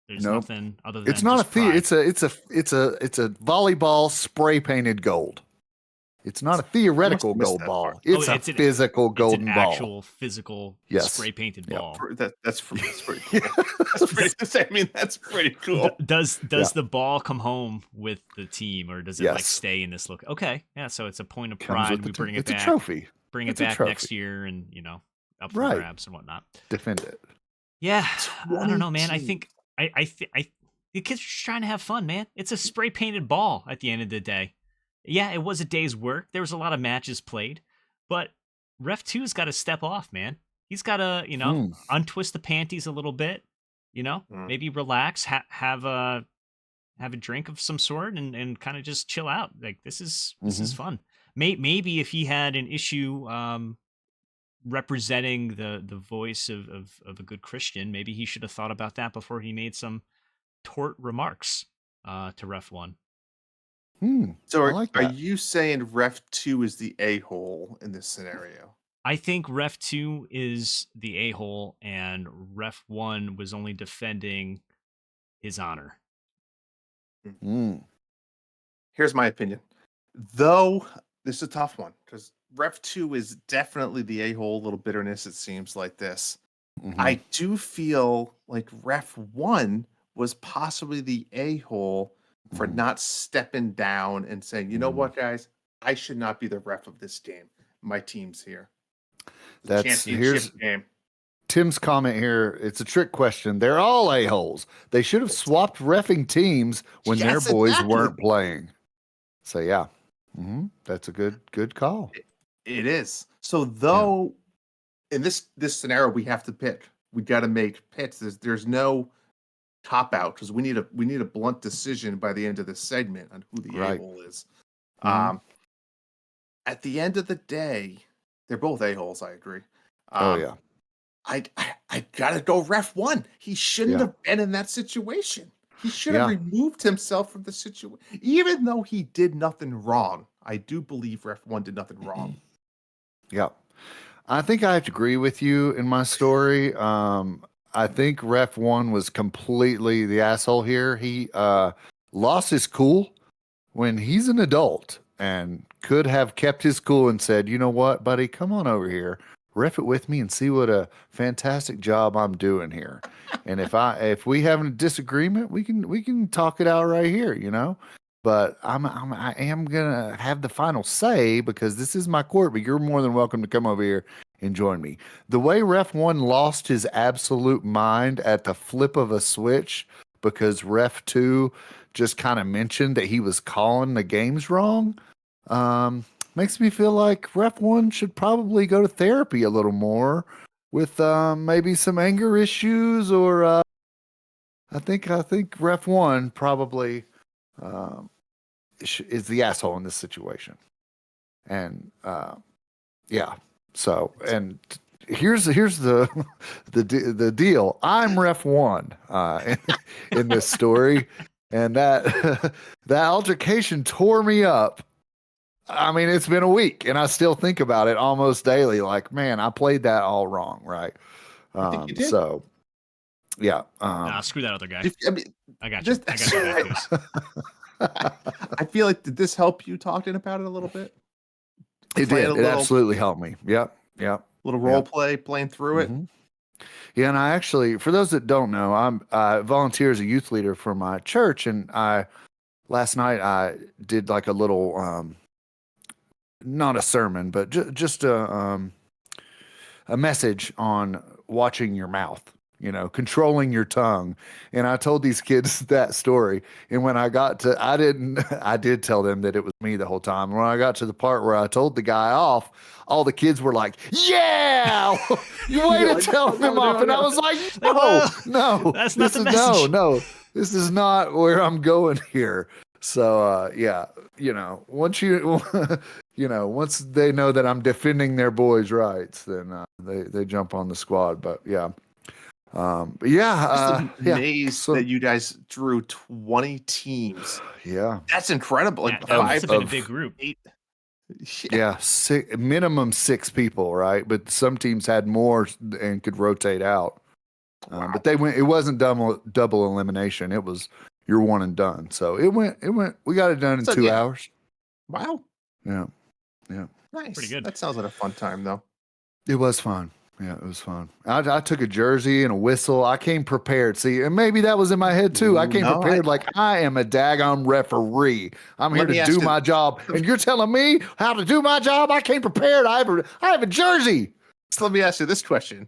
Speaker 3: There's nothing other than
Speaker 1: it's not it's a volleyball spray painted gold. It's not a theoretical gold ball. It's a physical golden ball.
Speaker 3: It's an actual physical spray painted ball.
Speaker 2: That's pretty cool. I mean, that's pretty cool.
Speaker 3: Does the ball come home with the team, or does it like stay in this look? Okay, yeah. So it's a point of pride. We bring it back.
Speaker 1: It's a trophy.
Speaker 3: Bring it back next year, and up for grabs and whatnot.
Speaker 1: Defend it.
Speaker 3: Yeah, I don't know, man. I think the kids are just trying to have fun, man. It's a spray painted ball at the end of the day. Yeah, it was a day's work. There was a lot of matches played, but Ref 2's got to step off, man. He's got to, untwist the panties a little bit, maybe relax, have a drink of some sort, and kind of just chill out. Like this is fun. Maybe if he had an issue representing the voice of a good Christian, maybe he should have thought about that before he made some tort remarks to Ref 1.
Speaker 2: So are you saying Ref 2 is the a-hole in this scenario?
Speaker 3: I think Ref 2 is the a-hole, and Ref 1 was only defending his honor.
Speaker 2: Here's my opinion. Though this is a tough one, because Ref 2 is definitely the a-hole, little bitterness, it seems like this. I do feel like Ref 1 was possibly the a-hole for not stepping down and saying, you know what, guys, I should not be the ref of this game. My team's here.
Speaker 1: Here's game. Tim's comment here. It's a trick question. They're all a-holes. They should have swapped reffing teams when their boys weren't playing. So yeah. That's a good call.
Speaker 2: It is. So though in this scenario we have to pick. We got to make picks. There's no cop out because we need a blunt decision by the end of this segment on who the a-hole is. At the end of the day, they're both a-holes. I agree. I gotta go ref one. He shouldn't have been in that situation. He should have removed himself from the situation. Even though he did nothing wrong, I do believe ref one did nothing wrong.
Speaker 1: Yeah. I think I have to agree with you in my story. I think ref one was completely the asshole here. He lost his cool when he's an adult and could have kept his cool and said, you know what, buddy, come on over here. Ref it with me and see what a fantastic job I'm doing here. And if we have a disagreement, we can talk it out right here, you know. But I am gonna have the final say because this is my court. But you're more than welcome to come over here and join me. The way ref one lost his absolute mind at the flip of a switch because ref two just kind of mentioned that he was calling the games wrong. Makes me feel like ref one should probably go to therapy a little more with maybe some anger issues or I think ref one probably is the asshole in this situation. And so and here's the deal. I'm ref one in this story, and that altercation tore me up. I mean, it's been a week, and I still think about it almost daily. Like, man, I played that all wrong, right?
Speaker 2: I think you did.
Speaker 1: So, yeah.
Speaker 3: Nah, screw that other guy. I got
Speaker 2: you. I feel like, did this help you talking about it a little bit?
Speaker 1: It did. It absolutely helped me. Yep.
Speaker 2: Little role play, playing through it.
Speaker 1: Yeah, and I actually, for those that don't know, I volunteer as a youth leader for my church, and last night I did like a little. Not a sermon, but just a message on watching your mouth, you know, controlling your tongue. And I told these kids that story. And when I got to, I did tell them that it was me the whole time. When I got to the part where I told the guy off, all the kids were like, yeah, you way to tell him off. And I was like, no,
Speaker 3: that's not the message.
Speaker 1: No, this is not where I'm going here. So, you know, once once they know that I'm defending their boys' rights, then they jump on the squad. But
Speaker 2: amazed that you guys drew 20 teams.
Speaker 1: Yeah,
Speaker 2: that's incredible. Like
Speaker 3: that's been a big group.
Speaker 2: 8.
Speaker 1: Yeah, minimum 6 people, right? But some teams had more and could rotate out. But they went. It wasn't double elimination. It was you're one and done. So it went. We got it done in 2 hours.
Speaker 2: Wow.
Speaker 1: Yeah.
Speaker 2: Nice.
Speaker 3: Pretty good.
Speaker 2: That sounds like a fun time, though.
Speaker 1: It was fun. Yeah, it was fun. I took a jersey and a whistle. I came prepared. See, and maybe that was in my head too. I came prepared like I am a daggone referee. I'm here to do my job. And you're telling me how to do my job? I came prepared. I have a jersey.
Speaker 2: So let me ask you this question.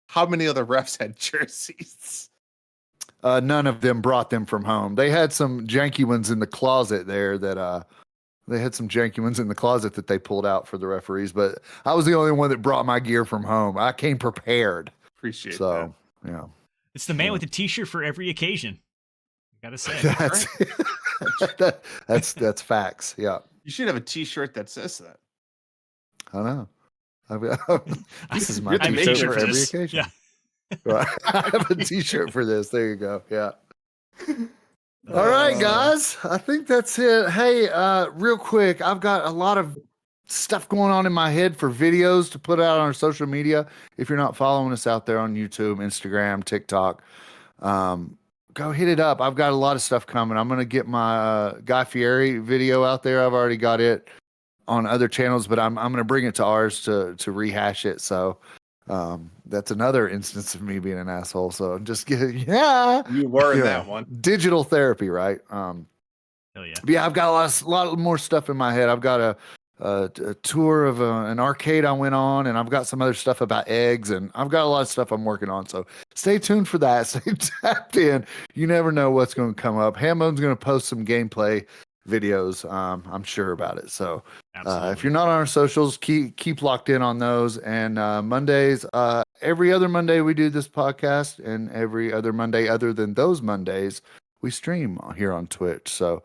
Speaker 2: How many other refs had jerseys?
Speaker 1: None of them brought them from home. They had some janky ones in the closet there that they pulled out for the referees, but I was the only one that brought my gear from home. I came prepared.
Speaker 2: Appreciate
Speaker 1: that. Yeah.
Speaker 3: It's the man with a t-shirt for every occasion. I gotta say.
Speaker 1: That's facts. Yeah.
Speaker 2: You should have a t-shirt that says that.
Speaker 1: I know. This is my
Speaker 3: t-shirt
Speaker 1: for every occasion. Yeah. I have a t-shirt for this. There you go. Yeah. All right, guys. I think that's it. Hey, real quick, I've got a lot of stuff going on in my head for videos to put out on our social media. If you're not following us out there on YouTube, Instagram, TikTok, go hit it up. I've got a lot of stuff coming. I'm going to get my Guy Fieri video out there. I've already got it on other channels, but I'm going to bring it to ours to rehash it. So that's another instance of me being an asshole. So I'm just kidding. Yeah.
Speaker 2: You were in that one.
Speaker 1: Digital therapy, right?
Speaker 3: Hell yeah.
Speaker 1: But yeah, I've got a lot more stuff in my head. I've got a tour of an arcade I went on, and I've got some other stuff about eggs, and I've got a lot of stuff I'm working on. So stay tuned for that. Stay tapped in. You never know what's going to come up. Hambone's going to post some gameplay videos. I'm sure about it. So
Speaker 3: Absolutely.
Speaker 1: if you're not on our socials, keep locked in on those. And Mondays, every other Monday we do this podcast, and every other Monday other than those Mondays, we stream here on Twitch. So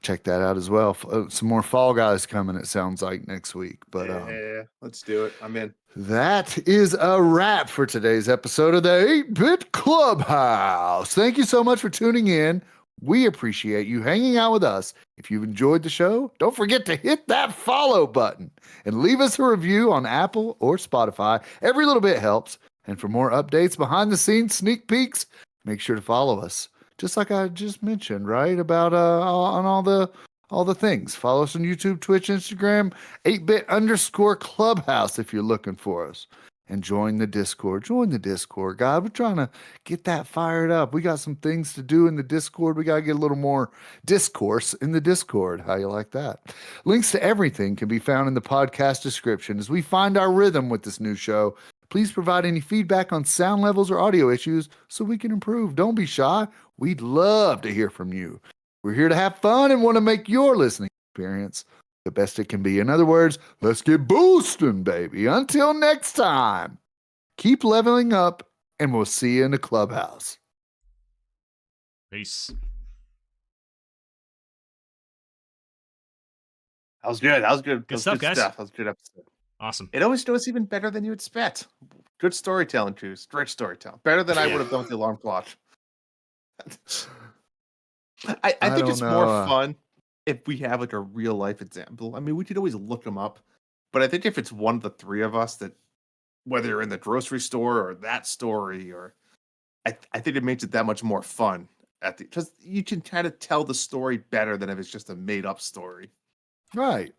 Speaker 1: check that out as well. Some more Fall Guys coming, it sounds like, next week. But
Speaker 2: yeah, let's do it. I'm in.
Speaker 1: that is a wrap for today's episode of the 8-Bit Clubhouse. Thank you so much for tuning in. We appreciate you hanging out with us. If you've enjoyed the show, don't forget to hit that follow button and leave us a review on Apple or Spotify. Every little bit helps. And for more updates, behind the scenes, sneak peeks, make sure to follow us. Just like I just mentioned, right? About on all the things. Follow us on YouTube, Twitch, Instagram, 8bit_clubhouse if you're looking for us. And join the Discord. Join the Discord, God. We're trying to get that fired up. We got some things to do in the Discord. We got to get a little more discourse in the Discord. How you like that? Links to everything can be found in the podcast description. As we find our rhythm with this new show, please provide any feedback on sound levels or audio issues so we can improve. Don't be shy. We'd love to hear from you. We're here to have fun and want to make your listening experience the best it can be. In other words, let's get boosting, baby. Until next time, keep leveling up, and we'll see you in the clubhouse.
Speaker 3: Peace.
Speaker 2: That was good. That was good.
Speaker 3: Good stuff, guys.
Speaker 2: That was a good episode.
Speaker 3: Awesome.
Speaker 2: It always does even better than you expect. Good storytelling, Cruz. Great storytelling. Better than I would have done with the alarm clock. I think it's more fun if we have like a real life example. I mean, we could always look them up, but I think if it's one of the three of us, that whether you're in the grocery store or that story, or I think it makes it that much more fun because you can kind of tell the story better than if it's just a made up story.
Speaker 1: Right.